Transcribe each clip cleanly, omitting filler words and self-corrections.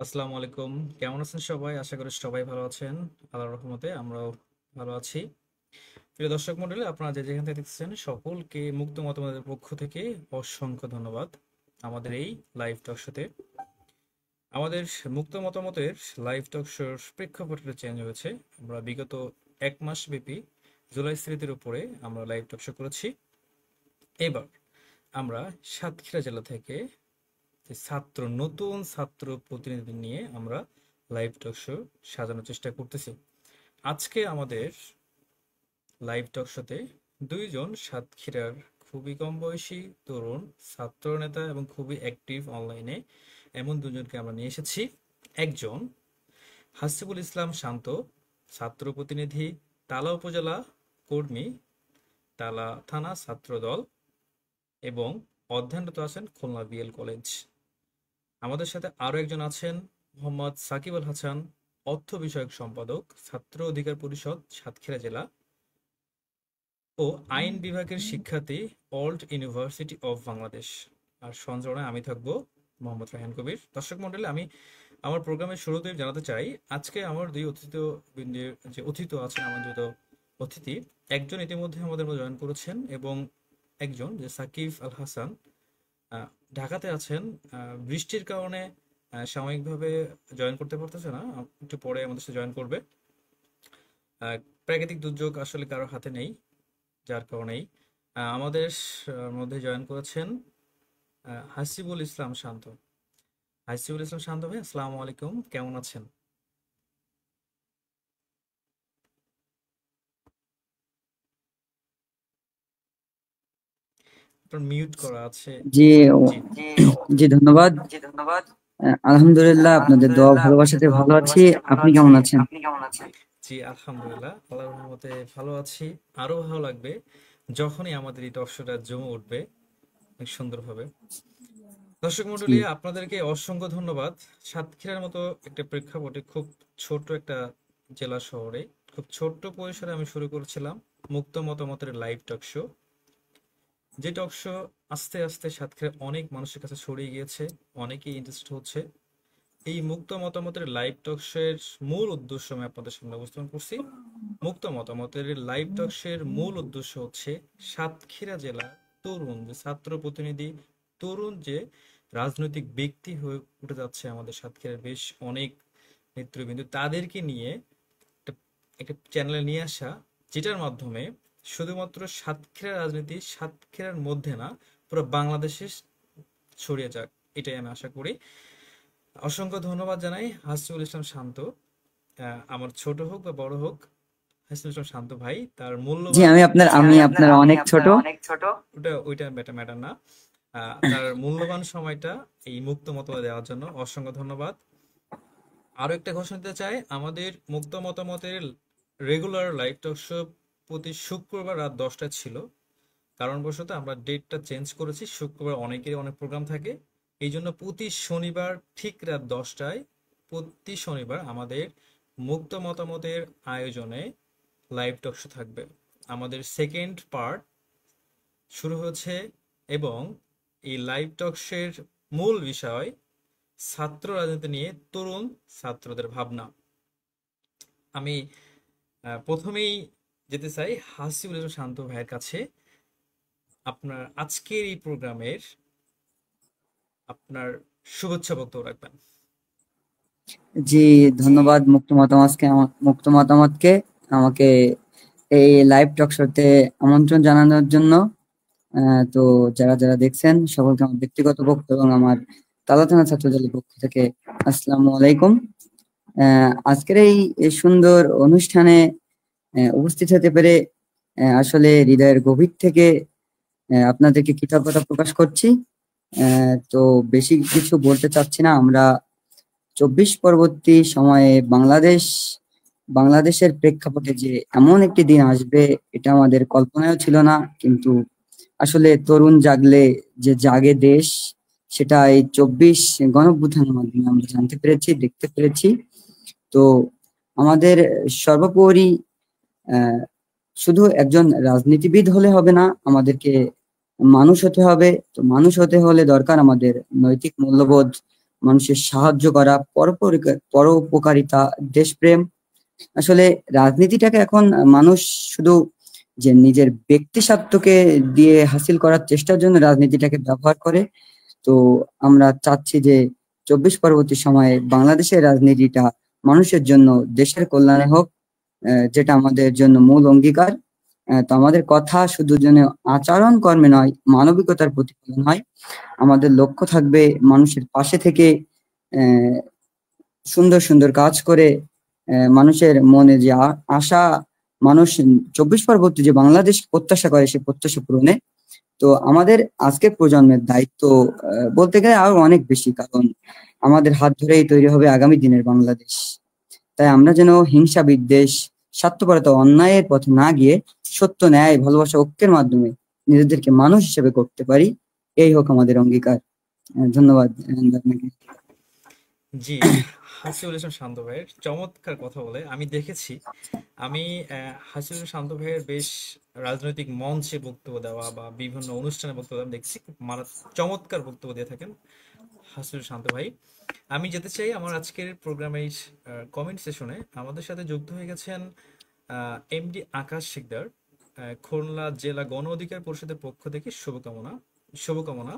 আসসালামু আলাইকুম। কেমন আছেন সবাই? আশা করি সবাই ভালো আছেন। আল্লাহর রহমতে আমরাও ভালো আছি। প্রিয় দর্শক মণ্ডলী, আপনারা যে যেখান থেকে দেখছেন সকলকে মুক্ত মতামতের পক্ষ থেকে অসংখ্য ধন্যবাদ আমাদের এই লাইভ টক শোতে। আমাদের মুক্ত মতামতের লাইভ টক শোর প্রেক্ষাপটটা চেঞ্জ হয়েছে। আমরা বিগত 1 মাস ব্যাপী জুলাই স্মৃতির উপরে আমরা লাইভ টক শো করেছি। এবার আমরা সাতক্ষীরা জেলা থেকে যে নতুন ছাত্র প্রতিনিধি নিয়ে আমরা লাইভ টক শো সাজানোর চেষ্টা করতেছি। আজকে আমাদের লাইভ টক শোতে দুইজন সাতক্ষীরার খুবই কম বয়সী তরুণ ছাত্র নেতা এবং খুবই অ্যাক্টিভ অনলাইনে এমন দুজনকে আমরা নিয়ে এসেছি। একজন হাসিবুল ইসলাম শান্ত, ছাত্র প্রতিনিধি, তালা উপজেলা কর্মী, তালা থানা ছাত্র দল এবং অধ্যয়নরত আছেন খুলনা বিএল কলেজ। আমাদের সাথে আরো একজন আছেন মোহাম্মদ সাকিব আল হাসান, অর্থ বিষয়ক সম্পাদক, ছাত্র অধিকার পরিষদ সাতক্ষীরা জেলা ও আইন বিভাগের শিক্ষার্থী, ওল্ড ইউনিভার্সিটি অফ বাংলাদেশ। আর সঞ্চালনায় আমি থাকবো মোহাম্মদ রায়হান কবির। দর্শক মন্ডলী, আমি আমার প্রোগ্রামের শুরুতেই জানাতে চাই আজকে আমার দুই অতিথি আছেন, আমার দুটো অতিথি। একজন ইতিমধ্যে আমাদের মধ্যে জয়েন করেছেন এবং একজন যে সাকিব আল হাসান ঢাকাতে আছেন। বৃষ্টির কারণে সাময়িকভাবে জয়েন করতে পারতেছে না, একটু পরে আমাদের সাথে জয়েন করবে। প্রাকৃতিক দুর্যোগ আসলে কারোর হাতে নেই, যার কারণেই আমাদের মধ্যে জয়েন করেছেন হাসিবুল ইসলাম শান্ত। হাসিবুল ইসলাম শান্ত ভাই, আসসালামু আলাইকুম, কেমন আছেন? আপনার মিউট করা আছে। জি জি। জি ধন্যবাদ। আলহামদুলিল্লাহ, আপনাদের দোয়া ভালোবাসাতে ভালো আছি। আপনি কেমন আছেন? জি, আলহামদুলিল্লাহ, আল্লাহর রহমতে ভালো আছি। আরো ভালো লাগবে যখনই আমাদের এই টক শোটা জমে উঠবে অনেক সুন্দরভাবে। দর্শক জি মণ্ডলী, আপনাদেরকে অসংখ্য ধন্যবাদ। সাতক্ষীরার মতো একটা প্রেক্ষাপটে, খুব ছোট একটা জেলা শহরে খুব ছোট্ট পরিসরে আমি শুরু করেছিলাম মুক্ত মতামতের লাইভ টক শো। যে টক শো আস্তে আস্তে সাতক্ষীরা অনেক মানুষের কাছে ছড়িয়ে গিয়েছে, অনেকেই ইন্টারেস্ট হচ্ছে। এই মুক্ত মতামতের লাইভ টক শো এর মূল উদ্দেশ্য আমি আপনাদের সামনে উপস্থাপন করছি। মুক্ত মতামতের লাইভ টক শো এর মূল উদ্দেশ্য হচ্ছে সাতক্ষীরা জেলার তরুণ যে ছাত্র প্রতিনিধি, তরুণ যে রাজনৈতিক ব্যক্তি হয়ে উঠে যাচ্ছে আমাদের সাতক্ষীরার বেশ অনেক নেতৃবৃন্দ, তাদেরকে নিয়ে একটা একটা চ্যানেলে নিয়ে আসা, যেটার মাধ্যমে শুধুমাত্র সাতক্ষীরা রাজনীতি সাতক্ষীরার মধ্যে না, পুরো বাংলাদেশে ছড়িয়ে যাক, এটাই আমি আশা করি। অসংখ্য ধন্যবাদ জানাই হাসিবুল ইসলাম শান্ত। আমার ছোট হোক বা বড় হোক, হাসিবুল ইসলাম শান্ত ভাই তার জি মূল্যবান আমি আপনার অনেক ছোট। ওটা ওইটা বেটা ম্যাটার না। তার মূল্যবান সময়টা এই মুক্ত মতবাদ দেওয়ার জন্য অসংখ্য ধন্যবাদ। আরো একটা ঘোষণা দিতে চাই, আমাদের মুক্ত মতামতের রেগুলার লাইভ টক শো প্রতি শুক্রবার রাত 10টায় ছিল। কারণবশত আমরা ডেটটা চেঞ্জ করেছি, শুক্রবার অনেকেরই অনেক প্রোগ্রাম থাকে। এই জন্য প্রতি শনিবার ঠিক রাত 10টায়, প্রতি শনিবার আমাদের মুক্ত মতামতের আয়োজনে লাইভ টক শো থাকবে। আমাদের সেকেন্ড পার্ট শুরু হয়েছে এবং এই লাইভ টক শোর মূল বিষয় ছাত্র রাজনীতি নিয়ে তরুণ ছাত্রদের ভাবনা। আমি প্রথমেই যেতে চাই হাসিবুল ইসলাম শান্ত ভাইয়ের কাছে। আপনার আজকের এই প্রোগ্রামের আপনার শুভেচ্ছা বক্তব্য রাখবেন। জি ধন্যবাদ মুক্ত মতামতকে আমাকে এই লাইভ টক শোতে আমন্ত্রণ জানানোর জন্য। তো যারা যারা দেখছেন সকলকে আমার ব্যক্তিগত পক্ষ এবং আমার তালা থানা ছাত্র দলের পক্ষ থেকে আসসালামু আলাইকুম। আজকের এই সুন্দর অনুষ্ঠানে উপস্থিত হতে পেরে আসলে হৃদয়ের গভীর থেকে আপনাদেরকে কৃতজ্ঞতা প্রকাশ করছি। তো বেশি কিছু বলতে চাচ্ছি না। আমরা 24 পরবর্তী সময়ে বাংলাদেশের প্রেক্ষাপটে যে এমন একটি দিন আসবে, এটা আমাদের কল্পনায়ও ছিল না। কিন্তু আসলে তরুণ জাগলে যে জাগে দেশ, সেটা এই 24 গণঅভ্যুত্থানের মাধ্যমে আমরা জানতে পেরেছি, দেখতে পেরেছি। তো আমাদের সর্বোপরি আহ শুধু একজন রাজনীতিবিদ হলে হবে না, আমাদেরকে মানুষ হতে হবে। তো মানুষ হতে হলে দরকার আমাদের নৈতিক মূল্যবোধ মানুষের সাহায্য করা, পরোপকারিতা, দেশপ্রেম। আসলে রাজনীতিটাকে এখন মানুষ শুধু যে নিজের ব্যক্তি স্বার্থকে দিয়ে হাসিল করার চেষ্টার জন্য রাজনীতিটাকে ব্যবহার করে। তো আমরা চাচ্ছি যে 24 পরবর্তী সময়ে বাংলাদেশের রাজনীতিটা মানুষের জন্য, দেশের কল্যাণে হোক, যেটা আমাদের জন্য মূল অঙ্গীকার। তো আমাদের কথা শুধু যেন আচরণ কর্মে নয়, মানবিকতার প্রতিফলন হয়। আমাদের লক্ষ্য থাকবে মানুষের পাশে থেকে আহ, সুন্দর সুন্দর কাজ করে মানুষের মনে যে আশা, মানুষ 24 পরবর্তী যে বাংলাদেশ প্রত্যাশা করে সেই প্রত্যাশা পূরণে। তো আমাদের আজকের প্রজন্মের দায়িত্ব বলতে গেলে আরো অনেক বেশি, কারণ আমাদের হাত ধরেই তৈরি হবে আগামী দিনের বাংলাদেশ। তাই আমরা যেন হিংসা, বিদ্বেষ, স্বার্থপরতা, অন্যায়ের পথে না গিয়ে সত্য, ন্যায়, ভালোবাসা, ঐক্যের মাধ্যমে নিজেদেরকে মানুষ হিসেবে করতে পারি। এই হোক আমাদের অঙ্গীকার। ধন্যবাদ আপনাকে। জি, হাসিবুল ইসলাম শান্ত ভাইয়ের চমৎকার কথা বলে আমি দেখেছি। আমি হাসিবুল ইসলাম শান্ত ভাইয়ের বেশ রাজনৈতিক মঞ্চে বক্তব্য দেওয়া বা বিভিন্ন অনুষ্ঠানে বক্তব্য দেওয়া আমি দেখছি, খুব চমৎকার বক্তব্য দিয়ে থাকেন হাসিবুল শান্ত ভাই। আমি যেতে চাই আমার আজকের প্রোগ্রামের কমেন্ট সেশনে আমাদের সাথে যুক্ত হয়ে গেছেন এমডি আকাশ শিকদার, খুলনা জেলা গণ অধিকার পরিষদের পক্ষ থেকে শুভকামনা। শুভকামনা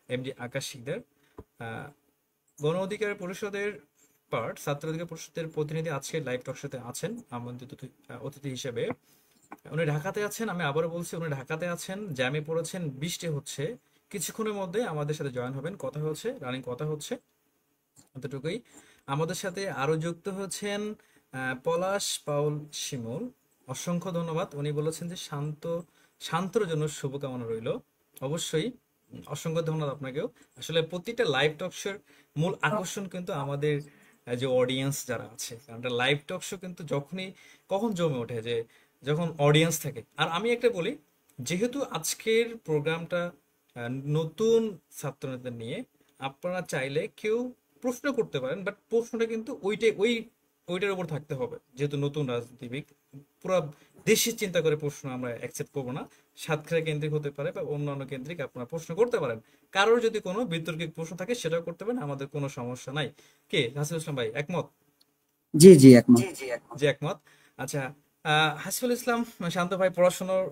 এমডি আকাশ শিকদার। আহ, গণ অধিকার পরিষদের ছাত্র অধিকার পরিষদের প্রতিনিধি আজকে লাইভ টক শোতে আছেন আমন্ত্রিত অতিথি হিসেবে। উনি ঢাকাতে আছেন, আমি আবারও বলছি উনি ঢাকাতে আছেন, জ্যামে পড়েছেন, বৃষ্টি হচ্ছে। কিছুক্ষণের মধ্যে আমাদের সাথে জয়েন হবেন, কথা হচ্ছে, রানিং কথা হচ্ছে, এতটুকুই। আমাদের সাথে আরো যুক্ত হচ্ছেন পলাশ পাউল শিমুল। অসংখ্য ধন্যবাদ, উনি বলেছেন যে শান্তর জন্য শুভকামনা রইল। অবশ্যই অসংখ্য ধন্যবাদ আপনাকেও। আসলে প্রতিটা লাইভ টক শোর মূল আকর্ষণ কিন্তু আমাদের যে অডিয়েন্স যারা আছে, কারণ লাইভ টক শো কিন্তু যখনই কখন জমে ওঠে যে যখন অডিয়েন্স থাকে। আর আমি একটা বলি, যেহেতু আজকের প্রোগ্রামটা নতুন ছাত্রনেতা নিয়ে, আপনারা চাইলে কেউ প্রশ্ন করতে পারেন, বাট প্রশ্নটা কিন্তু ওইটার উপর থাকতে হবে, যেহেতু নতুন রাজনীতিবিদ। পুরো দেশের চিন্তা করে প্রশ্ন আমরা অ্যাকসেপ্ট করবো না। সাতক্ষীরা কেন্দ্রিক হতে পারে বা অন্যান্য কেন্দ্রিক আপনারা প্রশ্ন করতে পারেন। কারোর যদি কোনো বিতর্কিক প্রশ্ন থাকে সেটাও করতে পারেন, আমাদের কোনো সমস্যা নাই। কে হাসিবুল ইসলাম ভাই একমত? জি জি, একমত। জি একমত। আচ্ছা, হাসিবুল ইসলাম শান্ত ভাই পড়াশোনার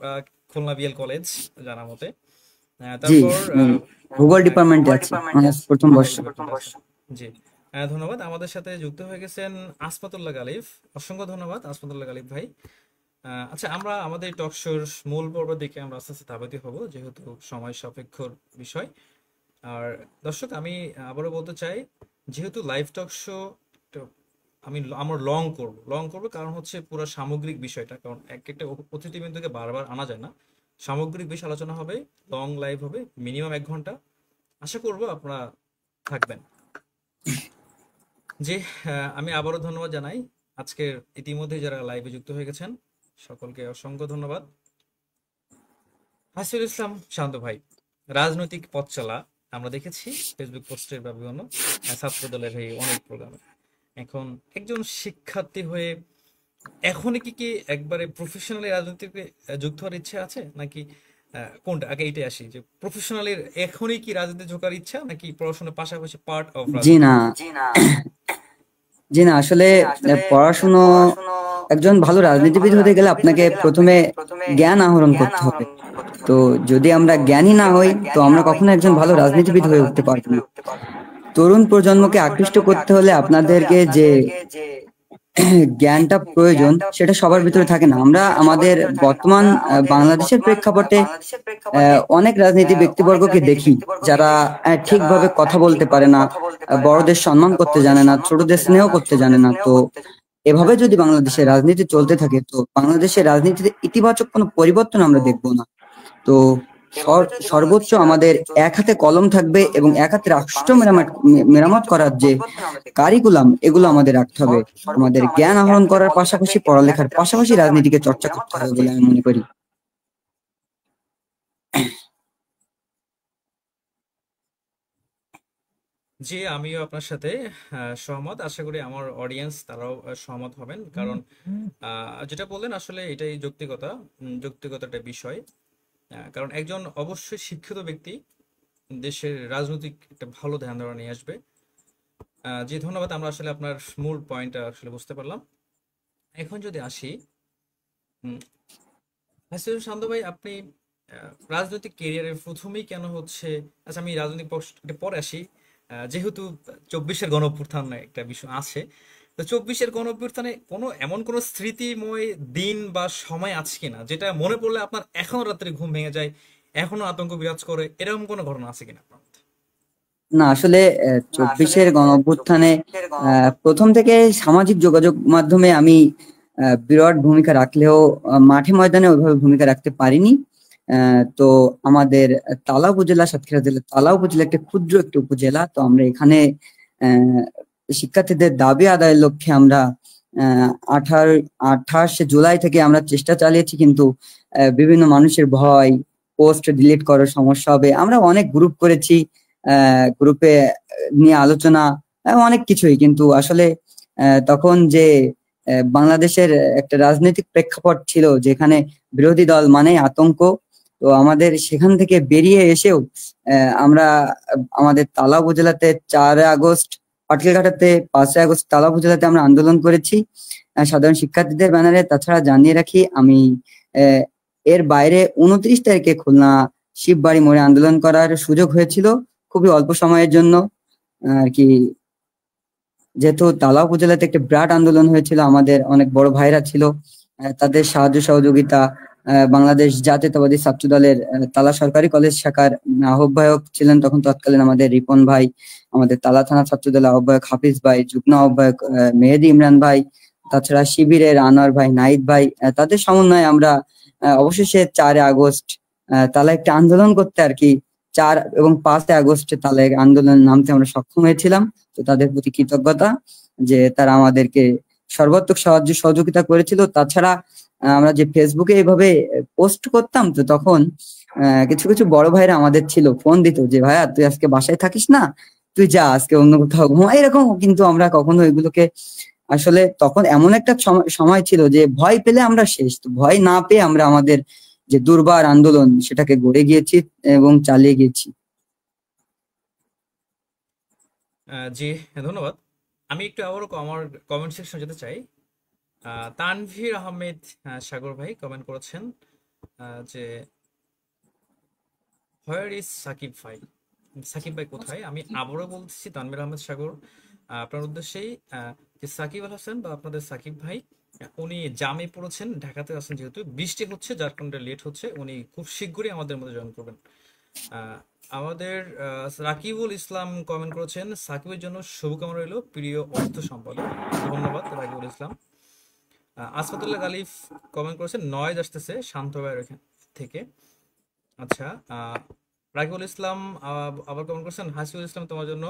খুলনা বিএল কলেজ জানা মতে। জি, তারপর ভূগোল হ্যাঁ, ডিপার্টমেন্টে আছি, অনার্স প্রথম ভূগোল বর্ষ। ডিপার্টমেন্ট আছে। জি, ধন্যবাদ। আমাদের সাথে যুক্ত হয়ে গেছেন আসমাতুল্লাহ গালিব। অসংখ্য ধন্যবাদ আসমাতুল্লাহ গালিব ভাই। আচ্ছা, আমরা আমাদের টক শোর মূল পর্বের দিকে আমরা আস্তে আস্তে ধাবিত হব, যেহেতু সময় সাপেক্ষ বিষয়। আর দর্শক, আমি আবারও বলতে চাই, যেহেতু লাইভ টক শো আমরা লং করব, কারণ হচ্ছে পুরো সামগ্রিক বিষয়টা, কারণ এক একটা অতিথিবৃন্দকে বারবার আনা যায় না। সামগ্রিক বিষয় আলোচনা হবে, লং লাইভ হবে, মিনিমাম 1 ঘন্টা। আশা করব আপনারা থাকবেন। জি, আমি আবারও ধন্যবাদ জানাই আজকের ইতিমধ্যে যারা লাইভে যুক্ত হয়ে গেছেন, সকলকে অসংখ্য ধন্যবাদ। হাসিল ইসলাম শান্ত ভাই, রাজনৈতিক পথ চলা আমরা দেখেছি ফেসবুক পোস্টের বা বিভিন্ন ছাত্র দলের এই অনেক প্রোগ্রামে। এখন একজন শিক্ষার্থী হয়ে এখনই কি একবারে প্রফেশনালি রাজনীতিতে যুক্ত হওয়ার ইচ্ছা আছে, নাকি কোনটা আগে এইটাই আসি, যে প্রফেশনালের এখনই কি রাজনীতি ঢোকার ইচ্ছা, নাকি পড়াশোনার পাশাপাশি পার্ট অফ জি রাজনীতি? না, জি না, আসলে পড়াশুনো, একজন ভালো রাজনীতিবিদ হতে গেলে আপনাকে প্রথমে জ্ঞান আহরণ করতে হবে। তো যদি আমরা জ্ঞানী না হই, তো আমরা কখনো একজন ভালো রাজনীতিবিদ হয়ে উঠতে পারবো না। তরুণ প্রজন্মকে আকৃষ্ট করতে হলে আপনাদেরকে যে জ্ঞানটা প্রয়োজন সেটা সবার ভিতরে থাকে না। আমরা আমাদের বর্তমান বাংলাদেশের প্রেক্ষাপটে অনেক রাজনীতি ব্যক্তিবর্গকে দেখি যারা ঠিকভাবে কথা বলতে পারে না, বড়দের সম্মান করতে জানে না, ছোটদের স্নেহ করতে জানে না। তো এভাবে যদি বাংলাদেশের রাজনীতি চলতে থাকে, তো বাংলাদেশের রাজনীতিতে ইতিবাচক কোনো পরিবর্তন আমরা দেখবো না। তো সর্বোচ্চ আমাদের এক হাতে কলম থাকবে এবং এক হাতে রাষ্ট্র মেরামত করার যে কারিকুলাম, এগুলো আমাদের রাখতে হবে। আমাদের জ্ঞান আহরণ করার পাশাপাশি, পড়ালেখার পাশাপাশি রাজনীতিকে চর্চা করতে হবে বলে আমি মনে করি। জি, আমিও আপনার সাথে সহমত। আশা করি আমার অডিয়েন্স তারাও সহমত হবেন, কারণ যেটা বললেন আসলে এটাই যৌক্তিকতা। যৌক্তিকতাটা বিষয়। কারণ একজন অবশ্যই শিক্ষিত ব্যক্তি দেশের রাজনৈতিক একটা ভালো ধ্যান ধারণা নিয়ে আসবে। জি ধন্যবাদ। আমরা আসলে আপনার মূল পয়েন্টটা আসলে বুঝতে পারলাম। এখন যদি আসি, হুম, হাসিবুল শান্ত ভাই, আপনি রাজনৈতিক ক্যারিয়ারের প্রথমেই কেন হচ্ছে, আচ্ছা আমি রাজনৈতিক পক্ষটা পরে আসি। যেহেতু 24-এর গণ অভ্যুত্থান একটা বিষয় আছে, তো 24-এর গণ অভ্যুত্থানে কোনো এমন কোনো স্মৃতিময় দিন বা সময় আছে কিনা যেটা মনে পড়লে আপনার এখনো রাত্রে ঘুম ভেঙে যায়, এখনো আতঙ্ক বিরাজ করে, এরকম কোনো ঘটনা আছে কিনা আপনার মধ্যে? না আসলে 24-এর গণ অভ্যুত্থানে প্রথম থেকে সামাজিক যোগাযোগ মাধ্যমে আমি বিরাট ভূমিকা রাখলেও মাঠে ময়দানে ওইভাবে ভূমিকা রাখতে পারিনি। তো আমাদের তালা উপজেলা, সাতক্ষীরা জেলা তালা উপজেলা একটা ক্ষুদ্র একটা উপজেলা। তো আমরা এখানে আহ, শিক্ষার্থীদের দাবি আদায়ের লক্ষ্যে আমরা আহ 28 জুলাই থেকে আমরা চেষ্টা চালিয়েছি, কিন্তু বিভিন্ন মানুষের ভয়, পোস্ট ডিলিট করার সমস্যা হবে, আমরা অনেক গ্রুপ করেছি, গ্রুপে নিয়ে আলোচনা, অনেক কিছুই, কিন্তু আসলে তখন যে বাংলাদেশের একটা রাজনৈতিক প্রেক্ষাপট ছিল যেখানে বিরোধী দল মানে আতঙ্ক। তো আমাদের সেখান থেকে বেরিয়ে এসেও আমরা আমাদের তালা উপজেলাতে 4 আগস্ট পাটকেলঘাটাতে, 5 আগস্ট তালা উপজেলাতে আমরা আন্দোলন করেছি সাধারণ শিক্ষার্থীদের ব্যানারে। তাছাড়া জানিয়ে রাখি, আমি আহ, এর বাইরে 29 তারিখে খুলনা শিববাড়ি মোড়ে আন্দোলন করার সুযোগ হয়েছিল, খুবই অল্প সময়ের জন্য আর কি। যেহেতু তালা উপজেলাতে একটা বিরাট আন্দোলন হয়েছিল, আমাদের অনেক বড় ভাইরা ছিল, তাদের সাহায্য সহযোগিতা, বাংলাদেশ জাতীয়তাবাদী ছাত্র দলের তালা সরকারি কলেজ শাখার আহ্বায়ক ছিলেন তখন তৎকালীন আমাদের রিপন ভাই, আমাদের তালা থানা ছাত্র দলের আহ্বায়ক হাফিজ ভাই, যুগ্ম আহ্বায়ক মেহেদী ইমরান ভাই, তাছাড়া শিবিরের আনোয়ার ভাই, নাহিদ ভাই, তাদের সমন্বয়ে আমরা অবশেষে 4 আগস্ট তালা একটা আন্দোলন করতে আর কি, 4 এবং 5 আগস্ট তালা আন্দোলন নামতে আমরা সক্ষম হয়েছিলাম। তো তাদের প্রতি কৃতজ্ঞতা যে তারা আমাদেরকে সর্বাত্মক সাহায্য সহযোগিতা করেছিল। তাছাড়া আমরা যে ফেসবুকে এইভাবে পোস্ট করতাম, তো তখন কিছু কিছু বড় ভাইরা আমাদের ছিল, ফোন দিত যে ভাইয়া তুই আজকে বাসায় থাকিস না, তুই যা আজকে অন্য কোথাও ঘুমা, এরকম। কিন্তু আমরা কখনো এগুলোকে, আসলে তখন এমন একটা সময় ছিল যে ভয় পেলে আমরা শেষ, তো ভয় না পেয়ে আমরা আমাদের যে দুর্বার আন্দোলন সেটাকে গড়ে গিয়েছি এবং চালিয়ে গিয়েছি। জি ধন্যবাদ। আমি একটু আবারও আমার কমেন্ট সেকশন যেতে চাই। তানভীর আহমেদ সাগর ভাই কমেন্ট করেছেন যে হোয়ার ইজ সাকিব ভাই, সাকিব ভাই কোথায়? আমি আবারও বলছি, তানভীর আহমেদ সাগর, আপনার উদ্দেশ্যেই, যে সাকিব আল হাসান বা আপনাদের সাকিব ভাই, উনি জামে পড়েছেন, ঢাকাতে আছেন, যেহেতু বৃষ্টি হচ্ছে যার কারণে লেট হচ্ছে, উনি খুব শীঘ্রই আমাদের মধ্যে জয়েন করবেন। আহ, আমাদের রাকিবুল ইসলাম কমেন্ট করেছেন সাকিবের জন্য শুভকামনা রইল প্রিয় অর্থ সম্পাদক। ধন্যবাদ রাকিবুল ইসলাম। আসফাতুল্লাহ গালিফ কমেন্ট করেছেন নয়েজ আসতেছে শান্ত ভাইয়ের এখান থেকে। আচ্ছা, রাকিবুল ইসলাম আবার কমেন্ট করেছেন হাসিবুল ইসলাম তোমার জন্য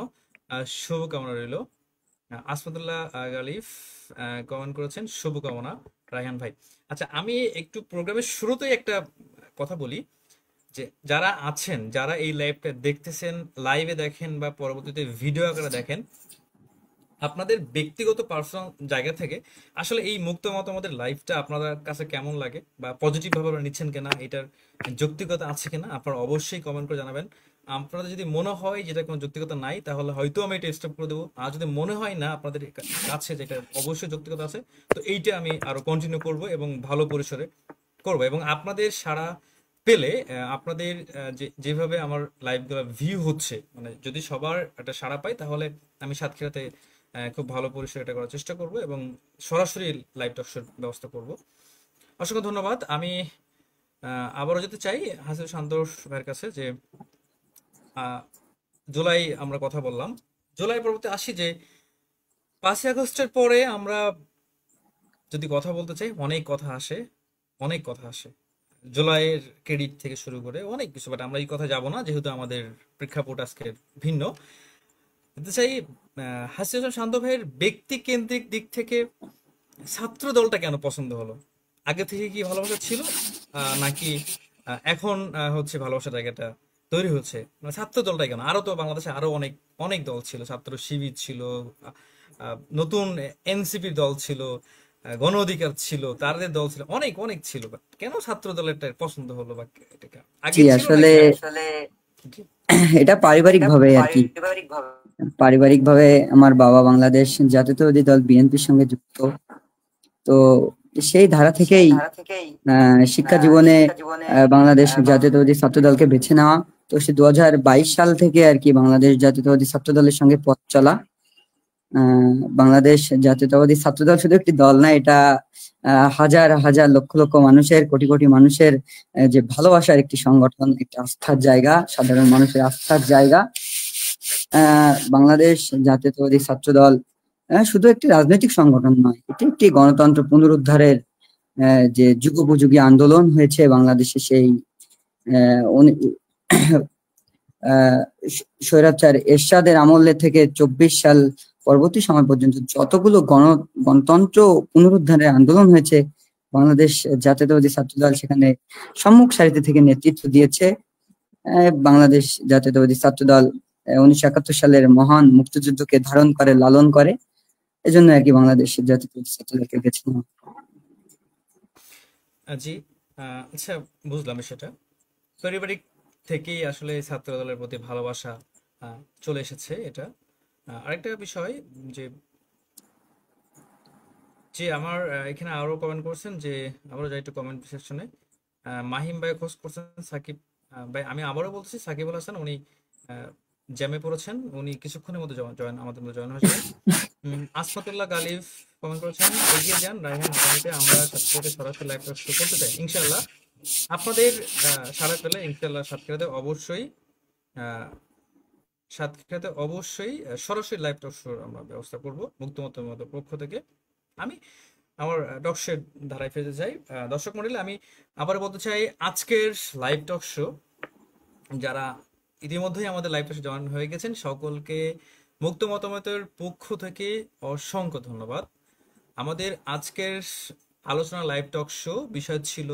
শুভকামনা রইল। আসফাতুল্লাহ গালিফ কমেন্ট করেছেন শুভকামনা রায়হান ভাই। আচ্ছা, আমি একটু প্রোগ্রামের শুরুতেই একটা কথা বলি, যে যারা আছেন, যারা এই লাইভটা দেখতেছেন, লাইভে দেখেন বা পরবর্তীতে ভিডিও আকারে দেখেন, আপনাদের ব্যক্তিগত পার্সোনাল জায়গা থেকে আসলে এই মুক্ত মতামতের লাইফটা আপনাদের কাছে কেমন লাগে বা পজিটিভ ভাবে আপনারা নিচ্ছেন কিনা, এটার যৌক্তিকতা আছে কিনা, আপনারা অবশ্যই কমেন্ট করে জানাবেন। আপনাদের যদি মনে হয় যেটা কোনো যৌক্তিকতা নাই, তাহলে হয়তো আমি এটা স্টপ করে দেবো। আর যদি মনে হয় না আপনাদের কাছে যেটা অবশ্যই যৌক্তিকতা আছে, তো এইটা আমি আরো কন্টিনিউ করব এবং ভালো পরিসরে করব। এবং আপনাদের সাড়া পেলে, আপনাদের যেভাবে আমার লাইভগুলো ভিউ হচ্ছে, মানে যদি সবার একটা সাড়া পাই, তাহলে আমি সাতক্ষীরাতে খুব ভালো পরিসরে এটা করার চেষ্টা করব এবং সরাসরি লাইভ টক শোর ব্যবস্থা করব। অসংখ্য ধন্যবাদ। আমি আবারও যেতে চাই হাসিল সন্তোষ ভাইয়ের কাছে, যে আহ, জুলাই আমরা কথা বললাম, জুলাই পরবর্তী আসি, যে 5ই আগস্টের পরে আমরা যদি কথা বলতে চাই, অনেক কথা আসে, অনেক কথা আসে, জুলাইয়ের ক্রেডিট থেকে শুরু করে অনেক কিছু, বাট আমরা এই কথা যাব না, যেহেতু আমাদের প্রেক্ষাপট আজকে ভিন্ন। বলতে চাই হাসিল শান্ত ভাইয়ের ব্যক্তি কেন্দ্রিক দিক থেকে ছাত্র দলটা কেন পছন্দ হলো? আগে থেকে কি ভালোবাসা ছিল, নাকি এখন হচ্ছে ভালোবাসার জায়গাটা তৈরি হচ্ছে? মানে ছাত্র দলটাই কেন? আরো তো বাংলাদেশে আরো অনেক অনেক দল ছিল, ছাত্র শিবির ছিল, নতুন এনসিপির দল ছিল, গণ অধিকার ছিল, তাদের দল ছিল, অনেক অনেক ছিল, বাট কেন ছাত্র দলেরটা পছন্দ হলো? বা এটা জি আগে ছিল আসলে নাকি? জি। এটা পারিবারিক ভাবে আর কি। পারিবারিকভাবে আমার বাবা বাংলাদেশ জাতীয়তাবাদী দল বিএনপির সঙ্গে যুক্ত। তো সেই ধারা থেকেই শিক্ষা জীবনে বাংলাদেশ জাতীয়তাবাদী ছাত্র দলকে বেছে নেওয়া। তো সে 2022 সাল থেকে আর কি বাংলাদেশ জাতীয়তাবাদী ছাত্র দলের সঙ্গে পথ চলা। বাংলাদেশ জাতীয়তাবাদী ছাত্র দল শুধু একটি দল না, এটা হাজার হাজার লক্ষ লক্ষ মানুষের, কোটি কোটি মানুষের যে ভালোবাসার একটি সংগঠন, একটি আস্থার জায়গা, সাধারণ মানুষের আস্থার জায়গা। বাংলাদেশ জাতীয়তাবাদী ছাত্র দল শুধু একটি রাজনৈতিক সংগঠন নয়, এটি একটি গণতন্ত্র পুনরুদ্ধারের যে যুগোপযোগী আন্দোলন হয়েছে বাংলাদেশে। সেই স্বৈরাচার এরশাদের আমলে থেকে 24 সাল পরবর্তী সময় পর্যন্ত যতগুলো গণতন্ত্র পুনরুদ্ধারের আন্দোলন হয়েছে, বাংলাদেশ জাতীয়তাবাদী ছাত্র দল সেখানে সম্মুখ সারিতে থেকে নেতৃত্ব দিয়েছে। বাংলাদেশ জাতীয়তাবাদী ছাত্র দল 1971 সালের মহান মুক্তিযুদ্ধকে ধারণ করে, লালন করে। এজন্য আর কি বাংলাদেশ জাতীয়তাবাদী ছাত্র দলকে বেছে নেওয়া। জি, আচ্ছা, বুঝলাম সেটা। পারিবারিক থেকেই আসলে ছাত্র দলের প্রতি ভালোবাসা চলে এসেছে এটা। আরেকটা বিষয় যে যে আমার এখানে আরো কমেন্ট করছেন, যে আবারও যাই একটু কমেন্ট সেকশনে। মাহিম ভাই খোঁজ করছেন সাকিব ভাই, আমি আবারও বলছি সাকিবুল হাসান উনি জ্যামে পড়েছেন, উনি কিছুক্ষণের মধ্যে আমাদের মধ্যে জয়েন হয়ে যাবেন। আসমাতুল্লাহ গালিব কমেন্ট করেছেন, এগিয়ে যান রায়হান, আগামীতে আমরা সাতক্ষীরাতে সরাসরি লাইভ শুরু করতে চাই ইনশাআল্লাহ। আপনাদের সাড়া পেলে ইনশাআল্লাহ সাতক্ষীরাতে অবশ্যই সরাসরি লাইভ টক শোর আমরা ব্যবস্থা করব মুক্ত মতের পক্ষ থেকে। আমি আমার টক শোর ধারায় ফিরতে চাই। দর্শক মণ্ডলী, আমি আবার বলতে চাই, আজকের লাইভ টক শো যারা ইতিমধ্যেই আমাদের লাইভ টক শো জয়েন হয়ে গেছেন সকলকে মুক্ত মতামতের পক্ষ থেকে অসংখ্য ধন্যবাদ। আমাদের আজকের আলোচনা লাইভ টক শো বিষয় ছিল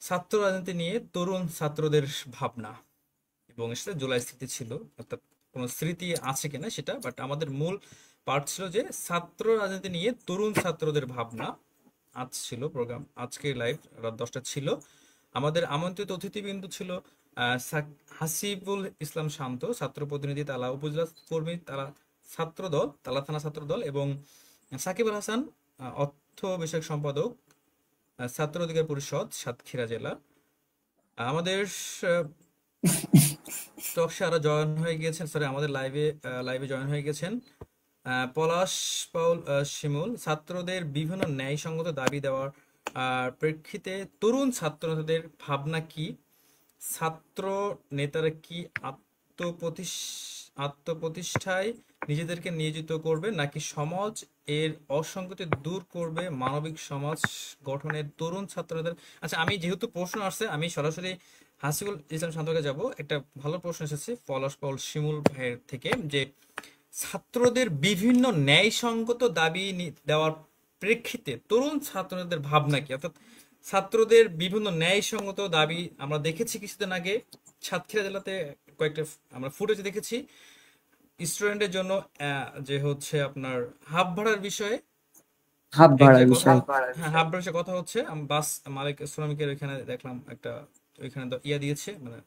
ছাত্র রাজনীতি নিয়ে তরুণ ছাত্রদের ভাবনা, এবং সেটা জুলাই স্মৃতি ছিল, অর্থাৎ কোনো স্মৃতি আছে কিনা সেটা, বাট আমাদের মূল পার্ট ছিল যে ছাত্র রাজনীতি নিয়ে তরুণ ছাত্রদের ভাবনা। আজ ছিল প্রোগ্রাম, আজকে লাইভ রাত 10টা ছিল। আমাদের আমন্ত্রিত অতিথিবৃন্দ ছিল হাসিবুল ইসলাম শান্ত, ছাত্র প্রতিনিধি তালা উপজেলা কর্মী, তালা ছাত্র দল, তালা থানা ছাত্র দল, এবং সাকিবুল হাসান অর্থ বিষয়ক সম্পাদক, ছাত্র অধিকার পরিষদ সাতক্ষীরা জেলা। আমাদের টকশে আরো জয়েন হয়ে গিয়েছেন, সরি আমাদের লাইভে জয়েন হয়ে গেছেন পলাশ পাউল শিমুল। ছাত্রদের বিভিন্ন ন্যায়সঙ্গত দাবি দেওয়ার প্রেক্ষিতে তরুণ ছাত্র নেতাদের ভাবনা কি, ছাত্র নেতারা কি আত্মপ্রতিষ্ঠায় নিজেদেরকে নিয়োজিত করবে, নাকি সমাজ এর অসঙ্গতি দূর করবে, মানবিক সমাজ গঠনের তরুণ ছাত্রদের। আচ্ছা, আমি যেহেতু প্রশ্ন আসছে আমি সরাসরি হাসিবুল ইসলাম শান্তকে যাব। একটা ভালো প্রশ্ন এসেছে পলাশ পাউল শিমুল ভাইয়ের থেকে, যে ছাত্রদের বিভিন্ন ন্যায়সঙ্গত দাবি দেওয়ার প্রেক্ষিতে তরুণ ছাত্রদের ভাবনা কি, অর্থাৎ ছাত্রদের বিভিন্ন ন্যায়সঙ্গত দাবি আমরা দেখেছি কিছুদিন আগে সাতক্ষীরা জেলাতে কয়েকটা আমরা ফুটেজ দেখেছি স্টুডেন্টের জন্য, যে হচ্ছে আপনার হাফ ভাড়ার বিষয়ে হাফ ভাড়ার বিষয়। হ্যাঁ, হাফ ভাড়ার বিষয়ে কথা হচ্ছে। বাস মালিক শ্রমিকের ওইখানে দেখলাম একটা ওইখানে ইয়া দিয়েছে, মানে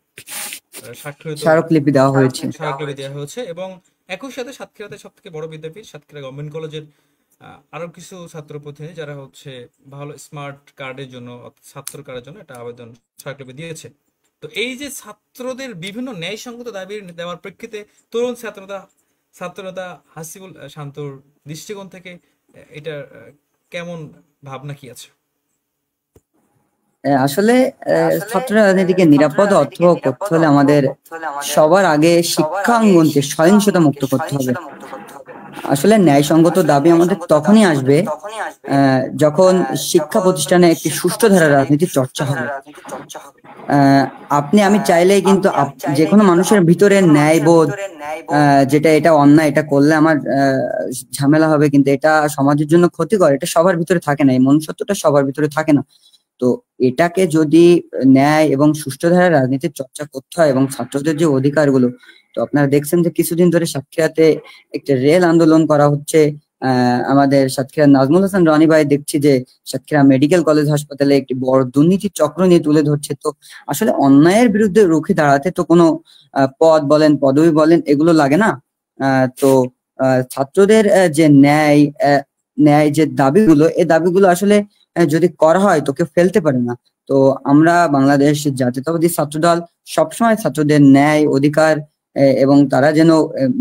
স্বাক্ষরিত স্মারকলিপি দেওয়া হয়েছে। স্মারকলিপি দেওয়া হয়েছে। এবং একই সাথে সাতক্ষীরাতে সব থেকে বড় বিদ্যাপীঠ সাতক্ষীরা গভর্নমেন্ট কলেজের আরো কিছু ছাত্র প্রতিনিধি যারা হচ্ছে ভালো স্মার্ট কার্ডের জন্য, ছাত্র কার্ডের জন্য একটা আবেদন স্মারকলিপি দিয়েছে। তো এই যে ছাত্রদের বিভিন্ন ন্যায়সঙ্গত দাবি দেওয়ার প্রেক্ষিতে তরুণ ছাত্রনেতা হাসিবুল শান্তর দৃষ্টিকোণ থেকে এটা কেমন ভাবনা কি আছে? আসলে ছাত্র রাজনীতিকে নিরাপদ অথবা করতে হলে আমাদের সবার আগে শিক্ষাঙ্গনকে সহিংসতা মুক্ত করতে হবে। আসলে ন্যায়সঙ্গত দাবি আমাদের তখনই আসবে যখন শিক্ষা প্রতিষ্ঠানে একটি সুষ্ঠু ধারার রাজনীতির চর্চা হবে। আপনি আমি চাইলেই কিন্তু যে কোনো মানুষের ভিতরে ন্যায়বোধ, যেটা এটা অন্যায়, এটা করলে আমার ঝামেলা হবে, কিন্তু এটা সমাজের জন্য ক্ষতিকর, এটা সবার ভিতরে থাকে না, এই মনুষ্যত্বটা সবার ভিতরে থাকে না। তো এটাকে যদি ন্যায় এবং সুষ্ঠু ধারার রাজনীতির চর্চা করতে হয় এবং ছাত্রদের যে অধিকারগুলো, তো আপনারা দেখছেন যে কিছুদিন ধরে সাতক্ষীরাতে একটা রেল আন্দোলন করা হচ্ছে, আমাদের সাতক্ষীরা নাজমুল হাসান রনি ভাই দেখছি যে সাতক্ষীরা মেডিকেল কলেজ হাসপাতালে একটি বড় দুর্নীতি চক্র নিয়ে তুলে ধরছে। তো আসলে অন্যায়ের বিরুদ্ধে রুখে দাঁড়াতে তো কোনো পদ বলেন পদবি বলেন এগুলো লাগে না। তো ছাত্রদের যে ন্যায় যে দাবিগুলো, এই দাবিগুলো আসলে যদি করা হয় তো কেউ ফেলতে পারে না। তো আমরা বাংলাদেশ জাতীয়তাবাদী ছাত্রদল সবসময় ছাত্রদের ন্যায় অধিকার এবং তারা যেন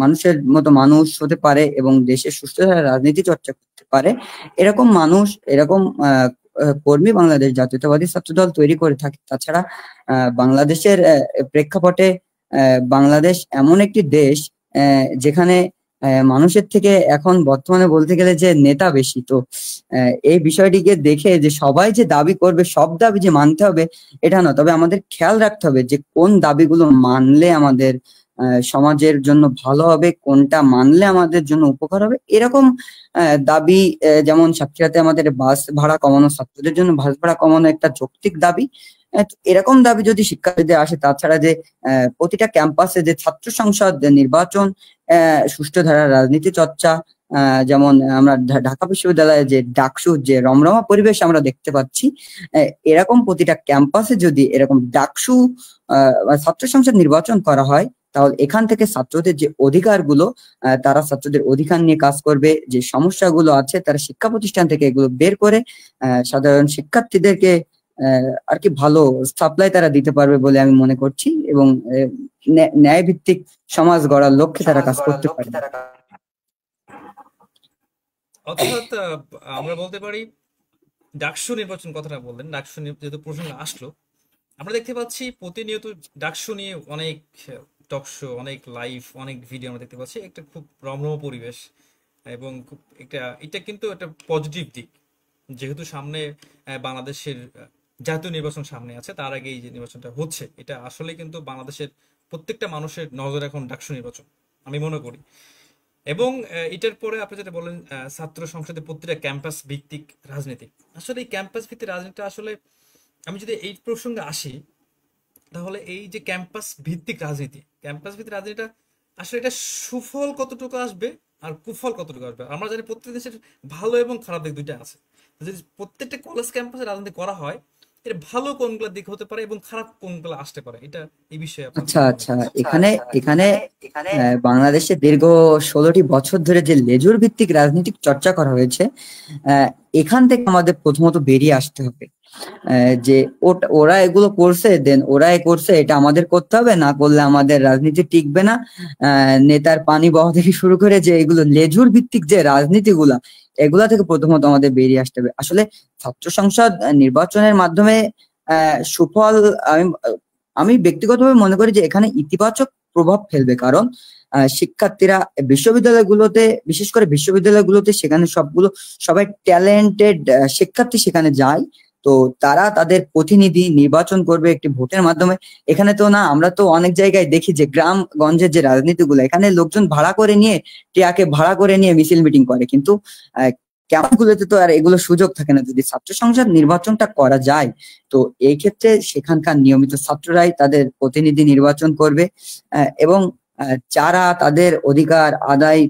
মানুষের মতো মানুষ হতে পারে এবং দেশের সুষ্ঠুভাবে রাজনীতি চর্চা করতে পারে, এরকম মানুষ, এরকম কর্মী বাংলাদেশ জাতীয়তাবাদী ছাত্রদল তৈরি করে থাকে। তাছাড়া বাংলাদেশের প্রেক্ষাপটে বাংলাদেশ এমন একটি দেশ যেখানে মানুষের থেকে এখন বর্তমানে বলতে গেলে যে নেতা বেশি। তো এই বিষয়টিকে দেখে যে সবাই যে দাবি করবে সব দাবি যে মানতে হবে এটা না, তবে আমাদের খেয়াল রাখতে হবে যে কোন দাবিগুলো মানলে আমাদের সমাজের জন্য ভালো হবে, কোনটা মানলে আমাদের জন্য উপকার হবে। এরকম দাবি, যেমন সাতক্ষীরাতে আমাদের বাস ভাড়া কমানো, ছাত্রদের জন্য বাস ভাড়া কমানো একটা যৌক্তিক দাবি। তো এরকম দাবি যদি শিক্ষার্থীদের আসে, তাছাড়া যে প্রতিটা ক্যাম্পাসে যে ছাত্র সংসদ নির্বাচন, সুষ্ঠু ধারার রাজনীতি চর্চা, যেমন আমরা ঢাকা বিশ্ববিদ্যালয়ে যে ডাকসু যে রমরমা পরিবেশ আমরা দেখতে পাচ্ছি, এরকম প্রতিটা ক্যাম্পাসে যদি এরকম ডাকসু ছাত্র সংসদ নির্বাচন করা হয়, তাহলে এখান থেকে ছাত্রদের যে অধিকারগুলো, তারা ছাত্রদের অধিকার নিয়ে কাজ করবে। যে সমস্যাগুলো আছে তারা শিক্ষা প্রতিষ্ঠান থেকে এগুলো বের করে সাধারণ শিক্ষার্থীদেরকে আর কি ভালো সাপ্লাই তারা দিতে পারবে বলে আমি মনে করছি, এবং ন্যায় ভিত্তিক সমাজ গড়ার লক্ষ্যে তারা কাজ করতে পারবে। অর্থাৎ আমরা বলতে পারি ডাকসু নির্বাচন কথাটা বললেন, ডাকসু যেহেতু প্রসঙ্গ আসলো, আমরা দেখতে পাচ্ছি প্রতিনিয়ত ডাকসু নিয়ে অনেক টক শো, অনেক লাইভ, অনেক ভিডিও আমরা দেখতে পাচ্ছি। একটা খুব রমরম পরিবেশ এবং খুব এটা কিন্তু একটা পজিটিভ দিক। যেহেতু সামনে বাংলাদেশের জাতীয় নির্বাচন সামনে আছে, তার আগে এই যে নির্বাচনটা হচ্ছে, এটা আসলে কিন্তু বাংলাদেশের প্রত্যেকটা মানুষের নজর এখন ডাকসু নির্বাচন আমি মনে করি। এবং এটার পরে আপনি যেটা বলেন ছাত্র সংসদে প্রতিটা ক্যাম্পাস ভিত্তিক রাজনীতি, আসলে এই ক্যাম্পাস ভিত্তিক রাজনীতিটা আসলে আমি যদি এই প্রসঙ্গে আসি, তাহলে এই যে ক্যাম্পাস ভিত্তিক রাজনীতিটা আসলে এটা সুফল কতটুকু আসবে আর কুফল কতটুকু আসবে, আমরা জানি প্রত্যেক দেশের ভালো এবং খারাপ দিক দুইটা আছে। যদি প্রত্যেকটা কলেজ ক্যাম্পাসে রাজনীতি করা হয়, এর ভালো কোনগুলো দিক হতে পারে এবং খারাপ কোনগুলো আসতে পারে, এটা এই বিষয়ে আপনার আচ্ছা কি মনে আচ্ছা, হয়? এখানে এখানে বাংলাদেশে দীর্ঘ 16টি বছর ধরে যে লেজুর ভিত্তিক রাজনৈতিক চর্চা করা হয়েছে, এখান থেকে আমাদের প্রথমত বেরিয়ে আসতে হবে। যে ওরা এগুলো করছে, দেন ওরা করছে, এটা আমাদের করতে হবে, না করলে আমাদের রাজনীতি টিকবে না। নেতার পানি বহা থেকে শুরু করে যে এগুলো লেজুর ভিত্তিক যে রাজনীতিগুলা, এগুলা থেকে প্রথমত আমাদের বেরিয়ে আসতে হবে। আসলে ছাত্র সংসদ নির্বাচনের মাধ্যমে সুফল, আমি আমি ব্যক্তিগতভাবে মনে করি যে এখানে ইতিবাচক প্রভাব ফেলবে। কারণ শিক্ষার্থীরা বিশ্ববিদ্যালয়গুলোতে, বিশেষ করে বিশ্ববিদ্যালয়গুলোতে, সেখানে সবাই ট্যালেন্টেড শিক্ষার্থী সেখানে যায়। তো তারা তাদের প্রতিনিধি নির্বাচন করবে একটি ভোটের মাধ্যমে। এখানে তো না, আমরা তো অনেক জায়গায় দেখি যে গ্রামগঞ্জের যে রাজনীতিগুলো, এখানে লোকজন ভাড়া করে নিয়ে, টিয়াকে ভাড়া করে নিয়ে মিছিল মিটিং করে, কিন্তু ক্যাম্পাসগুলোতে তো আর এগুলো সুযোগ থাকে না। যদি ছাত্র সংসদ নির্বাচনটা করা যায়, তো এই ক্ষেত্রে সেখানকার নিয়মিত ছাত্ররাই তাদের প্রতিনিধি নির্বাচন করবে, এবং যারা তাদের অধিকার আদায়,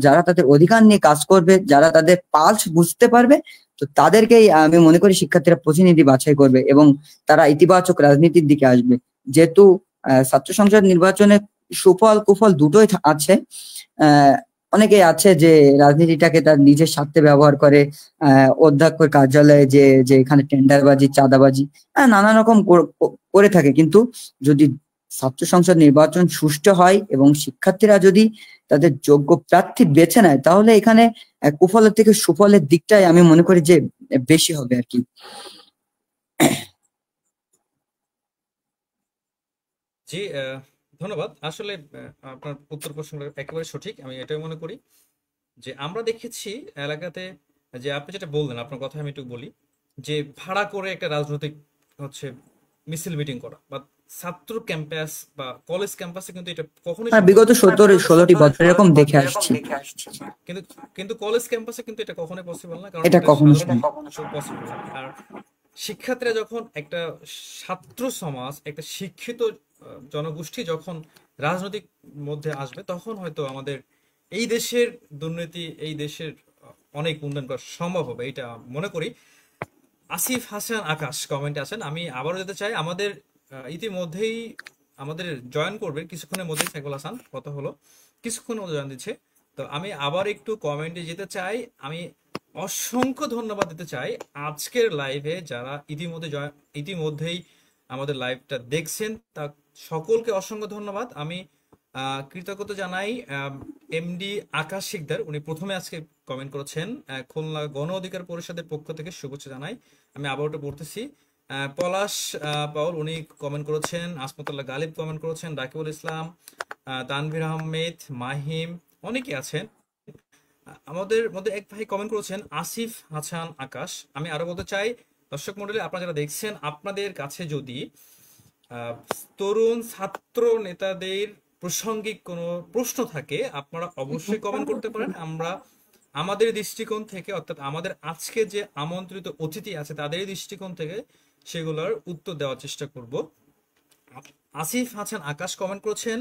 যারা তাদের অধিকার নিয়ে কাজ করবে, যারা তাদের পালস বুঝতে পারবে, তো তাদেরকেই আমি মনে করি শিক্ষার্থীরা প্রতিনিধি বাছাই করবে এবং তারা ইতিবাচক রাজনীতির দিকে আসবে। যেহেতু ছাত্র সংসদ নির্বাচনে সুফল কুফল দুটোই আছে। অনেকেই আছে যে রাজনীতিটাকে তার নিজের স্বার্থে ব্যবহার করে, অধ্যক্ষের কার্যালয়ে যে যে এখানে টেন্ডারবাজি, চাঁদাবাজি, নানা রকম করে থাকে। কিন্তু যদি ছাত্র সংসদ নির্বাচন সুষ্ঠু হয় এবং শিক্ষার্থীরা যদি তাদের যোগ্য প্রার্থী বেছে নেয়, তাহলে এখানে কুফলের থেকে সুফলের দিকটাই আমি মনে করি যে বেশি হবে আর কি। জি, ধন্যবাদ। আসলে আপনার উত্তর প্রশ্ন একেবারে সঠিক, আমি এটাই মনে করি যে আমরা দেখেছি এলাকাতে, যে আপনি যেটা বললেন আপনার কথা আমি একটু বলি, যে ভাড়া করে একটা রাজনৈতিক হচ্ছে মিছিল মিটিং করা বা ছাত্র ক্যাম্পাস বা কলেজ ক্যাম্পাসে কিন্তু এটা কখনোই আর সম্ভব বিগত না। 16টি বছর এরকম দেখে আসছি। কিন্তু কিন্তু কলেজ ক্যাম্পাসে কিন্তু এটা কখনোই পসিবল না, কারণ এটা এটা কখনো সাধারণ সম্ভব। পসিবল না। আর শিক্ষার্থীরা যখন একটা ছাত্র সমাজ, একটা শিক্ষিত জনগোষ্ঠী যখন রাজনৈতিক মধ্যে আসবে, তখন হয়তো আমাদের এই দেশের দুর্নীতি, এই দেশের অনেক উন্নয়ন করা সম্ভব হবে এটা মনে করি। আসিফ হাসান আকাশ কমেন্টে আছেন। আমি আবারও যেতে চাই, আমাদের ইতিমধ্যেই আমাদের জয়েন করবে কিছুক্ষণের মধ্যেই সাইফুল হাসান, কথা হলো কিছুক্ষণের মধ্যে জয়েন দিচ্ছে। তো আমি আবার একটু কমেন্টে যেতে চাই। আমি অসংখ্য ধন্যবাদ দিতে চাই আজকের লাইভে যারা ইতিমধ্যেই আমাদের লাইভটা দেখছেন, তা সকলকে অসংখ্য ধন্যবাদ। আমি কৃতজ্ঞতা জানাই এমডি আকাশ শিকদার, উনি প্রথমে আজকে কমেন্ট করেছেন। খুলনা গণ অধিকার পরিষদের পক্ষ থেকে শুভেচ্ছা জানাই। আমি আবার ওটা পড়তেছি। পলাশ পাউল উনি কমেন্ট করেছেন, আসমতুল্লাহ গালিব কমেন্ট করেছেন, রাকিবুল ইসলাম, তানভীর আহমেদ, মাহিম, অনেকে আছেন। আমাদের মধ্যে এক ভাই কমেন্ট করেছেন আসিফ হাসান আকাশ। আমি আরো বলতে চাই দর্শক মন্ডলী, আপনারা যারা দেখছেন, আপনাদের কাছে যদি আহ, তরুণ ছাত্র নেতাদের প্রাসঙ্গিক কোনো প্রশ্ন থাকে, আপনারা অবশ্যই কমেন্ট করতে পারেন। আমরা আমাদের দৃষ্টিকোণ থেকে, অর্থাৎ আমাদের আজকে যে আমন্ত্রিত অতিথি আছে তাদের দৃষ্টিকোণ থেকে সেগুলোর উত্তর দেওয়ার চেষ্টা করব। আসিফ হাসান আকাশ কমেন্ট করেছেন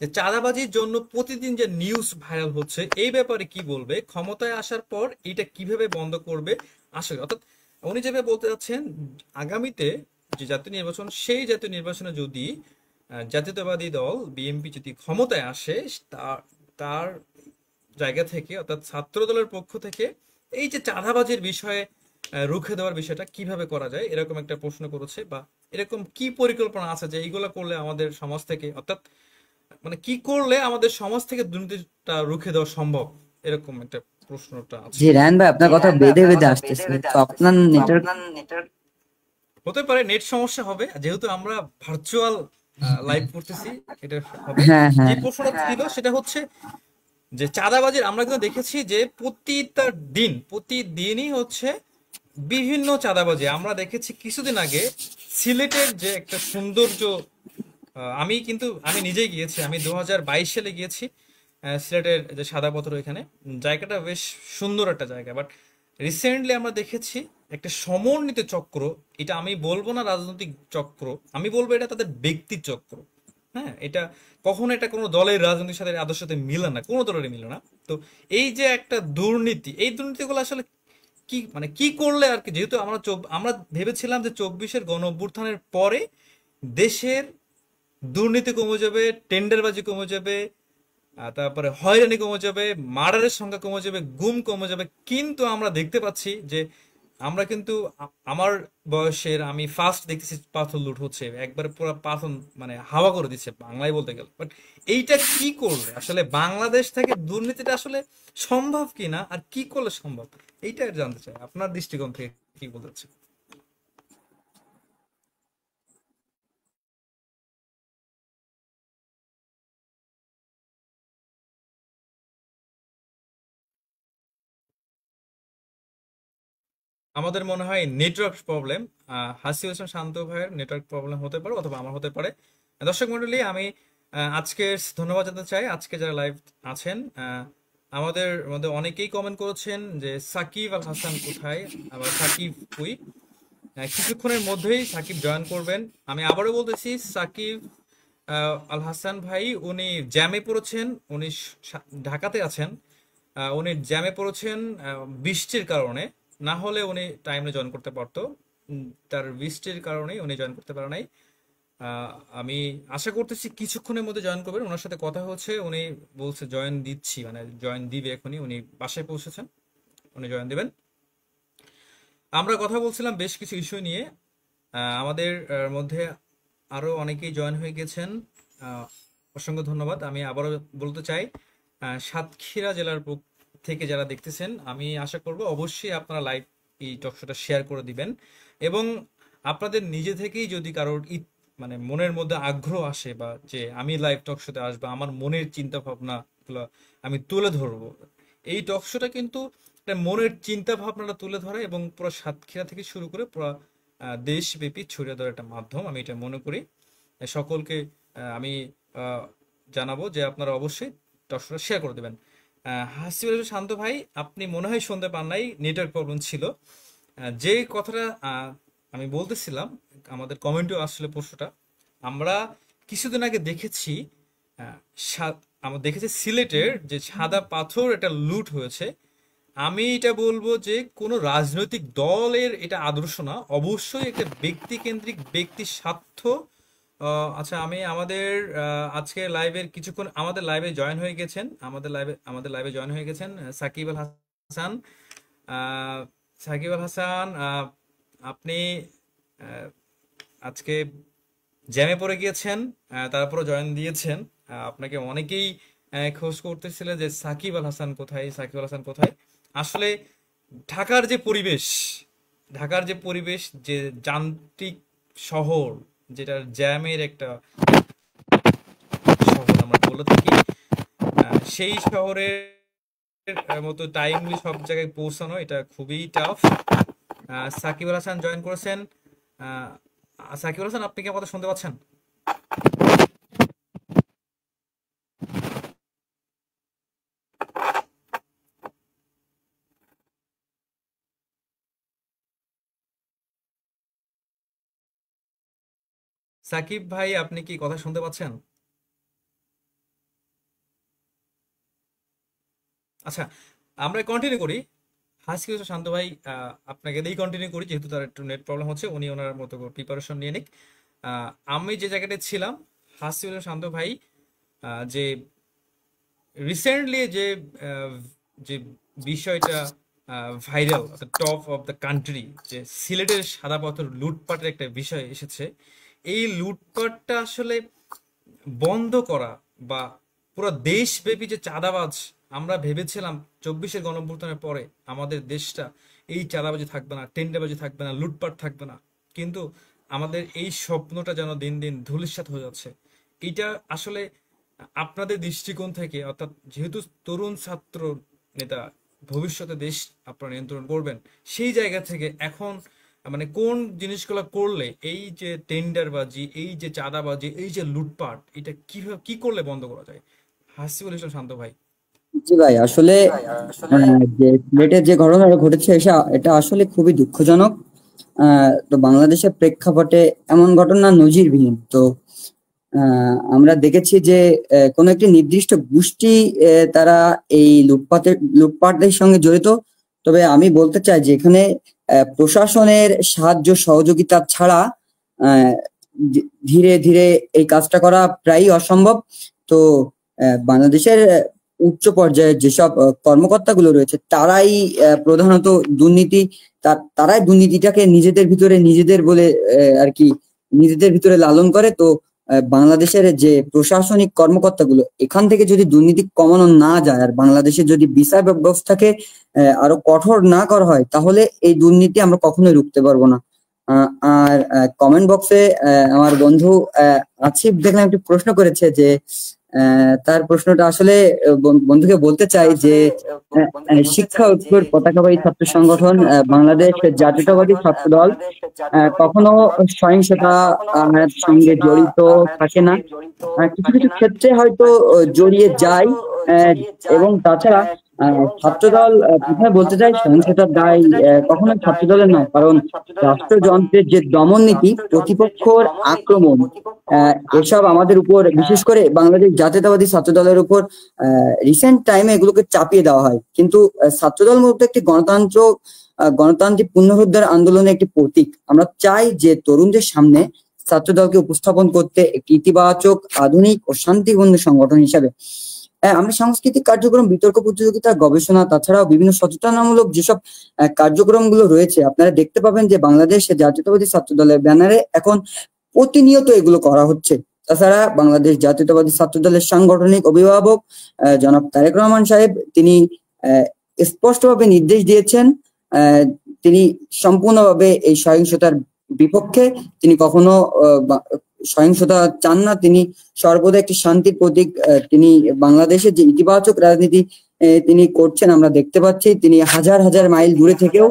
যে চাঁদাবাজির জন্য প্রতিদিন যে নিউজ ভাইরাল হচ্ছে, এই ব্যাপারে কি বলবে, ক্ষমতায় আসার পর এটা কিভাবে বন্ধ করবে আসলে। অর্থাৎ উনি যেভাবে বলতে যাচ্ছেন, আগামীতে যে জাতীয় নির্বাচন, সেই জাতীয় নির্বাচনে যদি জাতীয়তাবাদী দল বিএনপি যদি ক্ষমতায় আসে, তার তার জায়গা থেকে, অর্থাৎ ছাত্র দলের পক্ষ থেকে এই যে চাঁদাবাজির বিষয়ে রুখে দেওয়ার বিষয়টা কিভাবে করা যায়, এরকম একটা প্রশ্ন করেছে। বা এরকম কি পরিকল্পনা আছে যে এইগুলা করলে আমাদের সমাজ থেকে, অর্থাৎ মানে কি করলে আমাদের সমাজ থেকে দুর্নীতিটা রুখে দেওয়া সম্ভব, এরকম একটা প্রশ্নটা আছে। জি রায়হান ভাই, আপনার কথা বেঁধে বেঁধে আসতেছে, তো আপনার নেটওয়ার্ক। হতে পারে নেট সমস্যা হবে, যেহেতু আমরা ভার্চুয়াল লাইভ করতেছি, এটা হবে। হ্যাঁ যে হ্যাঁ। প্রশ্নটা ছিল সেটা হচ্ছে যে চাঁদাবাজির আমরা কিন্তু দেখেছি যে প্রতিদিনই হচ্ছে বিভিন্ন চাঁদাবাজি। আমরা দেখেছি কিছুদিন আগে সিলেটের যে একটা সৌন্দর্য, আমি নিজেই গিয়েছি, আমি 2022 সালে গিয়েছি সিলেটের যে সাদা পাথর, এখানে জায়গাটা বেশ সুন্দর একটা জায়গা। বাট রিসেন্টলি আমরা দেখেছি একটা সমন্বিত চক্র, এটা আমি বলবো না রাজনৈতিক চক্র, আমি বলবো এটা তাদের ব্যক্তি চক্র। হ্যাঁ, এটা কোনো দলের রাজনীতির সাথে আদর্শের সাথে মিলে না, কোনো দলেরই মিলে না। তো এই যে একটা দুর্নীতি, এই দুর্নীতিগুলো আসলে কি, মানে কি করলে আর কি, যেহেতু আমরা ভেবেছিলাম যে 24-এর গণ অভ্যুত্থানের পরে দেশের দুর্নীতি কমে যাবে, টেন্ডারবাজি কমে যাবে, তারপরে হয়রানি কমে যাবে, মার্ডারের সংখ্যা কমে যাবে, গুম কমে যাবে। কিন্তু আমরা দেখতে পাচ্ছি যে আমরা কিন্তু আমার বয়সের আমি ফার্স্ট দেখতেছি পাথর লুট হচ্ছে, একবারে পুরো পাথর মানে হাওয়া করে দিচ্ছে বাংলায় বলতে গেলে। বাট এইটা কি করলে আসলে বাংলাদেশ থেকে দুর্নীতিটা আসলে সম্ভব কিনা, আর কি করলে সম্ভব, এইটা জানতে চাই আপনার দৃষ্টিকোণ থেকে কি বলতে চাচ্ছেন। আমাদের মনে হয় নেটওয়ার্ক প্রবলেম, হাসিব হাসান শান্ত ভাইয়ের নেটওয়ার্ক প্রবলেম হতে পারে, অথবা আমার হতে পারে। দর্শক মন্ডলী, আমি আজকে ধন্যবাদ জানাতে চাই আজকে যারা লাইভ আছেন। আমাদের মধ্যে অনেকেই কমেন্ট করেছেন যে সাকিব আল হাসান কোথায়, আবার সাকিব কুই। কিছুক্ষণের মধ্যেই সাকিব জয়েন করবেন। আমি আবারও বলতেছি, সাকিব আল হাসান ভাই উনি জ্যামে পড়েছেন, উনি ঢাকাতে আছেন। উনি জ্যামে পড়েছেন বৃষ্টির কারণে, না হলে উনি টাইমে জয়েন করতে পারতো। তার বৃষ্টির কারণে উনি জয়েন করতে পারে নাই। আহ, আমি আশা করতেছি কিছুক্ষণের মধ্যে জয়েন করবেন। ওনার সাথে কথা হচ্ছে, উনি বলছে জয়েন দিচ্ছি, মানে জয়েন দিবে এখনই, উনি বাসায় পৌঁছেছেন, উনি জয়েন দিবেন। আমরা কথা বলছিলাম বেশ কিছু ইস্যু নিয়ে। আমাদের মধ্যে আরো অনেকেই জয়েন হয়ে গেছেন, আহ, অসংখ্য ধন্যবাদ। আমি আবারও বলতে চাই, সাতক্ষীরা জেলার থেকে যারা দেখতেছেন, আমি আশা করব অবশ্যই আপনারা লাইভ এই টক শোটা শেয়ার করে দিবেন। এবং আপনাদের নিজে থেকেই যদি কারোর মানে মনের মধ্যে আগ্রহ আসে, বা যে আমি লাইভ টক শোতে আসবো, আমার মনের চিন্তা ভাবনা গুলো আমি তুলে ধরবো, এই টক শোটা কিন্তু একটা মনের চিন্তা ভাবনাটা তুলে ধরে এবং পুরো সাতক্ষীরা থেকে শুরু করে পুরো দেশব্যাপী ছড়িয়ে দেওয়ার একটা মাধ্যম, আমি এটা মনে করি। সকলকে আমি আহ, জানাবো যে আপনারা অবশ্যই দর্শকরা শেয়ার করে দেবেন। হাসিবুল ইসলাম শান্ত ভাই, আপনি মনে হয় শুনতে পান নাই, নেটওয়ার্ক প্রবলেম ছিল। যে কথাটা আমি বলতেছিলাম, আমাদের কমেন্টেও আসলে প্রশ্নটা, আমরা কিছুদিন আগে দেখেছি আহ, আমরা দেখেছি সিলেটের যে সাদা পাথর একটা লুট হয়েছে। আমি এটা বলবো যে কোনো রাজনৈতিক দলের এটা আদর্শ না, অবশ্যই একটা ব্যক্তি কেন্দ্রিক, ব্যক্তি স্বার্থ। আচ্ছা, আমি আমাদের আজকে লাইভের কিছুক্ষণ আমাদের লাইভে জয়েন হয়ে গেছেন, আমাদের লাইভে জয়েন হয়ে গেছেন সাকিব আল হাসান। আহ, সাকিব আল হাসান, আপনি আহ, আজকে জ্যামে পড়ে গিয়েছেন, তারপরে জয়েন দিয়েছেন। আপনাকে অনেকেই খোঁজ করতেছিলেন যে সাকিব আল হাসান কোথায়, সাকিব আল হাসান কোথায়। আসলে ঢাকার যে পরিবেশ, ঢাকার যে পরিবেশ, যে যান্ত্রিক শহর, যেটা জ্যামের একটা শহর আমরা বলে থাকি, সেই শহরের মতো টাইমলি সব জায়গায় পৌঁছানো এটা খুবই টাফ। সাকিব আল হাসান জয়েন করেছেন। আহ, সাকিব আল হাসান, আপনি কি কথা শুনতে পাচ্ছেন? সাকিব ভাই, আপনি কি কথা শুনতে পাচ্ছেন? আচ্ছা, আমরা কন্টিনিউ করি। হাসিব শান্ত ভাই, আপনাকে দিয়েই কন্টিনিউ করি, যেহেতু তার একটু নেট প্রবলেম হচ্ছে, উনি ওনার মতো প্রিপারেশন নিয়ে নিক। আমি যে জায়গাটায় ছিলাম, হাসিব শান্ত ভাই, যে রিসেন্টলি যে আহ, যে বিষয়টা viral, top of the country, যে সিলেটের সাদা পাথর লুটপাটের একটা বিষয় এসেছে। এই লুটপাটটা আসলে বন্ধ করা, বা পুরো দেশব্যাপী যে চাঁদাবাজ, আমরা ভেবেছিলাম 24-এর গণঅভ্যুত্থানের পরে আমাদের দেশটা এই চাঁদাবাজি থাকবে না, টেন্ডারবাজি থাকবে না, লুটপাট থাকবে না। কিন্তু আমাদের এই স্বপ্নটা যেন দিন দিন ধূলিসাৎ হয়ে যাচ্ছে। এটা আসলে আপনাদের দৃষ্টিকোণ থেকে, অর্থাৎ যেহেতু তরুণ ছাত্র নেতা, ভবিষ্যতে দেশ আপনারা নিয়ন্ত্রণ করবেন, সেই জায়গা থেকে এখন মানে কোন জিনিসগুলো করলে এই যে টেন্ডারবাজি, এই যে চাঁদাবাজি, এই যে লুটপাট, এটা কিভাবে কি করলে বন্ধ করা যায়? হাসিবুল ইসলাম শান্ত ভাই। জি ভাই, আসলে যে সিলেটের যে ঘটনা ঘটেছে এটা আসলে খুবই দুঃখজনক। তো বাংলাদেশের প্রেক্ষাপটে এমন ঘটনা নজিরবিহীন। তো আমরা দেখেছি যে কোনো একটি নির্দিষ্ট গোষ্ঠী তারা এই লুটপাটের সঙ্গে জড়িত। তবে আমি বলতে চাই যে এখানে প্রশাসনের সাহায্য সহযোগিতা ছাড়া আহ, ধীরে ধীরে এই কাজটা করা প্রায়ই অসম্ভব। তো বাংলাদেশের উচ্চ পর্যায়ের যেসব কর্মকর্তাগুলো রয়েছে তারাই প্রধানত দুর্নীতি তারাই দুর্নীতিটাকে নিজেদের ভিতরে নিজেদের বলে আর কি নিজেদের ভিতরে লালন করে। তো বাংলাদেশের যে প্রশাসনিক কর্মকর্তাগুলো, এখান থেকে যদি দুর্নীতি কমানো না যায় আর বাংলাদেশের যদি বিচার ব্যবস্থাকে আরো কঠোর না করা হয়, তাহলে এই দুর্নীতি আমরা কখনোই রুখতে পারবো না। আর কমেন্ট বক্সে আমার বন্ধু আসিফ দেখলাম একটি প্রশ্ন করেছে যে তার প্রশ্নটা আসলে বন্ধুকে বলতে চাই যে শিক্ষা ঐক্যের পতাকাবাহী ছাত্র সংগঠন বাংলাদেশ জাতীয়তাবাদী ছাত্র দল কখনো সহিংসতা সঙ্গে জড়িত থাকে না। কিছু কিছু ক্ষেত্রে হয়তো জড়িয়ে যায়। আহ, এবং তাছাড়া ছাত্রদল, প্রথমে বলতে চাই সহিংসতার দায় কখনো ছাত্র দলের নয়, কারণ রাষ্ট্রযন্ত্রের যে দমন নীতি, প্রতিপক্ষর আক্রমণ, এসব আমাদের উপর, বিশেষ করে বাংলাদেশ জাতীয়তাবাদী ছাত্র দলের উপর রিসেন্ট টাইমে এগুলোকে চাপিয়ে দেওয়া হয়। কিন্তু ছাত্রদল মূলত একটি গণতান্ত্রিক পুনরুদ্ধার আন্দোলনের একটি প্রতীক। আমরা চাই যে তরুণদের সামনে ছাত্রদলকে উপস্থাপন করতে একটি ইতিবাচক, আধুনিক ও শান্তিপূর্ণ সংগঠন হিসাবে। আমরা সাংস্কৃতিক কার্যক্রম, বিতর্ক প্রতিযোগিতা, গবেষণা, তাছাড়াও বিভিন্ন সচেতনামূলক যেসব কার্যক্রমগুলো রয়েছে, আপনারা দেখতে পাবেন যে বাংলাদেশ জাতীয়তাবাদী ছাত্র দলের ব্যানারে এখন প্রতিনিয়ত এগুলো করা হচ্ছে। তাছাড়া বাংলাদেশ জাতীয়তাবাদী ছাত্র দলের সাংগঠনিক অভিভাবক জনাব তারেক রহমান সাহেব, তিনি স্পষ্টভাবে নির্দেশ দিয়েছেন, তিনি সম্পূর্ণভাবে এই সহিংসতার বিপক্ষে। তিনি কখনো সহিংসতা চান না, তিনি সর্বদা একটি শান্তির প্রতীক। তিনি বাংলাদেশের যে ইতিবাচক রাজনীতি তিনি করছেন আমরা দেখতে পাচ্ছি। তিনি হাজার হাজার মাইল দূরে থেকেও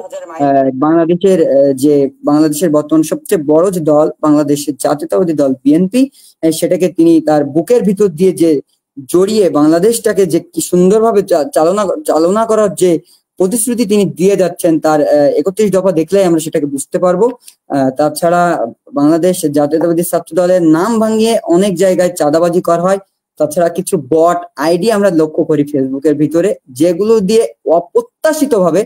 বাংলাদেশের বর্তমান সবচেয়ে বড় যে দল, বাংলাদেশের জাতীয়তাবাদী দল বিএনপি, সেটাকে তিনি তার বুকের ভিতর দিয়ে যে জড়িয়ে বাংলাদেশটাকে যে কি সুন্দরভাবে চালনা করার যে প্রতিশ্রুতি তিনি দিয়ে যাচ্ছেন, তার 31 দফা দেখলেই আমরা সেটাকে বুঝতে পারবো। তাছাড়া বাংলাদেশ জাতীয়তাবাদী ছাত্র দলের নাম ভাঙিয়ে অনেক জায়গায় চাঁদাবাজি করা হয়। তাছাড়া কিছু বট আইডি আমরা লক্ষ্য করি ফেসবুকের ভিতরে, যেগুলো দিয়ে অপ্রত্যাশিতভাবে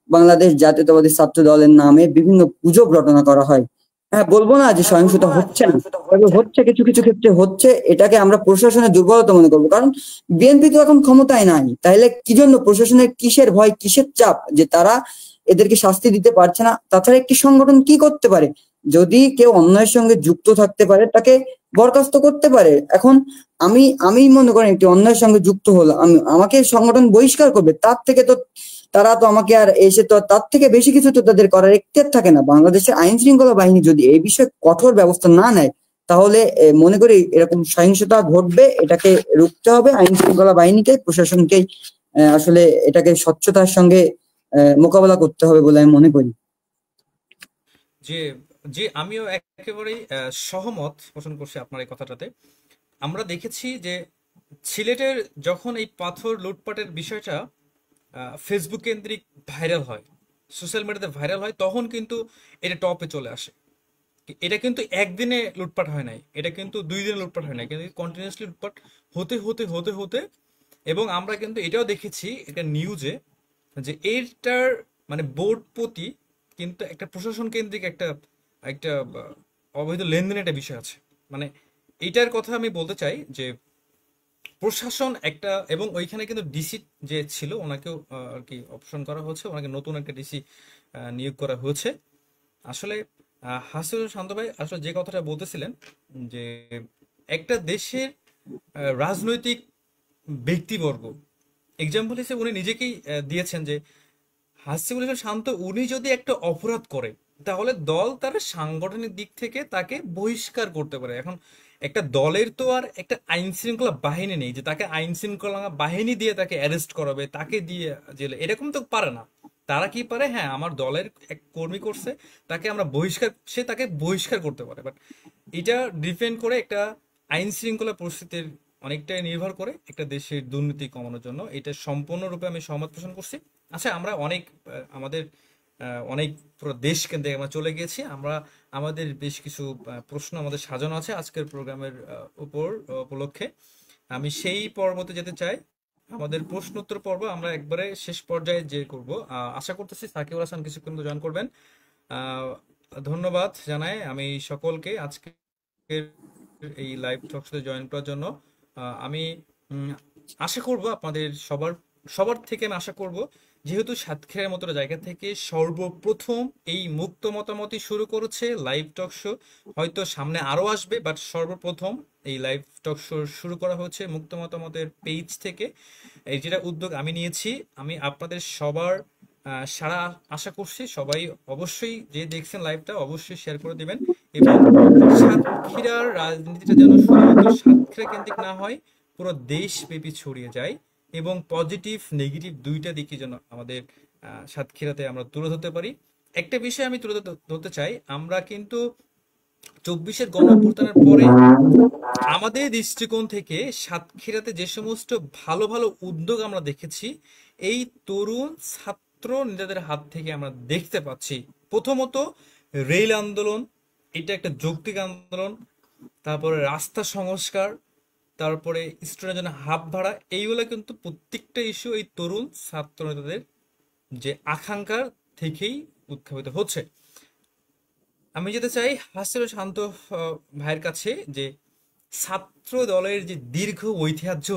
বাংলাদেশ জাতীয়তাবাদী ছাত্র দলের নামে বিভিন্ন গুজব রটনা করা হয়। হ্যাঁ, বলবো না যে সহিংসতা হচ্ছে না, তবে হচ্ছে, কিছু কিছু ক্ষেত্রে হচ্ছে। এটাকে আমরা প্রশাসনের দুর্বলতা মনে করবো, কারণ বিএনপি তো এখন ক্ষমতায় নাই। তাহলে কি জন্য প্রশাসনের কিসের ভয়, কিসের চাপ যে তারা এদেরকে শাস্তি দিতে পারছে না? তাছাড়া একটি সংগঠন কি করতে পারে? যদি কেউ অন্যায়ের সঙ্গে যুক্ত থাকতে পারে তাকে বরখাস্ত করতে পারে। এখন আমি মনে করেন একটি অন্যায়ের সঙ্গে যুক্ত হলো, আমাকে সংগঠন বহিষ্কার করবে, তার থেকে তো তারা তো আমাকে আর এসে তো তার থেকে বেশি কিছু তো তাদের করার এখতিয়ার থাকে না। বাংলাদেশের আইন শৃঙ্খলা বাহিনী যদি এই বিষয়ে কঠোর ব্যবস্থা না নেয়, তাহলে মনে করি এরকম সহিংসতা ঘটবে। এটাকে রুখতে হবে আইন শৃঙ্খলা বাহিনীকে, প্রশাসনকেই আসলে এটাকে স্বচ্ছতার সঙ্গে মোকাবেলা করতে হবে বলে আমি মনে করি। যে যে আমিও একেবারেই সহমত পোষণ করছি আপনার এই কথাটাতে। আমরা দেখেছি যে সিলেটের যখন এই পাথর লুটপাটের বিষয়টা ফেসবুক কেন্দ্রিক ভাইরাল হয়, সোশ্যাল মিডিয়াতে ভাইরাল হয়, তখন কিন্তু এটা টপে চলে আসে। এটা কিন্তু একদিনে লুটপাট হয় নাই, এটা কিন্তু 2 দিনে লুটপাট হয় নাই, কিন্তু কন্টিনিউয়াসলি লুটপাট হতে হতে হতে হতে, এবং আমরা কিন্তু এটাও দেখেছি এটা নিউজে যে এটার মানে বোর্ড প্রতি কিন্তু একটা প্রশাসন কেন্দ্রিক একটা একটা অবৈধ লেনদেনের একটা বিষয় আছে। মানে এইটার কথা আমি বলতে চাই যে প্রশাসন একটা, এবং ওইখানে কিন্তু ডিসি যে ছিল ওনাকেও আর কি অপশন করা হয়েছে, ওনাকে নতুন একটা ডিসি নিয়োগ করা হয়েছে। আসলে হাসিবুল শান্ত ভাই আসলে যে কথাটা বলতেছিলেন যে একটা দেশের রাজনৈতিক ব্যক্তিবর্গ, এক্সাম্পল হিসেবে উনি নিজেকেই দিয়েছেন যে হাসিবুল ইসলাম শান্ত উনি যদি একটা অপরাধ করে তাহলে দল তার সাংগঠনিক দিক থেকে তাকে বহিষ্কার করতে পারে। এখন একটা দলের তো আর একটা আইন শৃঙ্খলা বাহিনী নেই যে তাকে আইন শৃঙ্খলা বাহিনী দিয়ে তাকে অ্যারেস্ট করাবে, তাকে দিয়ে জেলে, এরকম তো পারে না। তারা কি পারে, হ্যাঁ আমার দলের এক কর্মী করছে, তাকে আমরা বহিষ্কার, সে তাকে বহিষ্কার করতে পারে। বাট এটা ডিপেন্ড করে একটা আইন শৃঙ্খলা পরিস্থিতির অনেকটাই নির্ভর করে একটা দেশের দুর্নীতি কমানোর জন্য। এটা সম্পূর্ণরূপে আমি সহমত পোষণ করছি। আচ্ছা, আমরা অনেক আমাদের অনেক পুরো দেশ কেন্দ্রে আমরা চলে গিয়েছি। আমরা আমাদের বেশ কিছু প্রশ্ন আমাদের সাজানো আছে আজকের প্রোগ্রামের উপর উপলক্ষে। আমি সেই পর্বতে যেতে চাই। আমাদের প্রশ্ন উত্তর পর্ব আমরা একবারে শেষ পর্যায়ে যে করব। আশা করতেছি সাকিবুল হাসান কিছুক্ষণ জয়েন করবেন। আহ, ধন্যবাদ জানাই আমি সকলকে আজকের এই লাইভ টক শোতে জয়েন করার জন্য। আমি উম, আশা করব আপনাদের সবার সবার থেকে আমি আশা করব, যেহেতু সাতক্ষীরার মতো জায়গা থেকে সর্বপ্রথম এই মুক্ত মতামতই শুরু করেছে লাইভ টক শো, হয়তো সামনে আরো আসবে, বাট সর্বপ্রথম এই লাইভ টক শো শুরু করা হচ্ছে মুক্ত মতামতের পেজ থেকে। এই যেটা উদ্যোগ আমি নিয়েছি, আমি আপনাদের সবার সারা আশা করছি সবাই অবশ্যই যে দেখছেন লাইভটা অবশ্যই শেয়ার করে দিবেন, এবং সাতক্ষীরার রাজনীতিটা যেন শুধুমাত্র সাতক্ষীরা কেন্দ্রিক না হয়, পুরো দেশব্যাপী ছড়িয়ে যায়, এবং পজিটিভ নেগেটিভ দুইটা দিকই যেন আমাদের সাতক্ষীরাতে আমরা তুলে ধরতে পারি। একটা বিষয় আমি তুলে ধরতে চাই, আমরা কিন্তু 24-এর গণ অভ্যুত্থানের পরে আমাদের দৃষ্টিকোণ থেকে সাতক্ষীরাতে যে সমস্ত ভালো ভালো উদ্যোগ আমরা দেখেছি এই তরুণ ছাত্র নেতাদের হাত থেকে আমরা দেখতে পাচ্ছি। প্রথমত রেল আন্দোলন, এটা একটা যৌক্তিক আন্দোলন। তারপরে রাস্তা সংস্কার, তারপরে স্টুডেন্টের জন্য হাফ ভাড়া, এইগুলো কিন্তু প্রত্যেকটা ইস্যু এই তরুণ ছাত্র নেতাদের যে আকাঙ্ক্ষার থেকেই উত্থাপিত হচ্ছে। আমি যেতে চাই হাসিল শান্ত ভাইয়ের কাছে যে ছাত্র দলের যে দীর্ঘ যে ঐতিহ্য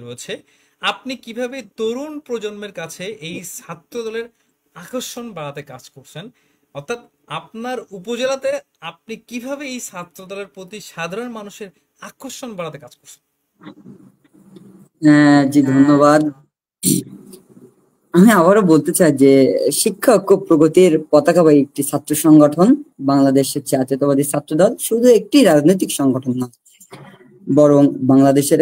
রয়েছে, আপনি কিভাবে তরুণ প্রজন্মের কাছে এই ছাত্র দলের আকর্ষণ বাড়াতে কাজ করছেন, অর্থাৎ আপনার উপজেলাতে আপনি কিভাবে এই ছাত্র দলের প্রতি সাধারণ মানুষের আকর্ষণ বাড়াতে কাজ করছেন? জি, ধন্যবাদ। আমি আবারও বলতে চাই যে শিক্ষা ঐক্য প্রগতির পতাকাবাহী একটি ছাত্র সংগঠন বাংলাদেশের জাতীয়তাবাদী ছাত্র দল শুধু একটি রাজনৈতিক সংগঠন না, বরং বাংলাদেশের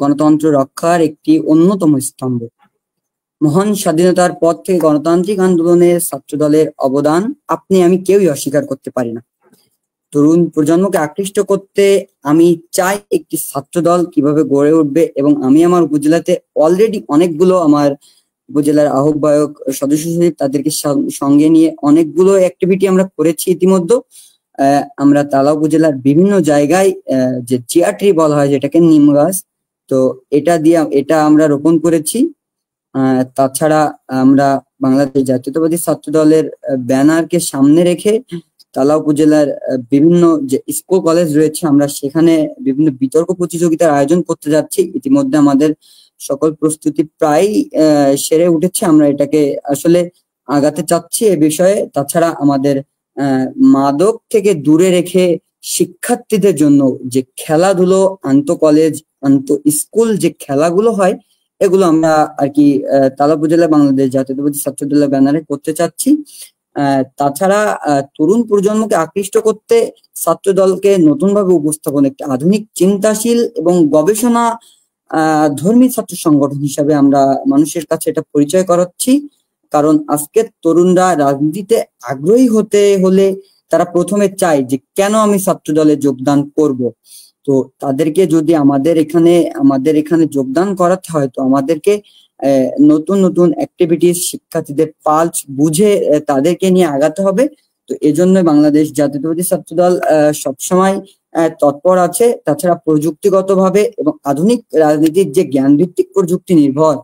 গণতন্ত্র রক্ষার একটি অন্যতম স্তম্ভ। মহান স্বাধীনতার পর থেকে গণতান্ত্রিক আন্দোলনে ছাত্র দলের অবদান আপনি আমি কেউই অস্বীকার করতে পারি না। তরুণ প্রজন্মকে আকৃষ্ট করতে আমি চাই একটি ছাত্র দল কিভাবে গড়ে উঠবে, এবং আমি আমার উপজেলাতে অলরেডি অনেকগুলো আমার উপজেলার আহ্বায়ক সদস্য সচিব তাদেরকে সঙ্গে নিয়ে অনেকগুলো অ্যাক্টিভিটি আমরা করেছি ইতিমধ্যে। আমরা তালা উপজেলার বিভিন্ন জায়গায় যে চেয়ার ট্রি বলা হয় যেটাকে, নিম গাছ, তো এটা আমরা রোপণ করেছি। তাছাড়া আমরা বাংলাদেশ জাতীয়তাবাদী ছাত্র দলের ব্যানারকে সামনে রেখে তালা উপজেলার বিভিন্ন যে স্কুল কলেজ রয়েছে, আমরা সেখানে বিভিন্ন বিতর্ক প্রতিযোগিতার আয়োজন করতে যাচ্ছি। ইতিমধ্যে আমাদের সকল প্রস্তুতি প্রায় সেরে উঠেছে। আমরা এটাকে আসলে আগাতে চাচ্ছি এ বিষয়ে। তাছাড়া আমাদের মাদক থেকে দূরে রেখে শিক্ষার্থীদের জন্য যে খেলাধুলো, আন্তঃ কলেজ, আন্তঃ স্কুল যে খেলাগুলো হয়, এগুলো আমরা আর কি তালা উপজেলা বাংলাদেশ জাতীয়তাবাদী ছাত্র দলের ব্যানারে করতে চাচ্ছি। তাছাড়া তরুণ প্রজন্মকে আকৃষ্ট করতে ছাত্র দলকে নতুন ভাবে উপস্থাপন, একটি আধুনিক চিন্তাশীল এবং গবেষণা ধর্মী ছাত্র সংগঠন হিসাবে আমরা মানুষের কাছে এটা পরিচয় করাচ্ছি। কারণ আজকের তরুণরা রাজনীতিতে আগ্রহী হতে হলে তারা প্রথমে চায় যে কেন আমি ছাত্র দলে যোগদান করব। তো তাদেরকে যদি আমাদের এখানে যোগদান করাতে হয়, তো আমাদেরকে নতুন নতুন অ্যাক্টিভিটিস, শিক্ষার্থীদের পালস বুঝে তাদেরকে নিয়ে আগাতে হবে। তো এজন্য বাংলাদেশ জাতীয়তাবাদী ছাত্র দল সবসময় তৎপর আছে। তাছাড়া প্রযুক্তিগতভাবে এবং আধুনিক রাজনীতির যে জ্ঞান ভিত্তিক প্রযুক্তি নির্ভর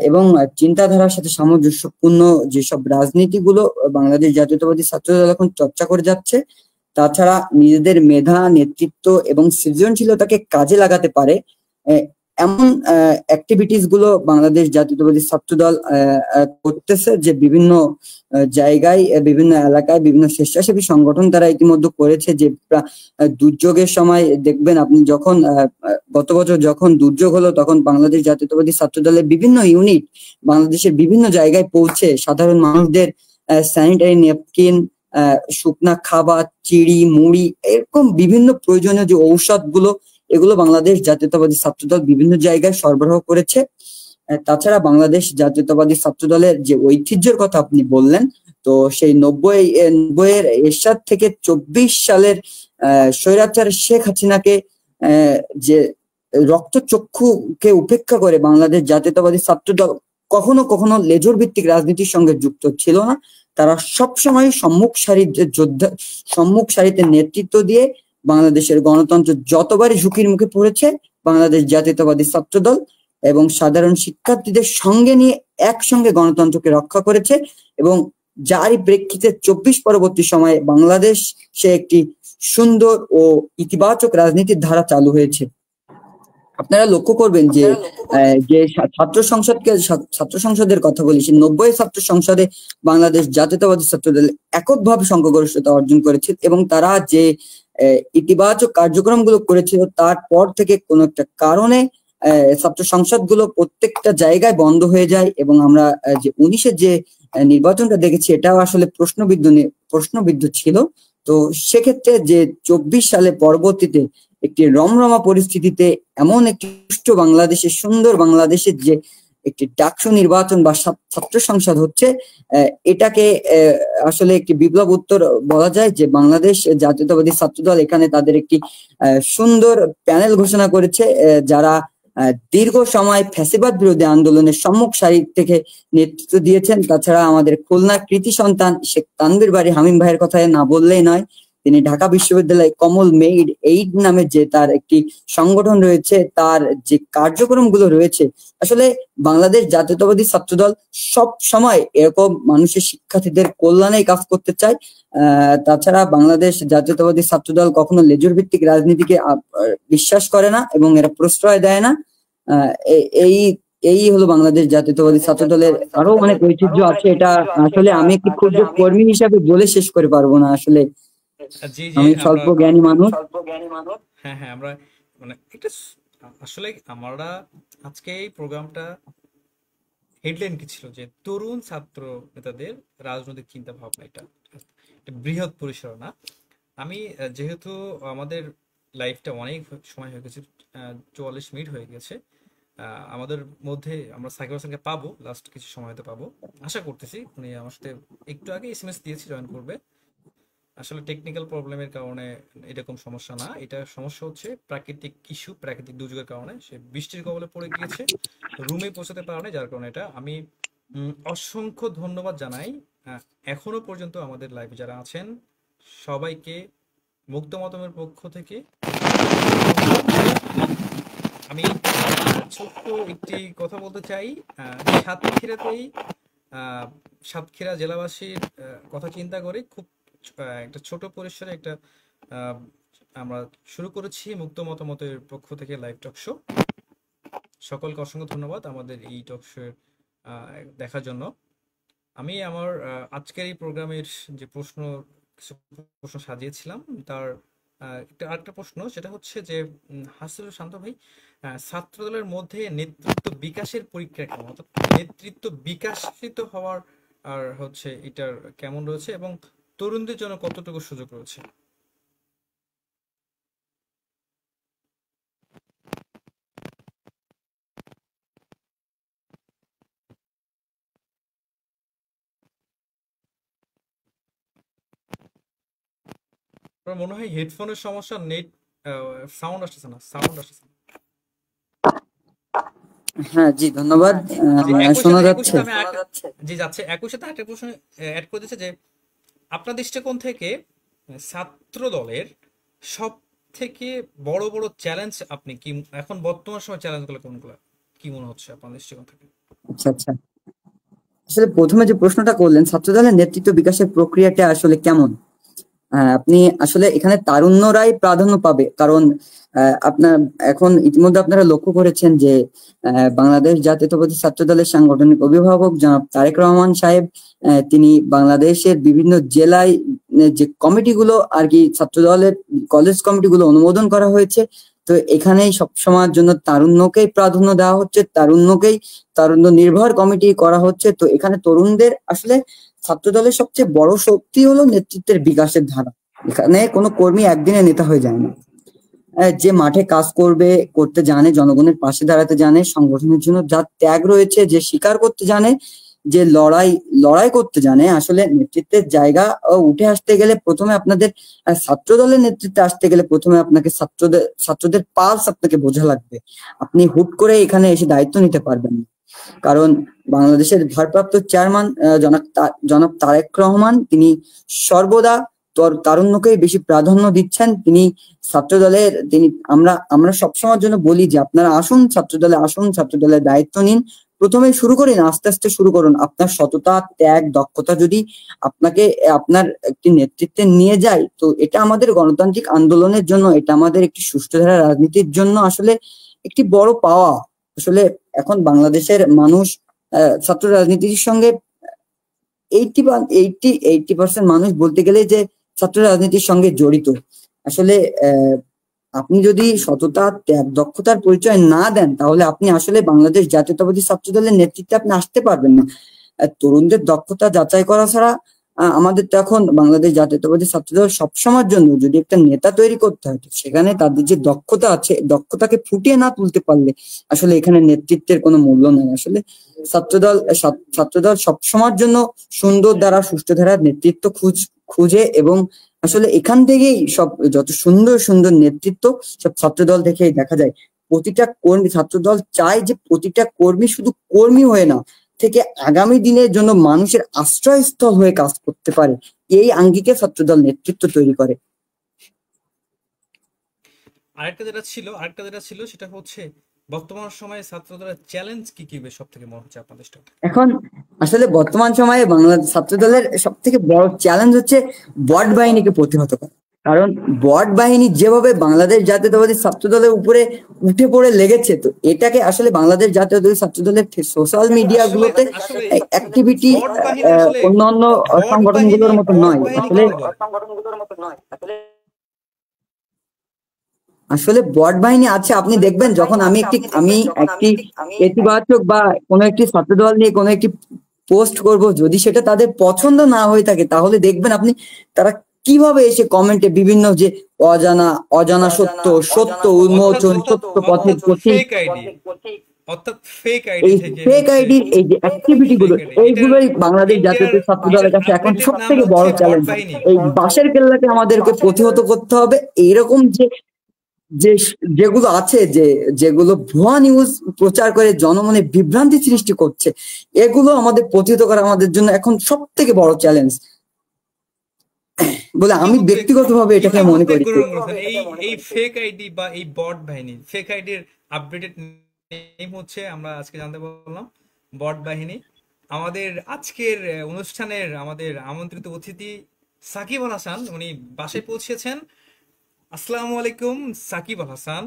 এবং চিন্তাধারার সাথে সামঞ্জস্যপূর্ণ যেসব রাজনীতিগুলো বাংলাদেশ জাতীয়তাবাদী ছাত্র দল এখন চর্চা করে যাচ্ছে, তাছাড়া নিজেদের মেধা, নেতৃত্ব এবং সৃজনশীলতাকে কাজে লাগাতে পারে এমন অ্যাক্টিভিটিস গুলো বাংলাদেশ জাতীয়তাবাদী ছাত্র দল করতেছে। যে বিভিন্ন জায়গায়, বিভিন্ন এলাকায় বিভিন্ন স্বেচ্ছাসেবী সংগঠন তারা ইতিমধ্যে করেছে। যে দুর্যোগের সময় দেখবেন আপনি, যখন গত বছর যখন দুর্যোগ হলো, তখন বাংলাদেশ জাতীয়তাবাদী ছাত্র দলের বিভিন্ন ইউনিট বাংলাদেশের বিভিন্ন জায়গায় পৌঁছে সাধারণ মানুষদের স্যানিটারি ন্যাপকিন, শুকনা খাবার, চিড়ি, মুড়ি, এরকম বিভিন্ন প্রয়োজনীয় যে ঔষধ গুলো, এগুলো বাংলাদেশ জাতীয়তাবাদী ছাত্রদল বিভিন্ন জায়গায় সরবরাহ করেছে। তাছাড়া বাংলাদেশ জাতীয়তাবাদী ছাত্রদলের যে ঐতিহ্যের কথা আপনি বললেন, তো সেই নব্বইয়ের এরশাদ থেকে 24 সালের স্বৈরাচার শেখ হাসিনাকে যে রক্তচক্ষুকে উপেক্ষা করে বাংলাদেশ জাতীয়তাবাদী ছাত্রদল কখনো কখনো লেজর ভিত্তিক রাজনীতির সঙ্গে যুক্ত ছিল না। তারা সবসময় সম্মুখ সারিতে নেতৃত্ব দিয়ে বাংলাদেশের গণতন্ত্র যতবারই ঝুঁকির মুখে পড়েছে, বাংলাদেশ জাতীয়তাবাদী ছাত্রদল এবং সাধারণ শিক্ষার্থীদের সঙ্গে নিয়ে একসঙ্গে গণতন্ত্রকে রক্ষা করেছে। এবং যারই প্রেক্ষিতে 24 পরবর্তী সময়ে বাংলাদেশ সে একটি সুন্দর ও ইতিবাচক রাজনীতির ধারা চালু হয়েছে। আপনারা লক্ষ্য করবেন যে ছাত্র সংসদের কথা বলি, সে 90 ছাত্র সংসদে বাংলাদেশ জাতীয়তাবাদী ছাত্রদল এককভাবে সংখ্যাগরিষ্ঠতা অর্জন করেছে। এবং তারা যে ইতিবাচক কার্যক্রমগুলো করেছিল, তারপর থেকে কোনো একটা কারণে ছাত্র সংসদগুলো প্রত্যেকটা জায়গায় বন্ধ হয়ে যায়। এবং আমরা যে 19-এর যে নির্বাচনটা দেখেছি, এটাও আসলে প্রশ্নবিদ্ধ ছিল। তো সেক্ষেত্রে যে 24 সালে পরবর্তীতে একটি রমরমা পরিস্থিতিতে এমন একটি সুষ্ঠু বাংলাদেশের, সুন্দর বাংলাদেশের যে একটি ডাকসু নির্বাচন বা ছাত্র সংসদ হচ্ছে, এটাকে আসলে একটি বিপ্লব উত্তর বলা যায়। যে বাংলাদেশ জাতীয়তাবাদী ছাত্রদল এখানে তাদের একটি সুন্দর প্যানেল ঘোষণা করেছে, যারা দীর্ঘ সময় ফ্যাসিবাদ বিরোধী আন্দোলনের সম্মুখ সারি থেকে নেতৃত্ব দিয়েছেন। তাছাড়া আমাদের খুলনার কৃতি সন্তান শেখ তানভীর বাড়ি হামিম ভাইয়ের কথা না বললেই নয়। তিনি ঢাকা বিশ্ববিদ্যালয়ে কমল মেইড এইড নামে যে তার একটি সংগঠন রয়েছে, তার যে কার্যক্রমগুলো রয়েছে, আসলে বাংলাদেশ জাতীয়তাবাদী ছাত্রদল সব সময় এরকম মানুষের, শিক্ষার্থীদের কল্যাণেই কাজ করতে চায়। তাছাড়া বাংলাদেশ জাতীয়তাবাদী ছাত্রদল কখনো লেজুর ভিত্তিক রাজনীতিকে বিশ্বাস করে না এবং এরা প্রশ্রয় দেয় না। এই এই হলো বাংলাদেশ জাতীয়তাবাদী ছাত্রদলের আরো অনেক ঐতিহ্য আছে। এটা আসলে আমি একটি ক্ষুদ্র কর্মী হিসাবে বলে শেষ করে পারবো না। আসলে জি আমি স্বল্প জ্ঞানী মানুষ। হ্যাঁ হ্যাঁ, আমরা মানে এটা আসলে আমরা আজকে এই প্রোগ্রামটা হেডলাইন কি ছিল, যে তরুণ ছাত্র নেতাদের রাজনৈতিক চিন্তা ভাবনা। এটা বৃহৎ পরিসর না। আমি যেহেতু আমাদের লাইফটা অনেক সময় হয়ে গেছে, 44 মিনিট হয়ে গেছে, আমাদের মধ্যে আমরা সাকিব হাসানকে পাবো, লাস্ট কিছু সময় হয়তো পাবো আশা করতেছি। উনি আমার সাথে একটু আগে এসএমএস দিয়েছি জয়েন করবে। আসলে টেকনিক্যাল প্রবলেমের কারণে এরকম সমস্যা না, এটা সমস্যা হচ্ছে প্রাকৃতিক ইস্যু, প্রাকৃতিক দুর্যোগের কারণে সে বৃষ্টির কবলে পড়ে গিয়েছে, রুমে পৌঁছাতে পারে না, যার কারণে এটা আমি অসংখ্য ধন্যবাদ জানাই এখনো পর্যন্ত আমাদের লাইভে যারা আছেন সবাইকে। মুক্ত মতমের পক্ষ থেকে আমি ছোট্ট একটি কথা বলতে চাই। সাতক্ষীরাতেই সাতক্ষীরা জেলাবাসীর কথা চিন্তা করে খুব একটা ছোট পরিসরে একটা আহ, আমরা শুরু করেছি মুক্ত মতামতের পক্ষ থেকে লাইভ টক শো। সকলকে অসংখ্য ধন্যবাদ আমাদের এই টক শো দেখার জন্য। আমি আমার আজকের এই প্রোগ্রামের যে কিছু প্রশ্ন সাজিয়েছিলাম তার আরেকটা প্রশ্ন, সেটা হচ্ছে যে হাসিল শান্ত ভাই, ছাত্রদলের মধ্যে নেতৃত্ব বিকাশের প্রক্রিয়া কেমন, অর্থাৎ নেতৃত্ব বিকাশিত হওয়ার আর হচ্ছে এটার কেমন রয়েছে এবং তরুণদের জন্য কতটুকু সুযোগ রয়েছে? আমার মনে হয় হেডফোনের সমস্যা, নেট সাউন্ড আসতেছে না, সাউন্ড আসতেছে না। হ্যাঁ জি, ধন্যবাদ। জি একই শোনা সাথে যাচ্ছে? জি যাচ্ছে। একই সাথে একটা প্রশ্ন অ্যাড করে দিচ্ছে যে আপনার দৃষ্টিকোণ থেকে ছাত্র দলের সব থেকে বড় বড় চ্যালেঞ্জ আপনি কি এখন বর্তমান সময় চ্যালেঞ্জগুলো কোনগুলো কি মনে হচ্ছে আপনার দৃষ্টিকোণ থেকে? আচ্ছা আচ্ছা, আসলে প্রথমে যে প্রশ্নটা করলেন, ছাত্রদলের নেতৃত্ব বিকাশের প্রক্রিয়াটা আসলে কেমন, আপনি আসলে এখানে তারুণ্যরাই প্রাধান্য পাবে, কারণ আপনার এখন ইতিমধ্যে আপনারা লক্ষ্য করেছেন যে বাংলাদেশ জাতীয়তাবাদী ছাত্র দলের সাংগঠনিক অভিভাবক জনাব তারেক রহমান সাহেব, তিনি বাংলাদেশের বিভিন্ন জেলায় যে কমিটিগুলো আর কি ছাত্র দলের কলেজ কমিটিগুলো অনুমোদন করা হয়েছে, তো এখানেই সবসময়ের জন্য তারুণ্যকেই প্রাধান্য দেওয়া হচ্ছে, তারুণ্য নির্ভর কমিটি করা হচ্ছে। তো এখানে তরুণদের আসলে ছাত্র দলের সবচেয়ে বড় শক্তি হলো নেতৃত্বের বিকাশের ধারা। এখানে কোনো কর্মী একদিনে নেতা হয়ে যায় না। যে মাঠে কাজ করতে জানে, জনগণের পাশে দাঁড়াতে জানে, সংগঠনের জন্য যার ত্যাগ রয়েছে, যে স্বীকার করতে জানে, যে লড়াই করতে জানে, আসলে নেতৃত্বের জায়গা উঠে আসতে গেলে প্রথমে আপনাদের ছাত্র দলের নেতৃত্বে আসতে গেলে প্রথমে আপনাকে ছাত্রদের পালস আপনাকে বোঝা লাগবে। আপনি হুট করে এখানে এসে দায়িত্ব নিতে পারবেন না, কারণ বাংলাদেশের ভারপ্রাপ্ত চেয়ারম্যান জনাব তারেক রহমান, তিনি সর্বদা তারুণ্যকেই বেশি প্রাধান্য দিচ্ছেন। আমরা সবসময়ের জন্য বলি যে আপনারা আসুন, ছাত্র দলের দায়িত্ব নিন, প্রথমে শুরু করেন, আস্তে আস্তে শুরু করুন। আপনার সততা, ত্যাগ, দক্ষতা যদি আপনাকে আপনার একটি নেতৃত্বে নিয়ে যায়, তো এটা আমাদের গণতান্ত্রিক আন্দোলনের জন্য, এটা আমাদের একটি সুষ্ঠু ধারা রাজনীতির জন্য আসলে একটি বড় পাওয়া। আসলে এখন বাংলাদেশের মানুষ ছাত্র রাজনীতির সঙ্গে 80% মানুষ বলতে গেলে যে ছাত্র রাজনীতির সঙ্গে জড়িত। আসলে আপনি যদি সততা, ত্যাগ, দক্ষতার পরিচয় না দেন, তাহলে আপনি আসলে বাংলাদেশ জাতীয়তাবাদী ছাত্র দলের নেতৃত্বে আপনি আসতে পারবেন না। তরুণদের দক্ষতা যাচাই করা ছাড়া আমাদের তো এখন বাংলাদেশ জাতীয়তাবাদী ছাত্রদল সবসময়ের জন্য যদি একটা নেতা তৈরি করতে হয়, তো সেখানে তাদের যে দক্ষতা আছে, দক্ষতাকে ফুটিয়ে না তুলতে পারলে আসলে এখানে নেতৃত্বের কোনো মূল্য নাই। আসলে ছাত্রদল সবসময়ের জন্য সুন্দর ধারা, সুষ্ঠু ধারার নেতৃত্ব খুঁজে, এবং আসলে এখান থেকেই সব যত সুন্দর সুন্দর নেতৃত্ব সব ছাত্রদল থেকেই দেখা যায়। প্রতিটা কর্মী, ছাত্রদল চায় যে প্রতিটা কর্মী শুধু কর্মী হয়ে না থেকে আগামী দিনের জন্য মানুষের আশ্রয়স্থল হয়ে কাজ করতে পারে, এই আঙ্গিকে ছাত্রদল নেতৃত্ব তৈরি করে। আরেকটা যেটা ছিল সেটা হচ্ছে বর্তমান সময়ে ছাত্রদলের চ্যালেঞ্জ কি কি সব থেকে মনে হচ্ছে আপনাদের? এখন আসলে বর্তমান সময়ে বাংলাদেশ ছাত্রদলের সব থেকে বড় চ্যালেঞ্জ হচ্ছে বট বাহিনীকে প্রতিহত করা, কারণ বট বাহিনী যেভাবে বাংলাদেশ জাতীয়তাবাদী ছাত্রদলের উপরে উঠে পড়ে লেগেছে, তো এটাকে আসলে বাংলাদেশ জাতীয়তাবাদী ছাত্রদলের সোশ্যাল মিডিয়া গুলোতে অ্যাক্টিভিটি অন্যান্য সংগঠনগুলোর মতো নয়। আসলে বট বাহিনী আছে, আপনি দেখবেন যখন আমি একটি ইতিবাচক বা কোনো একটি ছাত্রদল নিয়ে কোনো একটি পোস্ট করব, যদি সেটা তাদের পছন্দ না হয়ে থাকে, তাহলে দেখবেন আপনি তারা কিভাবে এসে কমেন্টে বিভিন্ন যে অজানা সত্য উন্মোচন, সত্য পথের পথিক, এই ফেক আইডির এই যে অ্যাক্টিভিটি গুলো, এইগুলোই বাংলাদেশ জাতীয় ছাত্র দলের কাছে এখন সব থেকে বড় চ্যালেঞ্জ। এই বাঁশের কেল্লাকে আমাদেরকে প্রতিহত করতে হবে। এইরকম যেগুলো আছে, যেগুলো ভুয়া নিউজ প্রচার করে জনমনে বিভ্রান্তি সৃষ্টি করছে, এগুলো আমাদের প্রতিহত করা আমাদের জন্য এখন সব থেকে বড় চ্যালেঞ্জ। বলে কি আমি উদ্বেগ ব্যক্তিগতভাবে কি এটাকে কি মনে উদ্বেগ করি যে গ্রহণ করেছেন এই এই ফেক আইডি বা এই বট বাহিনী? ফেক আইডির আপডেটেড নেম হচ্ছে, আমরা আজকে জানতে পারলাম, বট বাহিনী। আমাদের আজকের অনুষ্ঠানের আমাদের আমন্ত্রিত অতিথি সাকিব আল হাসান, উনি বাসায় পৌঁছেছেন। আসসালামু আলাইকুম সাকিব আল হাসান।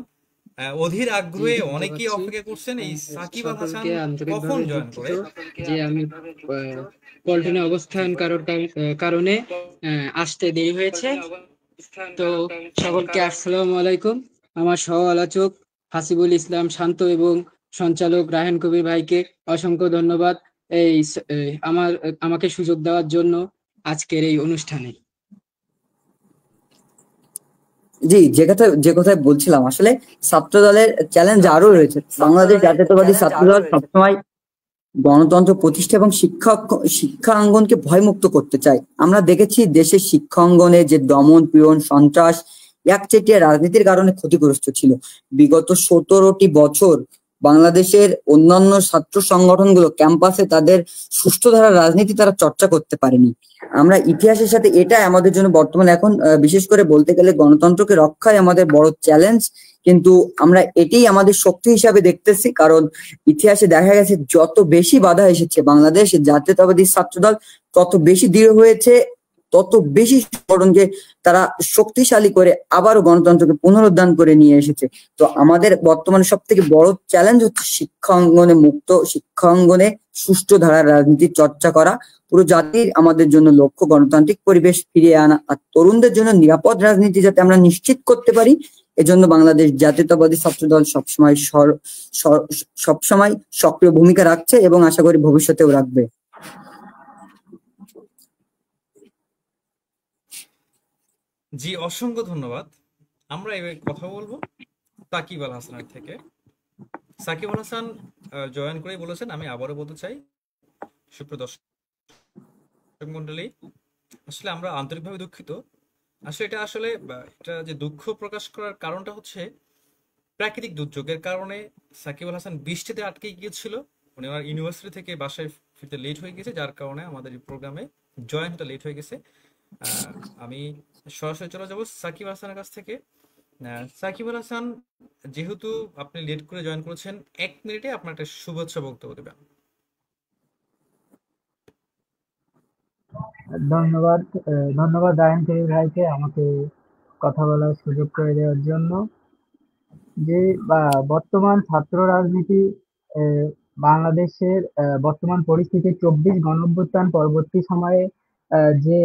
অধীর জি, আগ্রহে শুনতে অনেকেই পাচ্ছি। অপেক্ষা করছেন এই সাকিব আল হাসান সকলকে কখন আন্তরিকভাবে জয়েন দুঃখিত করে। যে আমি পল্টনে অবস্থান কারণে আসতে দেরি হয়েছে। তো সকলকে আসসালামু আলাইকুম। আমার সহ আলোচক হাসিবুল ইসলাম শান্ত এবং সঞ্চালক রায়হান কবির ভাইকে অসংখ্য ধন্যবাদ এই আমাকে সুযোগ দেওয়ার জন্য আজকের এই অনুষ্ঠানে। জি, যে কথায় বলছিলাম আসলে ছাত্র দলের চ্যালেঞ্জ আরো রয়েছে। বাংলাদেশ জাতীয়তাবাদী ছাত্র দল সবসময় গণতন্ত্র প্রতিষ্ঠা এবং শিক্ষা অঙ্গনকে ভয়মুক্ত করতে চায়। আমরা দেখেছি দেশের শিক্ষা অঙ্গনে যে দমন পীড়ন সন্ত্রাস একচেটিয়া রাজনীতির কারণে ক্ষতিগ্রস্ত ছিল। বিগত 17টি বছর বাংলাদেশের অন্যান্য ছাত্র সংগঠনগুলো ক্যাম্পাসে তাদের সুষ্ঠু ধারার রাজনীতি তারা চর্চা করতে পারেনি। আমরা ইতিহাসের সাথে এটা আমাদের জন্য বর্তমানে এখন বিশেষ করে বলতে গেলে গণতন্ত্রকে রক্ষাই আমাদের বড় চ্যালেঞ্জ। কিন্তু আমরা এটাই আমাদের শক্তি হিসাবে দেখতেছি, কারণ ইতিহাসে দেখা গেছে যত বেশি বাধা এসেছে বাংলাদেশ জাতীয়তাবাদী ছাত্রদল তত বেশি দৃঢ় হয়েছে, তত বেশি সংগঠনকে তারা শক্তিশালী করে আবারও গণতন্ত্রকে পুনরুদ্ধার করে নিয়ে এসেছে। তো আমাদের বর্তমানে সব থেকে বড় চ্যালেঞ্জ হচ্ছে শিক্ষা অঙ্গনে মুক্ত, শিক্ষা অঙ্গনে সুষ্ঠু ধারার রাজনীতির চর্চা করা। পুরো জাতির আমাদের জন্য লক্ষ্য গণতান্ত্রিক পরিবেশ ফিরিয়ে আনা, আর তরুণদের জন্য নিরাপদ রাজনীতি যাতে আমরা নিশ্চিত করতে পারি, এজন্য বাংলাদেশ জাতীয়তাবাদী ছাত্রদল সবসময় সক্রিয় ভূমিকা রাখছে এবং আশা করি ভবিষ্যতেও রাখবে। জি, অসংখ্য ধন্যবাদ। আমরা এবার কথা বলবো সাকিব আল হাসানের থেকে। সাকিব আল হাসান জয়েন করেই বলেছেন, আমি আবারও বলতে চাই, সুপ্রিয় দর্শক মন্ডলী, আসলে আমরা আন্তরিকভাবে দুঃখিত। আসলে এটা যে দুঃখ প্রকাশ করার কারণটা হচ্ছে প্রাকৃতিক দুর্যোগের কারণে সাকিব আল হাসান বৃষ্টিতে আটকে গিয়েছিল। উনি ওনার ইউনিভার্সিটি থেকে বাসায় ফিরতে লেট হয়ে গেছে, যার কারণে আমাদের এই প্রোগ্রামে জয়েন হতে লেট হয়ে গেছে। আমি সরাসরি চলে যাবো সাকিব আল হাসানের কাছ থেকে। সাকিব আল হাসান, যেহেতু আপনি লেট করে জয়েন করেছেন, 1 মিনিটে আপনার একটা শুভেচ্ছা বক্তব্য দেবেন। ধন্যবাদ। ধন্যবাদ রায়হান কবির ভাইকে আমাকে কথা বলার সুযোগ করে দেওয়ার জন্য। যে বর্তমান ছাত্র রাজনীতি, আহ, বাংলাদেশের বর্তমান পরিস্থিতি 24 গণঅভ্যুত্থান পরবর্তী সময়ে যে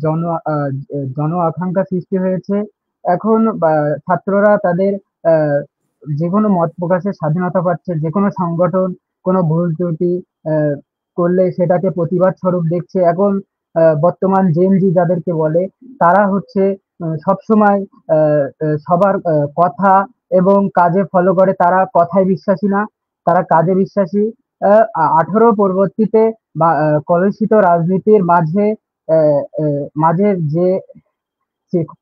জন আহ, জন আকাঙ্ক্ষা সৃষ্টি হয়েছে। এখন ছাত্ররা তাদের আহ, যে কোনো মত প্রকাশের স্বাধীনতা পাচ্ছে। যে কোনো সংগঠন কোনো ভুল ত্রুটি আহ, করলে সেটাকে প্রতিবাদ স্বরূপ দেখছে। এখন বর্তমান জেন জি যাদেরকে বলে, তারা হচ্ছে সবসময় সবার কথা এবং কাজে ফলো করে। তারা কথায় বিশ্বাসী না, তারা কাজে বিশ্বাসী। 18 পরবর্তীতে বা কলুষিত রাজনীতির মাঝে যে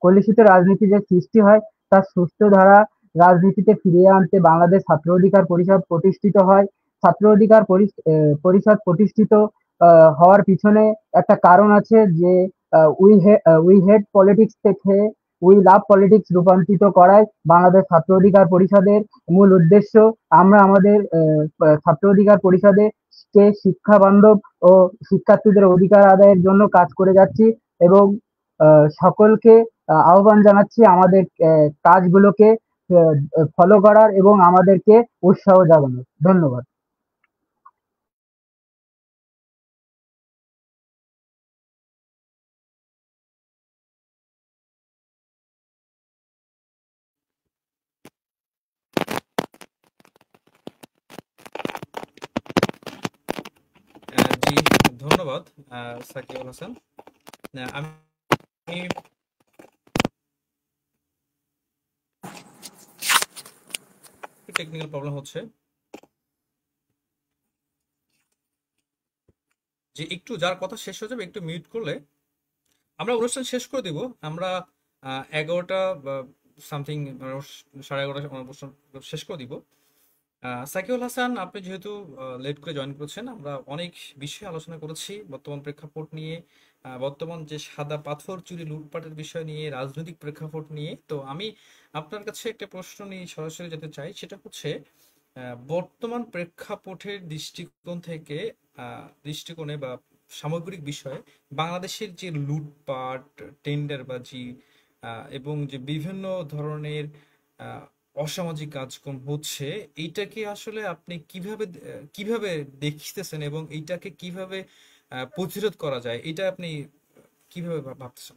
কলুষিত রাজনীতি যে সৃষ্টি হয়, তার সুস্থ ধারা রাজনীতিতে ফিরিয়ে আনতে বাংলাদেশ ছাত্র অধিকার পরিষদ প্রতিষ্ঠিত হয়। ছাত্র অধিকার পরিষদ প্রতিষ্ঠিত হওয়ার পিছনে একটা কারণ আছে, যে উই হেট পলিটিক্স থেকে উই লাভ পলিটিক্স রূপান্তরিত করাই বাংলাদেশ ছাত্র অধিকার পরিষদের মূল উদ্দেশ্য। আমরা আমাদের ছাত্র অধিকার পরিষদে শিক্ষা বান্ধব ও শিক্ষার্থীদের অধিকার আদায়ের জন্য কাজ করে যাচ্ছি, এবং সকলকে আহ্বান জানাচ্ছি আমাদের কাজগুলোকে ফলো করার এবং আমাদেরকে উৎসাহ জাগানোর। ধন্যবাদ। জি, ধন্যবাদ সাকিব আল হাসান। আমি টেকনিক্যাল প্রবলেম হচ্ছে, যে একটু যার কথা শেষ হয়ে যাবে একটু মিউট করলে আমরা অনুষ্ঠান শেষ করে দিব। আমরা 11টা সামথিং, 11:30 অনুষ্ঠান শেষ করে দিব। সাকিউল হাসান, আপনি যেহেতু লেট করে জয়েন করেছেন, আমরা অনেক বিষয়ে আলোচনা করেছি বর্তমান প্রেক্ষাপট নিয়ে, বর্তমান যে সাদা পাথর চুরি লুটপাটের বিষয় নিয়ে, রাজনৈতিক প্রেক্ষাপট নিয়ে। তো আমি আপনার কাছে একটা প্রশ্ন নিয়ে সরাসরি যেতে চাই, সেটা হচ্ছে বর্তমান প্রেক্ষাপটের দৃষ্টিকোণ থেকে, দৃষ্টিকোণে বা সামগ্রিক বিষয়ে বাংলাদেশের যে লুটপাট, টেন্ডারবাজি এবং যে বিভিন্ন ধরনের আহ, অসামাজিক কাজকর্ম হচ্ছে, এইটাকে আসলে আপনি কিভাবে দেখতেছেন এবং এইটাকে কিভাবে প্রতিরোধ করা যায়, এটা আপনি কিভাবে ভাবতেছেন?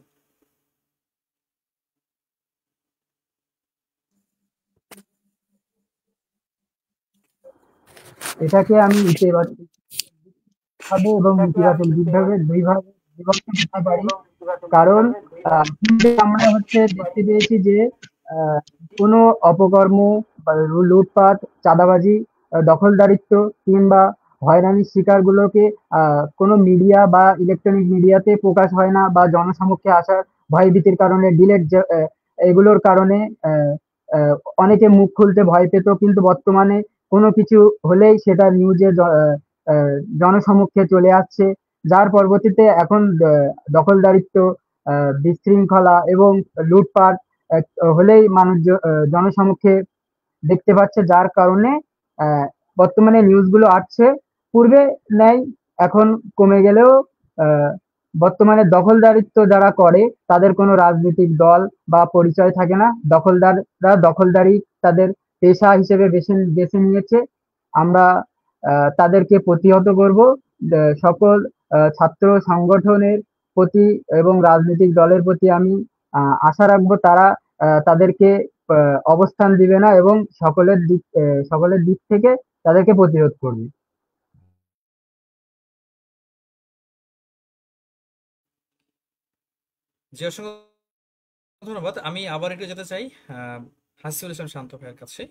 এটাকে আমি ইতিবাচক ভাবে এবং নেতিবাচক দিকভাবে দুইভাবে বিভক্ত করতে পারি। কারণ আমরা দেখতে পেয়েছি যে আহ, কোনো অপকর্ম বা লুটপাট, চাঁদাবাজি, দখলদারিত্ব কিংবা হয়রানির শিকারগুলোকে কোনো মিডিয়া বা ইলেকট্রনিক মিডিয়াতে প্রকাশ হয় না, বা জনসমক্ষে আসার ভয়ভীতির কারণে ডিলেট এগুলোর কারণে আহ, আহ, অনেকে মুখ খুলতে ভয় পেত, কিন্তু বর্তমানে কোনো কিছু হলেই সেটা নিউজে জনসমক্ষে চলে আসছে। যার পরবর্তীতে এখন দখলদারিত্ব, বিশৃঙ্খলা এবং লুটপাট আহ, হলেই মানুষ জনসমক্ষে দেখতে পাচ্ছে, যার কারণে আহ, বর্তমানে নিউজগুলো আসছে। পূর্বে নেয় এখন কমে গেলেও আহ, বর্তমানে দখলদারিত্ব যারা করে তাদের কোনো রাজনৈতিক দল বা পরিচয় থাকে না। দখলদাররা দখলদারি তাদের পেশা হিসেবে বেছে বেছে নিয়েছে। আমরা তাদেরকে প্রতিহত করব। সকল ছাত্র সংগঠনের প্রতি এবং রাজনৈতিক দলের প্রতি আমি আশা রাখবো তারা তাদেরকে অবস্থান দিবে না এবং সকলের দিক থেকে তাদেরকে প্রতিরোধ করবে। জি, অসংখ্য ধন্যবাদ। আমি আবার একটু যেতে চাই হাসিবুল ইসলাম শান্ত ভাইয়ের কাছে।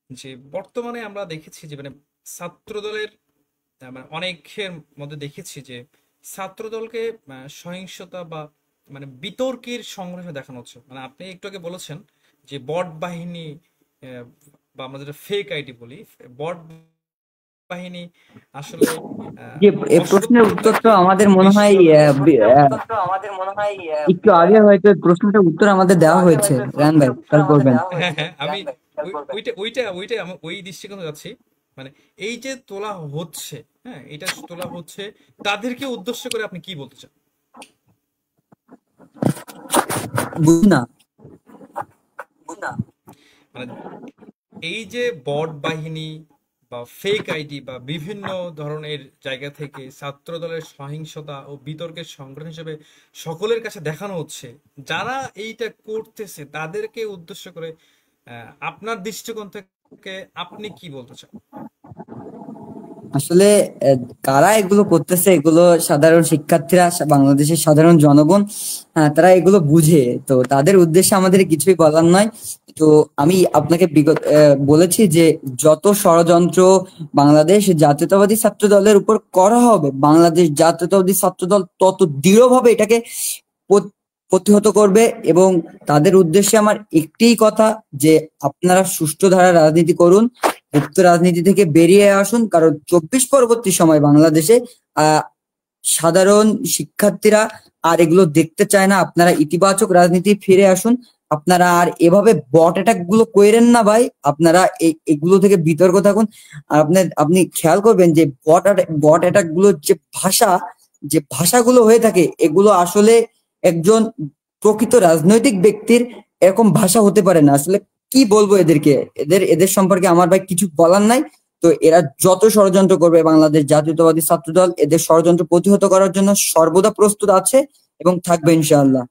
যে বর্তমানে আমরা দেখেছি যে মানে ছাত্রদলের মানে অনেকের মধ্যে দেখেছি যে ছাত্রদলকে সহিংসতা বা মানে বিতর্কের সংগ্রহ দেখানো হচ্ছে। মানে আপনি একটু আগে বলেছেন যে বট বাহিনী, আহ, বা আমরা যেটা ফেক আইডি বলি, বট বাহিনী আসলে যে এই প্রশ্নের উত্তর তো অসততাকে আমাদের মনে হয় বেশিভাবে একটু আগে হয়তো এই প্রশ্নটার উত্তর আমাদের দেওয়া হয়েছে। রান ভাই খেয়াল করবেন। হ্যাঁ, হ্যাঁ, আমি ওইটা আমি ওই দৃষ্টিকোণে যাচ্ছি। মানে এই যে তোলা হচ্ছে, হ্যাঁ, এটা তোলা হচ্ছে, তাদেরকে উদ্দেশ্য করে আপনি কি বলতে চান? বুঝি না। মানে এই যে বট বাহিনী বা ফেক আইডি বা বিভিন্ন ধরনের জায়গা থেকে ছাত্র দলের সহিংসতা ও বিতর্কের সংগ্রহ হিসেবে সকলের কাছে দেখানো হচ্ছে, যারা এইটা করতেছে তাদেরকে উদ্দেশ্য করে আপনার দৃষ্টিকোণ থেকে আপনি কি বলতে চান? আসলে কারা এগুলো করতেছে, এগুলো সাধারণ শিক্ষার্থীরা, বাংলাদেশের সাধারণ জনগণ, তারা এগুলো বুঝে। তো তাদের উদ্দেশ্যে আমাদের কিছুই বলার নয়। তো আমি আপনাকে বলেছি যে যত ষড়যন্ত্র বাংলাদেশ জাতীয়তাবাদী ছাত্র দলের উপর করা হবে, বাংলাদেশ জাতীয়তাবাদী ছাত্র দল তত দৃঢ়ভাবে এটাকে প্রতিহত করবে। এবং তাদের উদ্দেশ্যে আমার একটিই কথা, যে আপনারা সুষ্ঠু ধারার রাজনীতি করুন, গুপ্ত রাজনীতি থেকে বেরিয়ে আসুন। কারণ 24 পরবর্তী সময় বাংলাদেশে আহ সাধারণ শিক্ষার্থীরা আর এগুলো দেখতে চায় না। আপনারা ইতিবাচক রাজনীতি ফিরে আসুন। আপনারা আর এভাবে বট অ্যাটাক গুলো কইরেন না ভাই। আপনারা এগুলো থেকে বিতর্ক থাকুন। আর আপনি খেয়াল করবেন যে বট অ্যাটাক গুলোর যে ভাষাগুলো হয়ে থাকে, এগুলো আসলে একজন প্রকৃত রাজনৈতিক ব্যক্তির এরকম ভাষা হতে পারে না। আসলে কি বলবো এদেরকে, এদের সম্পর্কে আমার ভাই কিছু বলার নাই। তো এরা যত ষড়যন্ত্র করবে, বাংলাদেশ জাতীয়তাবাদী ছাত্রদল এদের ষড়যন্ত্র প্রতিহত করার জন্য সর্বদা প্রস্তুত আছে এবং থাকবে ইনশাআল্লাহ।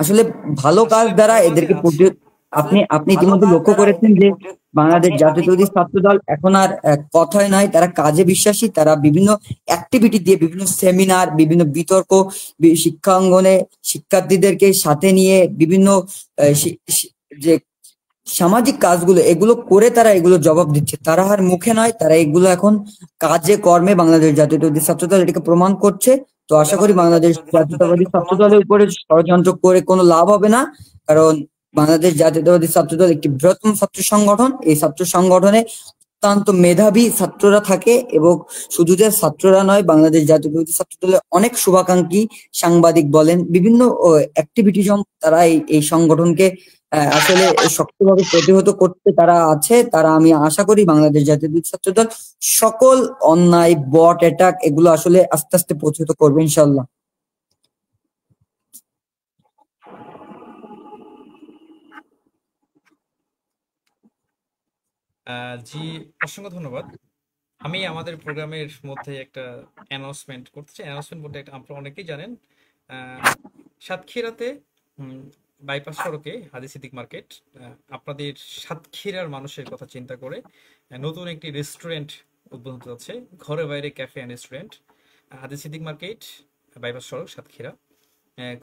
আসলে ভালো কাজ আসলে দ্বারা সমাজে এদেরকে আছে। আপনি আপনি ইতিমধ্যে লক্ষ্য করেছেন যে বাংলাদেশ জাতীয়তাবাদী ছাত্রদল এখন আর কথায় নয়, তারা কাজে বিশ্বাসী। তারা বিভিন্ন অ্যাক্টিভিটি দিয়ে, বিভিন্ন সেমিনার, বিভিন্ন বিতর্ক, শিক্ষাঙ্গনে শিক্ষার্থীদেরকে সাথে নিয়ে বিভিন্ন যে সামাজিক কাজগুলো এগুলো করে তারা এগুলো জবাব দিচ্ছে। তারা আর মুখে নয়, তারা এগুলো এখন কাজে কর্মে বাংলাদেশ জাতীয়তাবাদী ছাত্রদল এটাকে প্রমাণ করছে। তো আশা করি বাংলাদেশ জাতীয়তাবাদী ছাত্রদলের উপরে ষড়যন্ত্র করে কোনো লাভ হবে না। কারণ বাংলাদেশ জাতীয়তাবাদী ছাত্রদল একটি বৃহত্তম ছাত্র সংগঠন। এই ছাত্র সংগঠনে অত্যন্ত মেধাবী ছাত্ররা থাকে এবং শুধু যে ছাত্ররা নয়, বাংলাদেশ জাতীয়তাবাদী ছাত্রদলের অনেক শুভাকাঙ্ক্ষী, সাংবাদিক বলেন, বিভিন্ন অ্যাক্টিভিটিজম তারা এই সংগঠনকে আসলে শক্তভাবে প্রতিহত করতে তারা আছে। তারা, আমি আশা করি বাংলাদেশ জাতীয়তাবাদী ছাত্রদল সকল অন্যায়, বট অ্যাটাক এগুলো আসলে আস্তে আস্তে প্রতিহত করবে ইনশাল্লাহ। জি, অসংখ্য ধন্যবাদ। আমি আমাদের প্রোগ্রামের মধ্যে একটা অ্যানাউন্সমেন্ট করতে চাই। অ্যানাউন্সমেন্ট বলতে আপনারা অনেকেই জানেন, সাতক্ষীরাতে বাইপাস সড়কে হাজী সিদ্দিক মার্কেট, আপনাদের সাতক্ষীরার মানুষের কথা চিন্তা করে নতুন একটি রেস্টুরেন্ট উদ্বোধন হতে যাচ্ছে, ঘরে বাইরে cafe and restaurant, Haji Siddique market, bypass সড়ক, সাতক্ষীরা।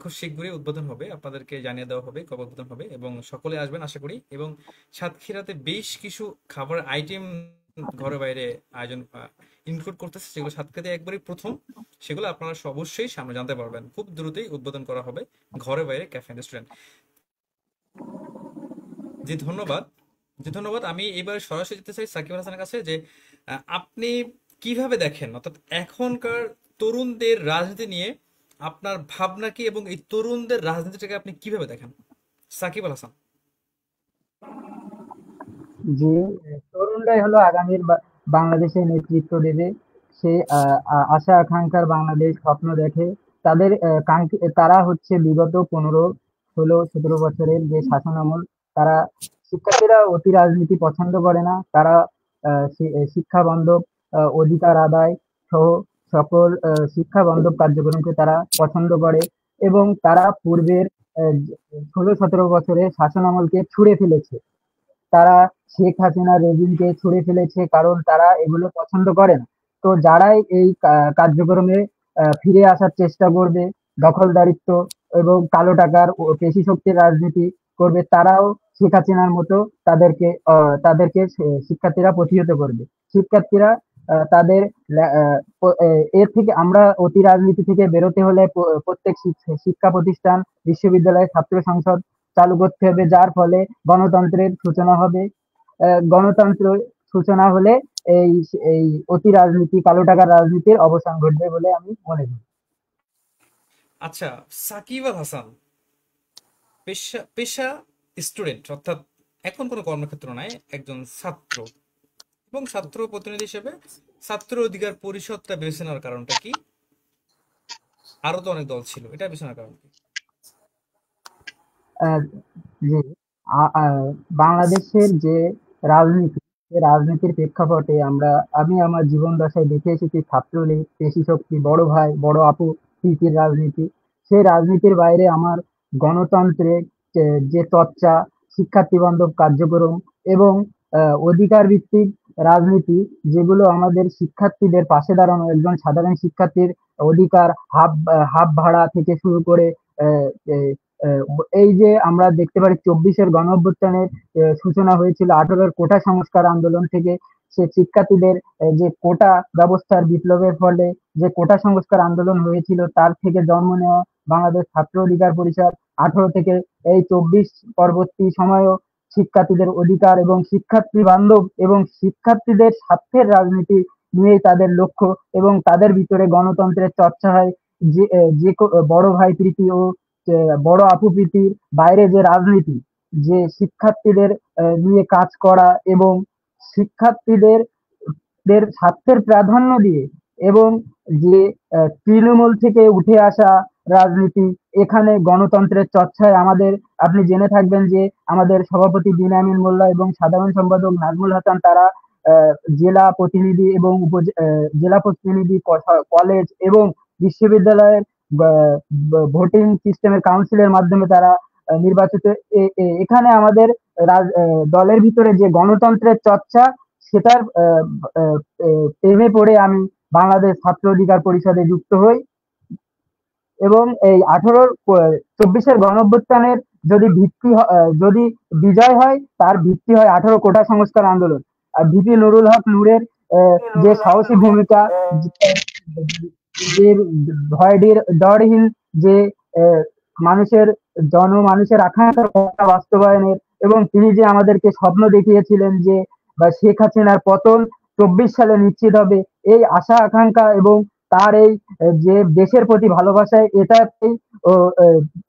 খুব শীঘ্রই উদ্বোধন হবে, আপনাদেরকে জানিয়ে দেওয়া হবে কবে উদ্বোধন হবে, এবং সকলে আসবেন আশা করি। এবং সাতক্ষীরাতে বেশ কিছু খাবার আইটেম ঘরে বাইরে আয়োজন ইনক্লুড করতেছে, যেগুলো সাতক্ষীরাতে একবারই প্রথম, সেগুলো আপনারা অবশ্যই সামনে জানতে পারবেন। খুব দ্রুতই উদ্বোধন করা হবে ঘরে বাইরে ক্যাফে রেস্টুরেন্ট। জি ধন্যবাদ, জি ধন্যবাদ। আমি এবার সরাসরি যেতে চাই সাকিব হাসানের কাছে, যে আপনি কিভাবে দেখেন, অর্থাৎ এখনকার তরুণদের রাজনীতি নিয়ে আপনার ভাবনা কি, এবং এই তরুণদের রাজনীতিটাকে আপনি কিভাবে দেখেন? সাকিব আল হাসান। যে তরুণরাই হলো আগামীর বাংলাদেশের নেতৃত্ব দেবে। সে আশা আকাঙ্ক্ষার বাংলাদেশ স্বপ্ন দেখে। তাদের তারা হচ্ছে বিগত 15, 16, 17 বছরের যে শাসন আমল, তারা, শিক্ষার্থীরা অতি রাজনীতি পছন্দ করে না। তারা শিক্ষা বান্ধব অধিকার আদায় সহ সকল শিক্ষা বান্ধব কার্যক্রমকে তারা পছন্দ করে, এবং তারা পূর্বের 16-17 বছরের শাসন আমলকে ছুঁড়ে ফেলেছে। তারা শেখ হাসিনা রেজিমকে ছুঁড়ে ফেলেছে, কারণ তারা এগুলো পছন্দ করে না। তো যারাই এই কার্যক্রমে ফিরে আসার চেষ্টা করবে, দখলদারিত্ব এবং কালো টাকার ও পেশি শক্তির রাজনীতি করবে, তারাও শেখ হাসিনার মতো তাদেরকে শিক্ষার্থীরা প্রতিহত করবে। শিক্ষার্থীরা তাদের এর থেকে, আমরা অতি রাজনীতি থেকে বেরোতে হলে প্রত্যেক শিক্ষা প্রতিষ্ঠান, বিশ্ববিদ্যালয়, ছাত্র সংসদ চালু করতে হবে, যার ফলে গণতন্ত্রের সূচনা হবে। গণতন্ত্র সূচনা হলে এই এই অতি রাজনীতি, কালো টাকার রাজনীতির অবসান ঘটবে বলে আমি মনে করি। আচ্ছা, সাকিব আল হাসান পেশা পেশা স্টুডেন্ট, অর্থাৎ এখন কোনো কর্মক্ষেত্র নাই, একজন ছাত্র, এবং ছাত্র প্রতিনিধি হিসেবে ছাত্র অধিকার পরিষদটা বেছে নেওয়ার কারণটা কি? আরো তো অনেক দল ছিল, এটা বেছে নেওয়ার কারণ কি? যে বাংলাদেশের যে রাজনীতি, সে রাজনীতির প্রেক্ষাপটে আমি আমার জীবন দশায় দেখে এসেছি ছাত্রলীগ, পেশি শক্তি, বড় ভাই বড় আপু প্রীতির রাজনীতি। সেই রাজনীতির বাইরে আমার গণতন্ত্রের যে চর্চা, শিক্ষার্থী বান্ধব কার্যক্রম এবং অধিকার ভিত্তিক রাজনীতি, যেগুলো আমাদের শিক্ষার্থীদের পাশে দাঁড়ানো, একজন সাধারণ শিক্ষার্থীর অধিকার, হাফ ভাড়া থেকে শুরু করে আহ, আহ, এই যে আমরা দেখতে পারি 24-এর গণ অভ্যুত্থানের সূচনা হয়েছিল 18-এর কোটা সংস্কার আন্দোলন থেকে। সে শিক্ষার্থীদের যে কোটা ব্যবস্থার বিপ্লবের ফলে যে কোটা সংস্কার আন্দোলন হয়েছিল, তার থেকে জন্ম নেওয়া বাংলাদেশ ছাত্র অধিকার পরিষদ। 18 থেকে এই 24 পরবর্তী সময়েও শিক্ষার্থীদের অধিকার এবং শিক্ষার্থী বান্ধব এবং শিক্ষার্থীদের স্বার্থের রাজনীতি নিয়েই তাদের লক্ষ্য, এবং তাদের ভিতরে গণতন্ত্রের চর্চা হয়। যে বড় ভাই প্রীতি ও বড় আপু প্রীতির বাইরে যে রাজনীতি, যে শিক্ষার্থীদের নিয়ে কাজ করা এবং শিক্ষার্থীদের স্বার্থের প্রাধান্য দিয়ে, এবং যে তৃণমূল থেকে উঠে আসা রাজনীতি, এখানে গণতন্ত্রের চর্চায় আপনি জেনে থাকবেন যে আমাদের সভাপতি বিনামিন মোল্লা এবং সাধারণ সম্পাদক নাজমুল হাসান, তারা জেলা প্রতিনিধি এবং জেলা প্রতিনিধি, কলেজ এবং বিশ্ববিদ্যালয়ের ভোটিং সিস্টেমের কাউন্সিলের মাধ্যমে তারা নির্বাচিত। এখানে আমাদের দলের ভিতরে যে গণতন্ত্রের চর্চা, সেটার প্রেমে পড়ে আমি বাংলাদেশ ছাত্র অধিকার পরিষদে যুক্ত হই, এবং এই 24-এর গণঅভ্যুত্থানের যদি বিজয় হয়, তার ভিত্তি হয় 18 কোটা সংস্কার আন্দোলন। আর ভিপি নুরুল হক নূরের যে সাহসী ভূমিকা, যে ভয়হীন যে মানুষের জনমানুষের আকাঙ্ক্ষার কথা বাস্তবায়নের, এবং তিনি যে আমাদেরকে স্বপ্ন দেখিয়েছিলেন যে শেখ হাসিনার পতন 24 সালে নিশ্চিত হবে, এই আশা আকাঙ্ক্ষা এবং তার এই যে দেশের প্রতি ভালোবাসায়, এটাতেই ও,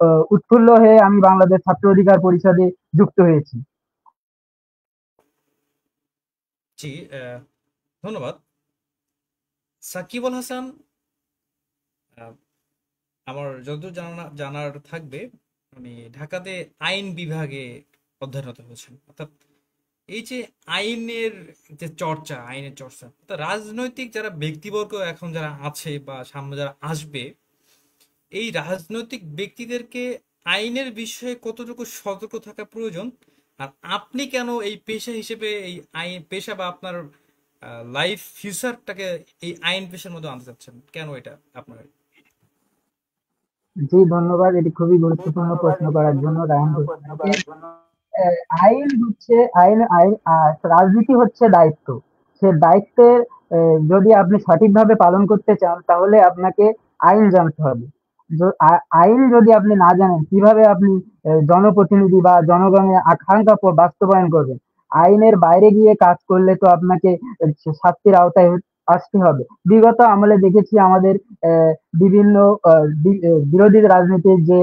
আহ, উৎফুল্ল হয়ে আমি বাংলাদেশ ছাত্র অধিকার পরিষদে যুক্ত হয়েছি। জি, ধন্যবাদ। সাকিব আল হাসান, আহ, আমার যতদূর জানার থাকবে, উনি ঢাকাতে আইন বিভাগে অধ্যয়নরত হয়েছেন। অর্থাৎ এই যে আইনের চর্চা, অর্থাৎ রাজনৈতিক যারা ব্যক্তিবর্গ এখন যারা আছে বা সামনে যারা আসবে, এই রাজনৈতিক ব্যক্তিদেরকে আইনের বিষয়ে কতটুকু সতর্ক থাকা প্রয়োজন, আর আপনি কেন এই পেশা হিসেবে এই আইন পেশা বা আপনার লাইফ ফিউচারটাকে এই আইন পেশার মধ্যে আনতে চাচ্ছেন, কেন এটা আপনার? জি, ধন্যবাদ এটি খুবই গুরুত্বপূর্ণ প্রশ্ন করার জন্য রায়হান ভাইকে। আইন হচ্ছে আইন আইন রাজনীতি হচ্ছে দায়িত্ব। সে দায়িত্বের যদি আপনি সঠিকভাবে পালন করতে চান, তাহলে আপনাকে আইন জানতে হবে। আইন যদি আপনি না জানেন, কিভাবে আপনি জনপ্রতিনিধি বা জনগণের আকাঙ্ক্ষা বাস্তবায়ন করবেন? আইনের বাইরে গিয়ে কাজ করলে তো আপনাকে শাস্তির আওতায় আসতে হবে। বিগত আমলে দেখেছি আমাদের বিভিন্ন বিরোধী রাজনীতির যে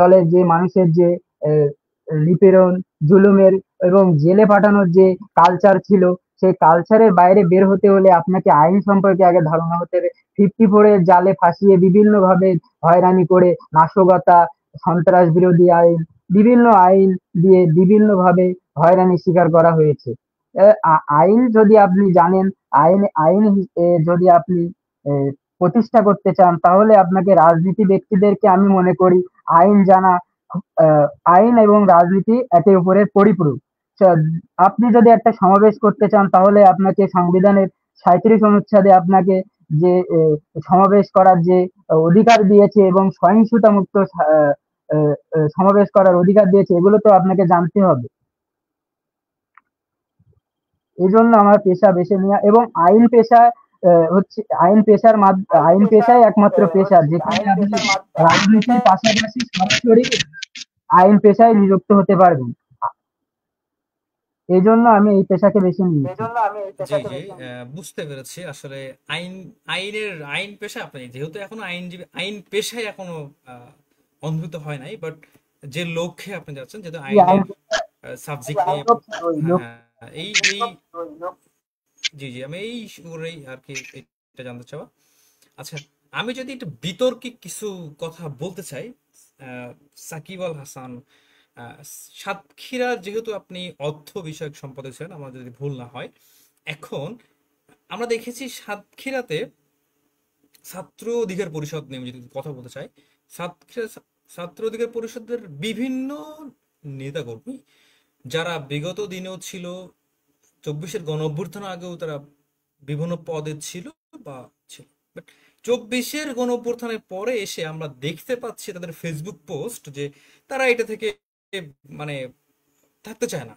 দলের যে মানুষের যে নিপীড়ন, জুলুমের এবং জেলে পাঠানোর যে কালচার ছিল, সেই কালচারের বাইরে বের হতে হলে আপনাকে আইন সম্পর্কে আগে ধারণা হতে হবে। 54 জালে ফাঁসিয়ে বিভিন্ন ভাবে হয়রানি করে, নাশকতা, সন্ত্রাস বিরোধী আইন, বিভিন্ন আইন দিয়ে বিভিন্ন ভাবে হয়রানির শিকার করা হয়েছে। আইন যদি আপনি জানেন, আইন আইন যদি আপনি এ, প্রতিষ্ঠা করতে চান, তাহলে আপনাকে রাজনীতি ব্যক্তিদেরকে আমি মনে করি আইন জানা, আহ, আইন এবং রাজনীতি একে অপরের পরিপূরক। আপনি যদি একটা সমাবেশ করতে চান, তাহলে আপনাকে সংবিধানের 37 অনুচ্ছেদে আপনাকে যে সমাবেশ করার যে অধিকার দিয়েছে এবং সহিংসতা মুক্ত সমাবেশ করার অধিকার দিয়েছে, এগুলো তো আপনাকে জানতে হবে। এই জন্য আমার পেশা বেছে নেওয়া, এবং আইন পেশা হচ্ছে আইন পেশাই একমাত্র পেশা যেখানে আপনি রাজনীতির পাশাপাশি সরাসরি আইন পেশায় নিযুক্ত হতে পারবেন। এই জন্য আমি এই পেশাকে বেছে নিয়েছি। জি, জি, বুঝতে পেরেছি। আসলে আইন আইন পেশা, আপনি যেহেতু এখনো আইনজীবী, আইন পেশায় এখনো অনুভূত হয় নাই, বাট যে লক্ষ্যে আপনি যাচ্ছেন, যেহেতু এই আইন আইনের সাবজেক্ট নিয়ে, হ্যাঁ, লোক হ্যাঁ, এই এই জি, জি, আমি এই করেই আর কি এটা জানতে চাওয়া। আচ্ছা, আমি যদি একটু বিতর্কিক কিছু কথা বলতে চাই, আহ, সাকিব আল হাসান, আহ, সাতক্ষীরা যেহেতু আপনি অর্থ বিষয়ক সম্পাদক ছিলেন, আমার যদি ভুল না হয়, এখন আমরা দেখেছি সাতক্ষীরাতে ছাত্র অধিকার পরিষদ নিয়ে আমি যদি কথা বলতে চাই, সাতক্ষীরা ছাত্র অধিকার পরিষদের বিভিন্ন নেতাকর্মী যারা বিগত দিনেও ছিল, 24-এর গণ অভ্যুত্থানের আগেও তারা বিভিন্ন পদে ছিল বা ছিল, বাট 24-এর গণ অভ্যুত্থানের পরে এসে আমরা দেখতে পাচ্ছি তাদের ফেসবুক পোস্ট যে তারা এটা থেকে মানে থাকতে চায় না।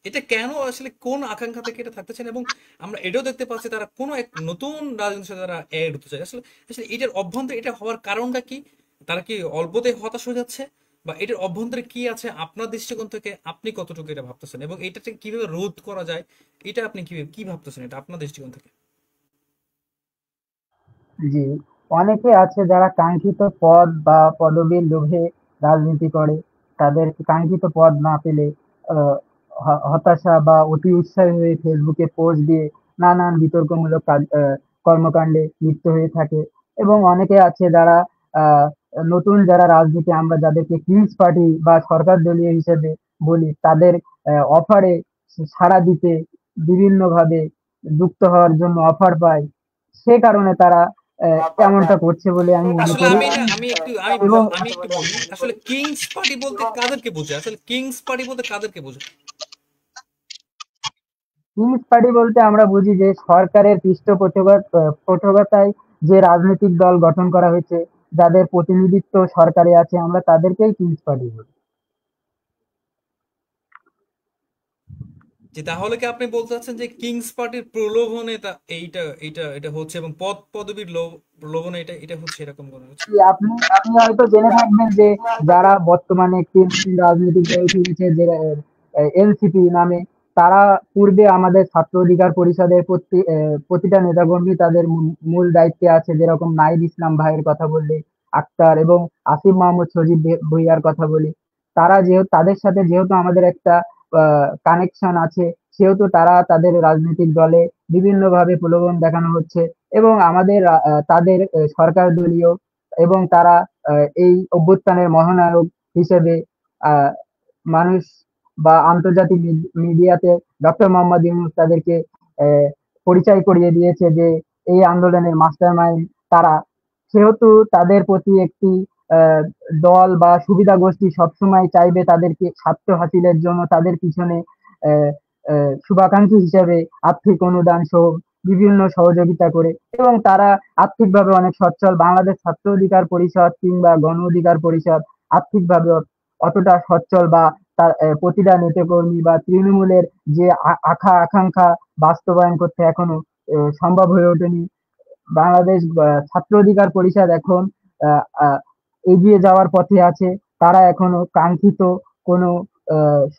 এটা কেন, আসলে কোন আকাঙ্ক্ষা থেকে এটা থাকতে চায় না? এবং আমরা এটাও দেখতে পাচ্ছি তারা কোনো এক নতুন রাজনীতির সাথে তারা অ্যাড হতে চায়। আসলে আসলে এটার অভ্যন্তরে এটা হওয়ার কারণটা কি? তারা কি অল্পতে হতাশ হয়ে যাচ্ছে, বা এটার অভ্যন্তরে কি আছে আপনার দৃষ্টিকোণ থেকে আপনি কতটুকু এটা ভাবতেছেন, এবং এটাকে কিভাবে রোধ করা যায়, এটা আপনি কি ভাবতেছেন এটা আপনার দৃষ্টিকোণ থেকে? জি, অনেকে আছে যারা কাঙ্ক্ষিত পদ বা পদবীর লোভে রাজনীতি করে। তাদের কাঙ্ক্ষিত পদ না পেলে হতাশা বা অতি উৎসাহী হয়ে ফেসবুকে পোস্ট দিয়ে নানান বিতর্কমূলক কর্মকাণ্ডে লিপ্ত হয়ে থাকে। এবং অনেকে আছে যারা আহ, নতুন যারা রাজনীতি, আমরা যাদেরকে কিংস পার্টি বা সরকার দলীয় হিসেবে বলি, তাদের অফারে সাড়া দিতে বিভিন্নভাবে যুক্ত হওয়ার জন্য অফার পায়। সে কারণে তারা এমনটা করছে বলে আমি মনে আসলে করি। আমি না আমি একটু আমি এবং আমি একটু বলি, আসলে কিংস পার্টি বলতে কাদেরকে বোঝায়? আসলে কিংস পার্টি বলতে কাদেরকে বোঝায়? কিংস পার্টি বলতে আমরা বুঝি যে সরকারের পৃষ্ঠপোষকতায় যে রাজনৈতিক দল গঠন করা হয়েছে, যাদের প্রতিনিধিত্ব সরকারে আছে, আমরা তাদেরকেই কিংস পার্টি বলি। যে তাহলে কি আপনি বলতে চাচ্ছেন যে কিংস পার্টির প্রলোভনে এইটা এইটা এটা হচ্ছে, এবং পদ পদবীর প্রলোভনে এটা এটা হচ্ছে, এরকম কোনো কিছু? জি, আপনি আপনি হয়তো জেনে থাকবেন যে যারা বর্তমানে কেন্দ্রীয় রাজনৈতিক দল খুলেছে, যে এনসিপি নামে, তারা পূর্বে আমাদের ছাত্র অধিকার পরিষদের প্রতিটা নেতাকর্মী তাদের মূল দায়িত্বে আছে। যেরকম নাহিদ ইসলাম ভাইয়ের কথা বললে, আক্তার এবং আসিফ মাহমুদ সজীব ভুইয়ার কথা বলি, তারা যেহেতু তাদের সাথে যেহেতু আমাদের একটা কানেকশন আছে, সেহেতু তারা তাদের রাজনৈতিক দলে বিভিন্নভাবে প্রলোভন দেখানো হচ্ছে। এবং আমাদের তাদের সরকার দলীয় এবং তারা এই অভ্যুত্থানের মহানায়ক হিসেবে আহ, মানুষ বা আন্তর্জাতিক মিডিয়াতে ডক্টর মোহাম্মদ ইউনূস তাদেরকে আহ, পরিচয় করিয়ে দিয়েছে যে এই আন্দোলনের মাস্টারমাইন্ড তারা। সেহেতু তাদের প্রতি একটি আহ, দল বা সুবিধা গোষ্ঠী সবসময় চাইবে তাদেরকে স্বার্থ হাসিলের জন্য তাদের পিছনে আহ, শুভাকাঙ্ক্ষী হিসেবে আর্থিক অনুদান সহ বিভিন্ন সহযোগিতা করে। এবং তারা আর্থিকভাবে অনেক সচ্ছল। বাংলাদেশ ছাত্র অধিকার পরিষদ কিংবা গণ অধিকার পরিষদ আর্থিকভাবে অতটা সচ্ছল, বা তার প্রতিটা নেতাকর্মী বা তৃণমূলের যে আকাঙ্ক্ষা বাস্তবায়ন করতে এখনো সম্ভব হয়ে ওঠেনি। বাংলাদেশ ছাত্র অধিকার পরিষদ এখন আহ, আহ, এগিয়ে যাওয়ার পথে আছে। তারা এখনো কাঙ্ক্ষিত কোনো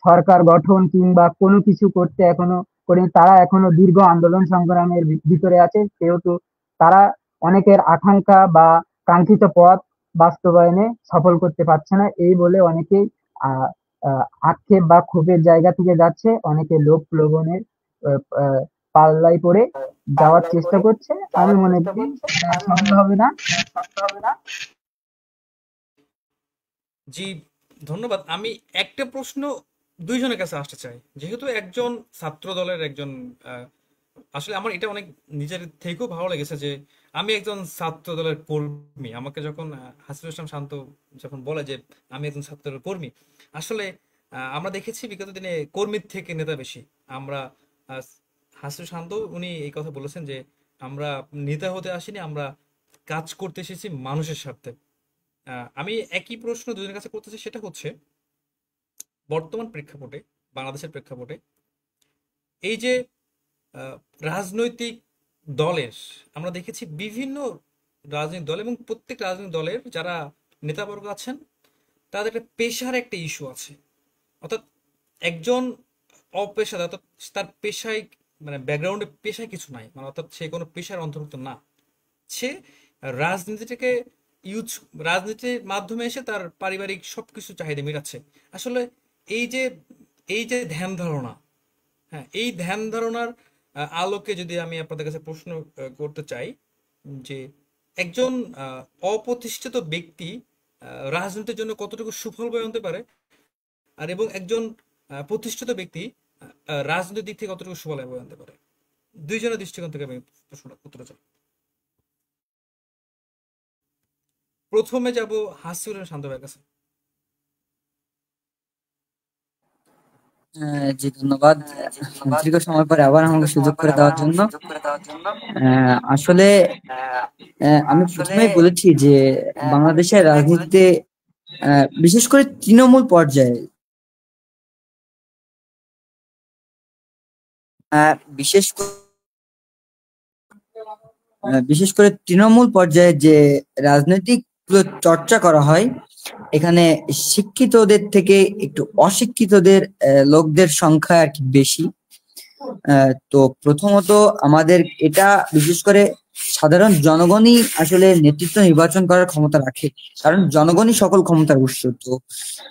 সরকার গঠন কিংবা কোনো কিছু করতে এখনো করেনি। তারা এখনো দীর্ঘ আন্দোলন সংগ্রামের ভিতরে আছে। সেহেতু তারা অনেকের আকাঙ্ক্ষা বা কাঙ্ক্ষিত পথ বাস্তবায়নে সফল করতে পারছে না, এই বলে অনেকেই আহ আহ, আক্ষেপ বা ক্ষোভের জায়গা থেকে যাচ্ছে। অনেকে লোভ প্রলোভনের আহ, আহ, পাল্লায় পড়ে যাওয়ার চেষ্টা করছে। আমি মনে করি সফল হবে না। জি, ধন্যবাদ। আমি একটা প্রশ্ন দুইজনের কাছে আসতে চাই। যেহেতু একজন ছাত্র দলের একজন, আহ, আসলে আমার এটা অনেক নিজের থেকেও ভালো লেগেছে যে আমি একজন ছাত্র দলের কর্মী। আমাকে যখন হাসিবুল ইসলাম শান্ত যখন বলে যে আমি একজন ছাত্র দলের কর্মী, আসলে আমরা দেখেছি বিগত দিনে কর্মীর থেকে নেতা বেশি। আমরা আহ, হাসিবুল শান্ত উনি এই কথা বলেছেন যে আমরা নেতা হতে আসিনি, আমরা কাজ করতে এসেছি মানুষের স্বার্থে। আমি একই প্রশ্ন দুজনের কাছে করতেছি, সেটা হচ্ছে বর্তমান প্রেক্ষাপটে, বাংলাদেশের প্রেক্ষাপটে এই যে আহ, রাজনৈতিক দলের, আমরা দেখেছি বিভিন্ন রাজনৈতিক দল এবং প্রত্যেক রাজনৈতিক দলের যারা নেতাবর্গ আছেন, তাদের একটা পেশার একটা ইস্যু আছে। অর্থাৎ একজন অপেশাদার, অর্থাৎ তার পেশায় মানে ব্যাকগ্রাউন্ডে পেশায় কিছু নাই, মানে অর্থাৎ সে কোনো পেশার অন্তর্ভুক্ত না, সে রাজনীতিটাকে ইউজ, রাজনীতির মাধ্যমে এসে তার পারিবারিক সবকিছু চাহিদা মেটাচ্ছে। আসলে এই যে এই যে ধ্যান ধারণা, হ্যাঁ, এই ধ্যান ধারণার আলোকে যদি আমি আপনাদের কাছে প্রশ্ন করতে চাই যে একজন অপ্রতিষ্ঠিত ব্যক্তি রাজনীতির জন্য কতটুকু সুফল বয়ে আনতে পারে, আর এবং একজন প্রতিষ্ঠিত ব্যক্তি রাজনৈতিক দিক থেকে কতটুকু সুফল বয়ে আনতে পারে, দুইজনের দৃষ্টিকোণ থেকে আমি প্রশ্নটা উত্তর চাই। প্রথমে যাব হাসিউল শান্ত ভাইয়ের কাছে। জি, ধন্যবাদ দীর্ঘ সময় পরে আবার আমাকে সুযোগ করে দেওয়ার জন্য। আসলে আমি প্রথমেই বলেছি যে বাংলাদেশের রাজনীতিতে বিশেষ করে তৃণমূল পর্যায়ে বিশেষ বিশেষ করে তৃণমূল পর্যায়ে যে রাজনৈতিক চর্চা করা হয়, এখানে শিক্ষিতদের থেকে একটু অশিক্ষিতদের লোকদের সংখ্যা আর কি বেশি। তো প্রথমত আমাদের এটা বিশেষ করে সাধারণ জনগণই আসলে নেতৃত্ব নির্বাচন করার ক্ষমতা রাখে, কারণ জনগণই সকল ক্ষমতার উৎস। তো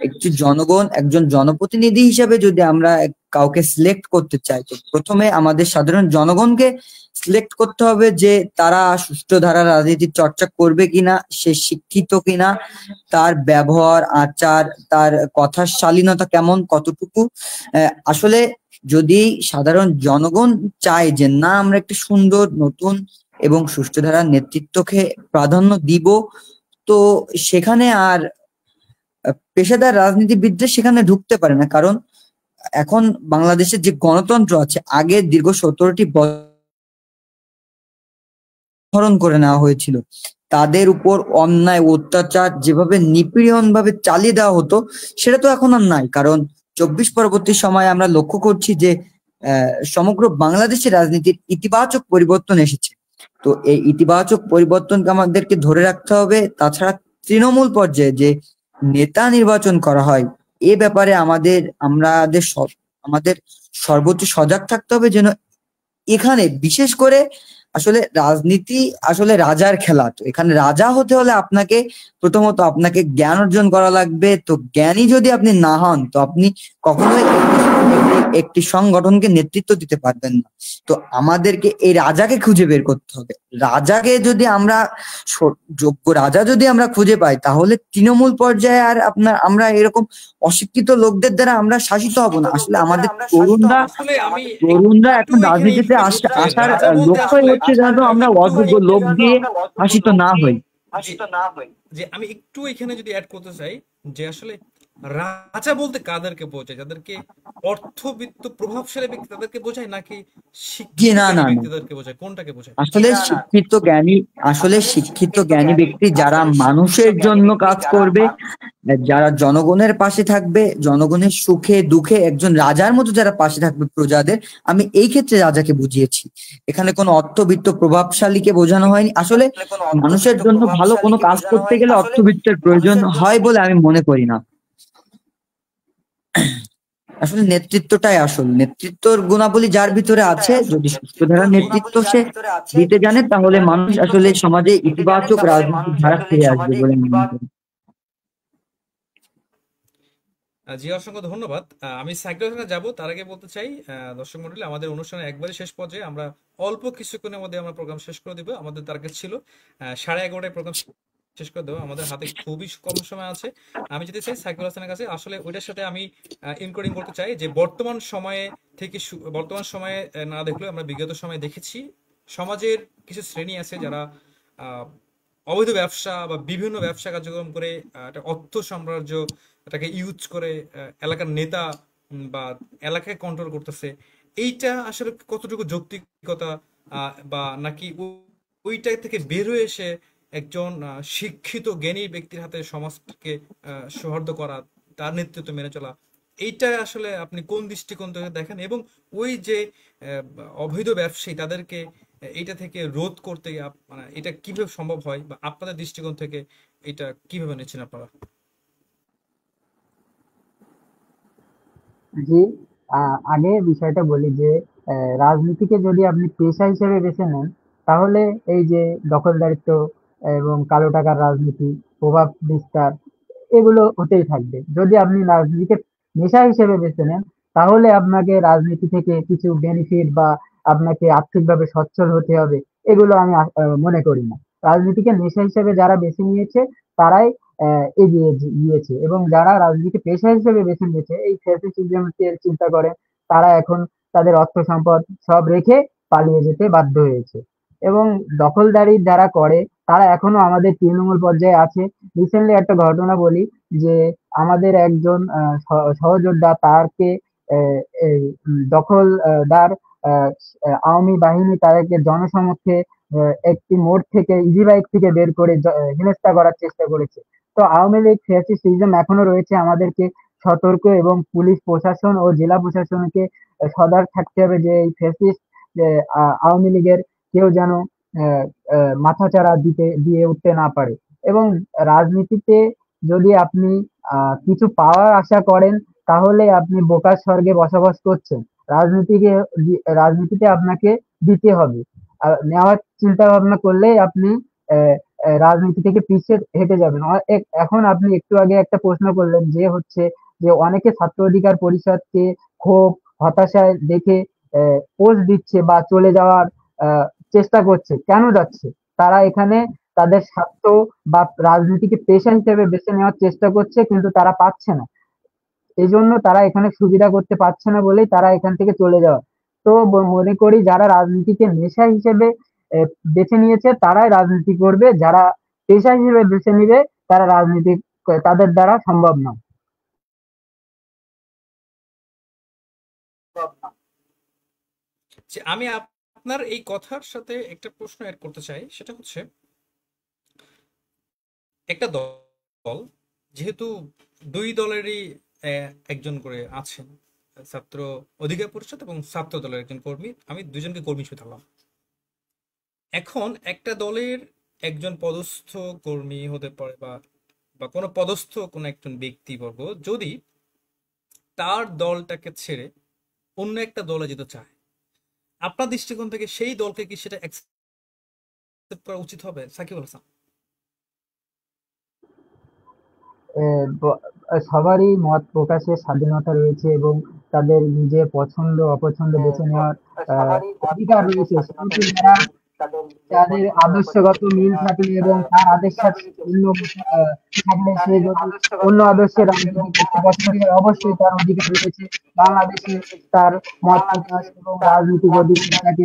একটি জনগণ, একজন জনপ্রতিনিধি হিসেবে যদি আমরা কাউকে সিলেক্ট করতে চাই, তো প্রথমে আমাদের সাধারণ জনগণকে সিলেক্ট করতে হবে যে তারা সুষ্ঠু ধারা রাজনীতির চর্চা করবে কিনা, সে শিক্ষিত কিনা, তার ব্যবহার আচার, তার কথার শালীনতা কেমন, কতটুকু। আসলে যদি সাধারণ জনগণ চায় যে না, আমরা একটা সুন্দর নতুন এবং সুষ্ঠু ধারার নেতৃত্বকে প্রাধান্য দিব, তো সেখানে আর পেশাদার রাজনীতিবিদরা সেখানে ঢুকতে পারে না। কারণ এখন বাংলাদেশের যে গণতন্ত্র আছে, আগে দীর্ঘ 17টি হরণ করে নেওয়া হয়েছিল, তাদের উপর অন্যায় অত্যাচার যেভাবে নিপীড়ন ভাবে চালিয়ে দেওয়া হতো, সেটা তো এখন আর নাই। কারণ 24 পরবর্তী সময়ে আমরা লক্ষ্য করছি যে সমগ্র বাংলাদেশের রাজনীতির ইতিবাচক পরিবর্তন এসেছে। তো এই ইতিবাচক পরিবর্তনকে আমাদেরকে ধরে রাখতে হবে। তাছাড়া তৃণমূল পর্যায়ে যে নেতা নির্বাচন করা হয় এ ব্যাপারে আমাদের সর্বোচ্চ সজাগ থাকতে হবে, যেন এখানে বিশেষ করে আসলে রাজনীতি আসলে রাজার খেলা। তো এখানে রাজা হতে হলে প্রথমত আপনাকে জ্ঞান অর্জন করা লাগবে। তো জ্ঞানী যদি আপনি না হন তো আপনি কখনোই একটি সংগঠনকে নেতৃত্ব দিতে পারবেন না। তো আমাদেরকে এই রাজাকে খুঁজে বের করতে হবে। রাজাকে যদি যোগ্য রাজা যদি আমরা খুঁজে পাই তাহলে তৃণমূল পর্যায়ে আর আমরা এরকম অশিক্ষিত লোকদের দ্বারা আমরা শাসিত হব না। আসলে আমাদের আসলে আমি তরুণরা একটু এখন এখানে রাজনীতিতে ইন্টারাপ্ট করতে চাই। আসার রাজা বলতে লক্ষ্যই আসলে হচ্ছে যেন আমি আমরা একটু অযোগ্য লোক দিয়ে শাসিত না হই। যে আমি একটু এখানে যদি অ্যাড করতে চাই যে আসলে রাজা বলতে কাদেরকে বোঝায়? যাদেরকে অর্থবিত্ত প্রভাবশালী ব্যক্তি তাদেরকে বোঝায়, নাকি জি শিক্ষিত না জ্ঞানী না না, ব্যক্তিদেরকে বোঝায়? কোনটাকে বোঝায়? আসলে শিক্ষিত জ্ঞানী ব্যক্তি যারা মানুষের জন্য কাজ করবে, যারা জনগণের পাশে থাকবে, জনগণের সুখে দুঃখে একজন রাজার মতো যারা পাশে থাকবে প্রজাদের, আমি এই ক্ষেত্রে রাজাকে বুঝিয়েছি। এখানে কোনো অর্থবিত্ত প্রভাবশালীকে বোঝানো হয়নি। আসলে মানুষের জন্য ভালো কোনো কাজ করতে গেলে অর্থবিত্তের প্রয়োজন হয় বলে আমি মনে করি না। আসলে নেতৃত্বর গুণাবলী যার ভিতরে আছে, যদি সুস্থ ধারার নেতৃত্ব সে দিতে জানে তাহলে মানুষ আসলে সমাজে ইতিবাচক রাজনৈতিক ধারা ফিরে আসবে বলে আমি মনে করি। জি, অসংখ্য ধন্যবাদ। আমি সাইক্লোথনে যাব তার আগে বলতে চাই দর্শক মন্ডলী, আমাদের অনুষ্ঠানের একবারে শেষ পর্যায়ে আমরা অল্প কিছুক্ষণের মধ্যে আমরা প্রোগ্রাম শেষ করে দিব। আমাদের টার্গেট ছিল 11:30টায় প্রোগ্রাম শেষ করে দেবো। আমাদের হাতে খুবই কম সময় আছে। আমি যেতে চাই সাইকুল হাসানের কাছে। আসলে ওইটার সাথে আমি ইনকোডিং করতে চাই যে বর্তমান সময়ে থেকে বর্তমান সময়ে না দেখলেও আমরা বিগত সময়ে দেখেছি সমাজের কিছু শ্রেণী আছে যারা আহ, অবৈধ ব্যবসা বা বিভিন্ন ব্যবসা কার্যক্রম করে একটা অর্থ সাম্রাজ্য এটাকে ইউজ করে এলাকার নেতা বা এলাকায় কন্ট্রোল করতেছে। এইটা আসলে কতটুকু যৌক্তিকতা, বা নাকি ওইটা থেকে বের হয়ে এসে একজন শিক্ষিত জ্ঞানী ব্যক্তির হাতে সমাজকে সৌহার্দ্য করা, তার নেতৃত্ব মেনে চলা, এইটা আসলে আপনি কোন দৃষ্টিকোণ থেকে দেখেন? এবং ওই যে অবৈধ ব্যবসায়ী তাদেরকে এইটা থেকে রোধ করতে মানে এটা কিভাবে সম্ভব হয়, বা আপনাদের দৃষ্টিকোণ থেকে এটা কিভাবে নিচ্ছেন আপনারা? জি, আগে বিষয়টা বলি যে রাজনীতিকে যদি আপনি পেশা হিসেবে বেছে নেন তাহলে এই যে দখলদারিত্ব এবং কালো টাকার রাজনীতি, প্রভাব বিস্তার এগুলো হতেই থাকবে। যদি আপনি রাজনীতিকে নেশা হিসেবে বেছে নেন তাহলে আপনাকে রাজনীতি থেকে কিছু বেনিফিট বা আপনাকে আর্থিকভাবে সচ্ছল হতে হবে, এগুলো আমি মনে করি না। রাজনীতিকে নেশা হিসেবে যারা বেছে নিয়েছে তারাই এগিয়ে গিয়েছে, এবং যারা রাজনীতিকে পেশা হিসেবে বেছে নিয়েছে এই ফ্যাসিস্টের চিন্তা করে তারা এখন তাদের অর্থ সম্পদ সব রেখে পালিয়ে যেতে বাধ্য হয়েছে। এবং দখলদারি যারা করে তারা এখনো আমাদের তৃণমূল পর্যায়ে আছে। রিসেন্টলি একটা ঘটনা বলি যে আমাদের একজন সহযোদ্ধা তারকে এই দখলদার আওয়ামী বাহিনী তাদেরকে জনসমক্ষে একটি মোড় থেকে ইজি বাইক থেকে বের করে হেনস্থা করার চেষ্টা করেছে। তো আওয়ামী লীগ ফ্যাসিস্টিজম এখনো রয়েছে। আমাদেরকে সতর্ক এবং পুলিশ প্রশাসন ও জেলা প্রশাসনকে সজাগ থাকতে হবে যে এই ফ্যাসিস্ট আওয়ামী লীগের কেউ যেন মাথাচাড়া দিয়ে উঠতে না পারে। এবং রাজনীতিতে যদি আপনি কিছু পাওয়ার আশা করেন তাহলে আপনি বোকার স্বর্গে বসবাস করছেন। রাজনীতিকে রাজনীতিতে আপনাকে দিতে হবে। নেওয়ার চিন্তা ভাবনা করলেই আপনি রাজনীতি থেকে পিছিয়ে হেঁটে যাবেন। এখন আপনি একটু আগে একটা প্রশ্ন করলেন যে হচ্ছে যে অনেকে ছাত্র অধিকার পরিষদকে ক্ষোভ হতাশায় দেখে পোস্ট দিচ্ছে বা চলে যাওয়ার চেষ্টা করছে। কেন যাচ্ছে? তারা এখানে তাদের স্বার্থ বা রাজনীতিকে পেশা হিসেবে বেছে নেওয়ার চেষ্টা করছে, কিন্তু তারা পাচ্ছে না। এই জন্য তারা এখানে সুবিধা করতে পারছে না বলেই তারা এখান থেকে চলে যাওয়া। তো মনে করি যারা রাজনীতিকে নেশা হিসেবে বেছে নিয়েছে তারাই রাজনীতি করবে, যারা পেশা হিসেবে বেছে নিবে তারা রাজনীতি তাদের দ্বারা সম্ভব নয়। যে আমি আপনার এই কথার সাথে একটা প্রশ্ন অ্যাড করতে চাই, সেটা হচ্ছে একটা দল যেহেতু দুই দলেরই একজন করে আছেন, ছাত্র অধিকার পরিষদ এবং ছাত্র দলের একজন কর্মী, আমি দুজনকে কর্মী হিসেবে ধরলাম। এখন একটা দলের একজন পদস্থ কর্মী হতে পারে বা বা কোনো পদস্থ কোনো একজন ব্যক্তিবর্গ যদি তার দলটাকে ছেড়ে অন্য একটা দলে যেতে চায়, আপনার দৃষ্টিকোণ থেকে সেই দলকে কি সেটা অ্যাকসেপ্ট করা উচিত হবে? সাকিব আল হাসান। সবারই মত প্রকাশের স্বাধীনতা রয়েছে এবং তাদের নিজের পছন্দ অপছন্দ বেছে নেওয়ার অধিকার রয়েছে, কিন্তু তাদের আদর্শগত মিল থাকলে এবং তার আদেশ সাথে অন্য থাকলে সে যদি অন্য আদর্শের রাজনীতি করতে পছন্দ করে অবশ্যই তার অধিকার রয়েছে। বাংলাদেশে তার মত প্রকাশ এবং রাজনৈতিক অধিকার তাকে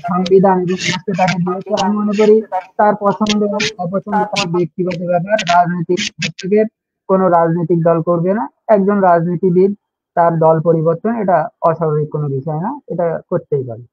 সংবিধান এবং রাষ্ট্র তাকে দিয়েছে। আমি মনে করি তার পছন্দ অপছন্দ তার ব্যক্তিগত ব্যাপার, রাজনৈতিক হস্তক্ষেপ কোনো রাজনৈতিক দল করবে না। একজন রাজনীতিবিদ তার দল পরিবর্তন এটা অস্বাভাবিক কোনো বিষয় না, এটা করতেই পারে।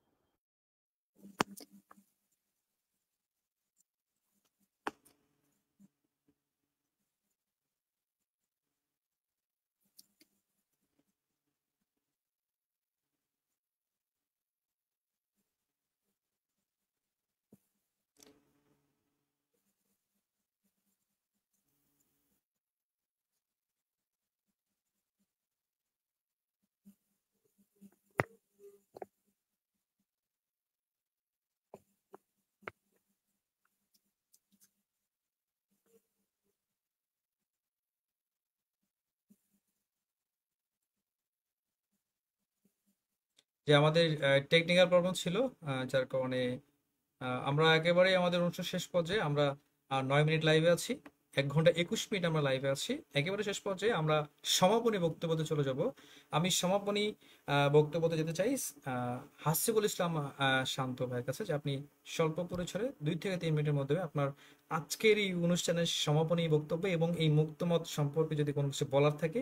যে আমাদের টেকনিক্যাল প্রবলেম ছিল, যার কারণে আমরা একেবারে আমাদের অনুষ্ঠান শেষ পর্যায়ে, আমরা 9 মিনিট লাইভে আছি, 1 ঘন্টা 21 মিনিট আমরা লাইভে আছি। একেবারে শেষ পর্যায়ে আমরা সমাপনী বক্তব্যতে চলে যাব। আমি সমাপনী বক্তব্যতে যেতে চাই হাসিবুল ইসলাম শান্ত ভাইয়ের কাছে, যে আপনি স্বল্প পরিসরে 2 থেকে 3 মিনিটের মধ্যে আপনার আজকের এই অনুষ্ঠানের সমাপনী বক্তব্য এবং এই মুক্তমত সম্পর্কে যদি কোনো কিছু বলার থাকে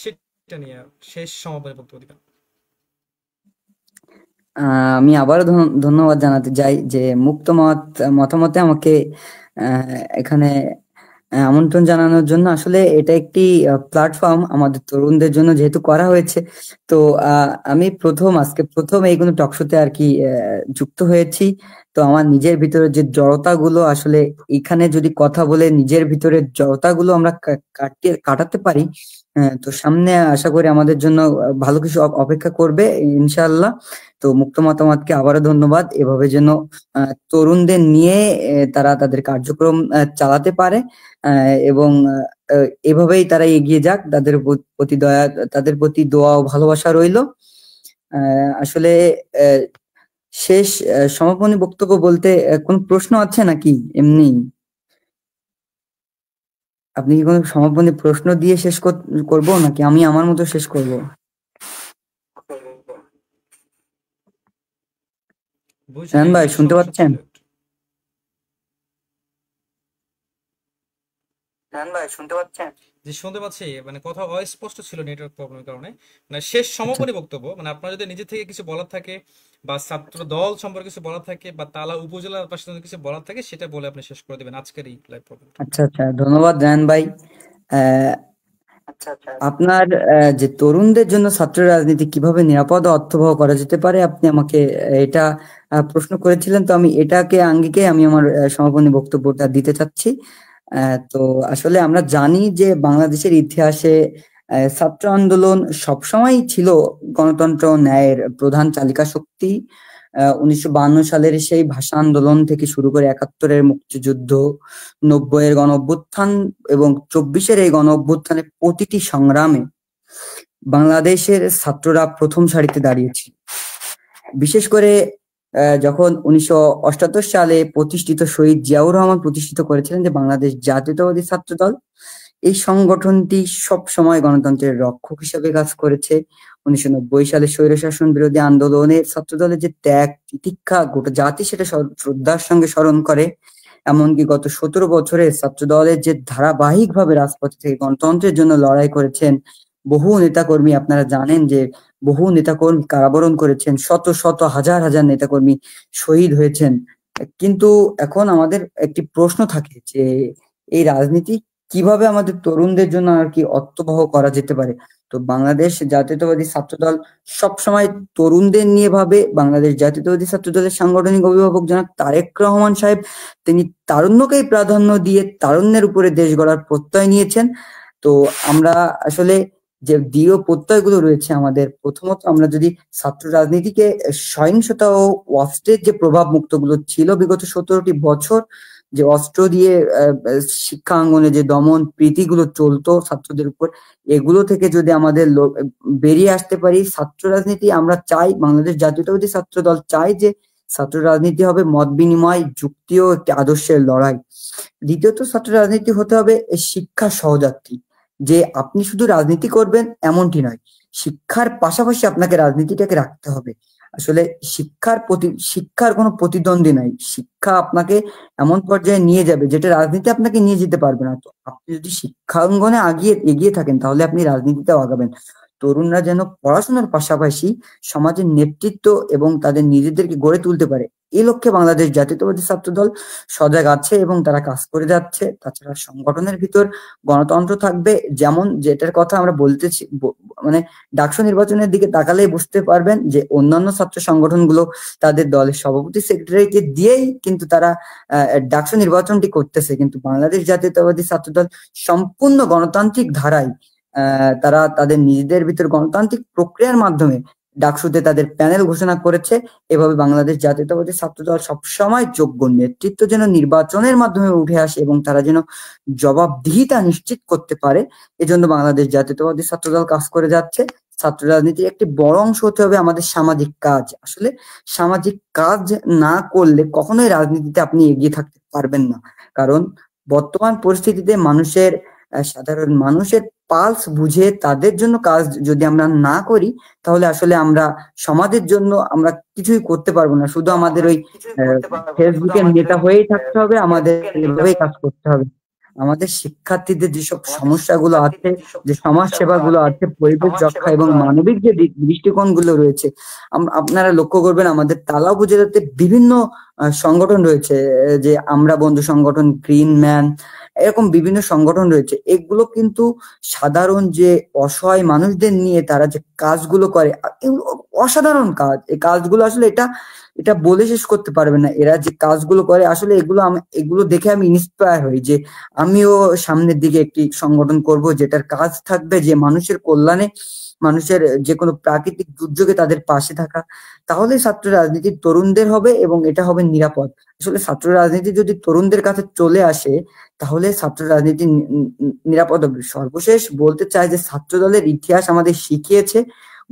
সেটা নিয়ে শেষ সমাপনী বক্তব্য দিবেন। আমি আবারও ধন্যবাদ জানাতে চাই যে মুক্ত মতামতে আমাকে এখানে আমন্ত্রণ জানানোর জন্য। আসলে এটা একটি প্ল্যাটফর্ম আমাদের তরুণদের জন্য যেহেতু করা হয়েছে, তো আমি আজকে প্রথম এই কোনো টকশোতে আর কি যুক্ত হয়েছি। তো আমার নিজের ভিতরে যে জড়তাগুলো, আসলে এখানে যদি কথা বলে নিজের ভিতরের জড়তাগুলো আমরা কাটাতে পারি, তো সামনে আশা করি আমাদের জন্য ভালো কিছু অপেক্ষা করবে ইনশাআল্লাহ। তো মুক্ত মতামতকে আবারও ধন্যবাদ। এভাবে যেন তরুণদের নিয়ে তারা তাদের কার্যক্রম চালাতে পারে এবং এভাবেই তারা এগিয়ে যাক। তাদের প্রতি দোয়া ও ভালোবাসা রইল। আসলে শেষ সমাপনী বক্তব্য বলতে কোন প্রশ্ন আছে নাকি? এমনি আপনি কি কোনো সমাপনী প্রশ্ন দিয়ে শেষ করবো নাকি আমি আমার মতো শেষ করব? বুঝলেন ভাই শুনতে সমস্যা পাচ্ছেন? ছিল একটু। জি শুনতে পাচ্ছি, মানে কথা অস্পষ্ট ছিল নেটওয়ার্ক প্রবলেমের কারণে। মানে শেষ আচ্ছা সমাপনী বক্তব্য, মানে আপনার যদি নিজে থেকে কিছু বলার থাকে বা ছাত্র দল সম্পর্কে কিছু বলার থাকে বা তালা উপজেলার পাশে যদি কিছু বলার থাকে সেটা বলে আপনি শেষ করে দিবেন আজকের এই লাইভ প্রোগ্রামটা। আচ্ছা আচ্ছা, ধন্যবাদ জায়ান ভাই। আহ, আপনার যে তরুণদের জন্য ছাত্র রাজনীতি কিভাবে নিরাপদ ও অর্থবহ করা যেতে পারে, আপনি আমাকে এটা প্রশ্ন করেছিলেন। তো আমি এটাকে আঙ্গিকে আমি আমার সমাপনী বক্তব্যটা দিতে চাচ্ছি। তো আসলে আমরা জানি যে বাংলাদেশের ইতিহাসে ছাত্র আন্দোলন সবসময় ছিল গণতন্ত্র ও ন্যায়ের প্রধান চালিকা শক্তি। 1952 সালের সেই ভাষা আন্দোলন থেকে শুরু করে 71-এর মুক্তিযুদ্ধ, 90-এর গণ অভ্যুত্থান এবং 24-এর এই গণ অভ্যুত্থানের প্রতিটি সংগ্রামে বাংলাদেশের ছাত্ররা প্রথম সারিতে দাঁড়িয়েছিল। বিশেষ করে যখন 1978 সালে প্রতিষ্ঠিত শহীদ জিয়াউর রহমান প্রতিষ্ঠিত করেছিলেন যে বাংলাদেশ জাতীয়তাবাদী ছাত্র দল, এই সংগঠনটি সব সময় গণতন্ত্রের রক্ষক হিসেবে কাজ করেছে। 1990 সালে স্বৈরশাসন বিরোধী আন্দোলনে ছাত্রদলের যে ত্যাগ তিতিক্ষা গোটা জাতি সেটা শ্রদ্ধার সঙ্গে স্মরণ করে। এমনকি গত 17 বছরে ছাত্রদলের যে ধারাবাহিকভাবে রাজপথে থেকে গণতন্ত্রের জন্য লড়াই করেছেন বহু নেতাকর্মী, আপনারা জানেন যে বহু নেতাকর্মী কারাবরণ করেছেন, শত শত হাজার হাজার নেতাকর্মী শহীদ হয়েছেন। কিন্তু এখন আমাদের একটি প্রশ্ন থাকে যে এই রাজনীতি কিভাবে আমাদের তরুণদের জন্য আর কি অর্থবহ করা যেতে পারে। তো বাংলাদেশ জাতীয়তাবাদী ছাত্রদল সবসময় তরুণদের নিয়ে ভাবে। বাংলাদেশ জাতীয়তাবাদী ছাত্রদলের সাংগঠনিক অভিভাবক জনাব তারেক রহমান সাহেব তিনি তারুণ্যকেই প্রাধান্য দিয়ে তারুণ্যের উপরে দেশ গড়ার প্রত্যয় নিয়েছেন। তো আমরা আসলে যে দৃঢ় প্রত্যয়গুলো রয়েছে আমাদের, প্রথমত আমরা যদি ছাত্র রাজনীতিকে সহিংসতা ও অস্ত্রের যে প্রভাব মুক্ত গুলো ছিল বিগত 17টি বছর, যে অস্ত্র দিয়ে শিক্ষা অঙ্গনে যে দমন প্রীতিগুলো চলতো ছাত্রদের উপর, এগুলো থেকে যদি আমাদের বেরিয়ে আসতে পারি। ছাত্র রাজনীতি আমরা চাই, বাংলাদেশ জাতীয়তাবাদী ছাত্র দল চাই যে ছাত্র রাজনীতি হবে মত বিনিময়, যুক্তি ও একটি আদর্শের লড়াই। দ্বিতীয়ত ছাত্র রাজনীতি হতে হবে শিক্ষা সহযাত্রী, যে আপনি শুধু রাজনীতি করবেন এমনটি নয়, শিক্ষার পাশাপাশি আপনাকে রাজনীতিটাকে রাখতে হবে। আসলে শিক্ষার কোনো প্রতিদ্বন্দ্বী নাই, শিক্ষা আপনাকে এমন পর্যায়ে নিয়ে যাবে যেটা রাজনীতি আপনাকে নিয়ে যেতে পারবে না। তো আপনি যদি শিক্ষাঙ্গনে এগিয়ে থাকেন তাহলে আপনি রাজনীতিতেও আগাবেন। তরুণরা যেন পড়াশোনার পাশাপাশি সমাজের নেতৃত্ব এবং তাদের নিজেদেরকে গড়ে তুলতে পারে, এই লক্ষ্যে বাংলাদেশ জাতীয়তাবাদী ছাত্রদল সজাগ আছে এবং তারা কাজ করে যাচ্ছে। তাছাড়া সংগঠনের ভিতর গণতন্ত্র থাকবে, যেমন যেটার কথা আমরা বলতেছি, মানে ডাকসু নির্বাচনের দিকে তাকালেই বুঝতে পারবেন যে অন্যান্য ছাত্র সংগঠনগুলো তাদের দলের সভাপতি সেক্রেটারিকে দিয়েই কিন্তু তারা ডাকসু নির্বাচনটি করতেছে, কিন্তু বাংলাদেশ জাতীয়তাবাদী ছাত্রদল সম্পূর্ণ গণতান্ত্রিক ধারায় তারা তাদের নিজেদের ভিতর গণতান্ত্রিক প্রক্রিয়ার মাধ্যমে ডাকসুতে তাদের প্যানেল ঘোষণা করেছে। এভাবে বাংলাদেশ জাতীয়তাবাদী ছাত্রদল সবসময় যোগ্য নেতৃত্ব যেন নির্বাচনের মাধ্যমে উঠে আসে এবং তারা যেন জবাবদিহিতা নিশ্চিত করতে পারে, এজন্য বাংলাদেশ জাতীয়তাবাদী ছাত্রদল কাজ করে যাচ্ছে। ছাত্র রাজনীতির একটি বড় অংশ হতে হবে আমাদের সামাজিক কাজ। আসলে সামাজিক কাজ না করলে কখনোই রাজনীতিতে আপনি এগিয়ে থাকতে পারবেন না, কারণ বর্তমান পরিস্থিতিতে সাধারণ মানুষের পালস বুঝে তাদের জন্য কাজ যদি আমরা না করি, তাহলে আসলে আমরা সমাজের জন্য আমরা কিছুই করতে পারবো না। শুধু আমাদের ওই ফেসবুকের নেতা হয়েই থাকতে হবে, আমাদের এভাবেই কাজ করতে হবে। আমাদের শিক্ষার্থীদের যেসব সমস্যাগুলো আছে, যে সমাজ সেবাগুলো আছে, পরিবেশ রক্ষা এবং মানবিক যে দৃষ্টিকোণগুলো রয়েছে, আপনারা লক্ষ্য করবেন আমাদের তালা উপজেলাতে বিভিন্ন সংগঠন রয়েছে, যে আমরা বন্ধু সংগঠন, গ্রিন ম্যান, এরকম বিভিন্ন সংগঠন রয়েছে। এগুলো কিন্তু সাধারণ যে অসহায় মানুষদের নিয়ে তারা যে কাজগুলো করে, এগুলো অসাধারণ কাজ। এই কাজগুলো আসলে এটা এটা বলে শেষ করতে পারবে না। এরা যে কাজগুলো করে আসলে এগুলো দেখে আমি ইন্সপায়ার হই যে আমিও সামনের দিকে একটি সংগঠন করব যেটার কাজ থাকবে যে মানুষের কল্যাণে, মানুষের যে কোনো প্রাকৃতিক দুর্যোগে তাদের পাশে থাকা। তাহলে ছাত্র রাজনীতি তরুণদের হবে এবং এটা হবে নিরাপদ। আসলে ছাত্র রাজনীতি যদি তরুণদের কাছে চলে আসে তাহলে ছাত্র রাজনীতি নিরাপদ হবে। সর্বশেষ বলতে চাই যে ছাত্র দলের ইতিহাস আমাদের শিখিয়েছে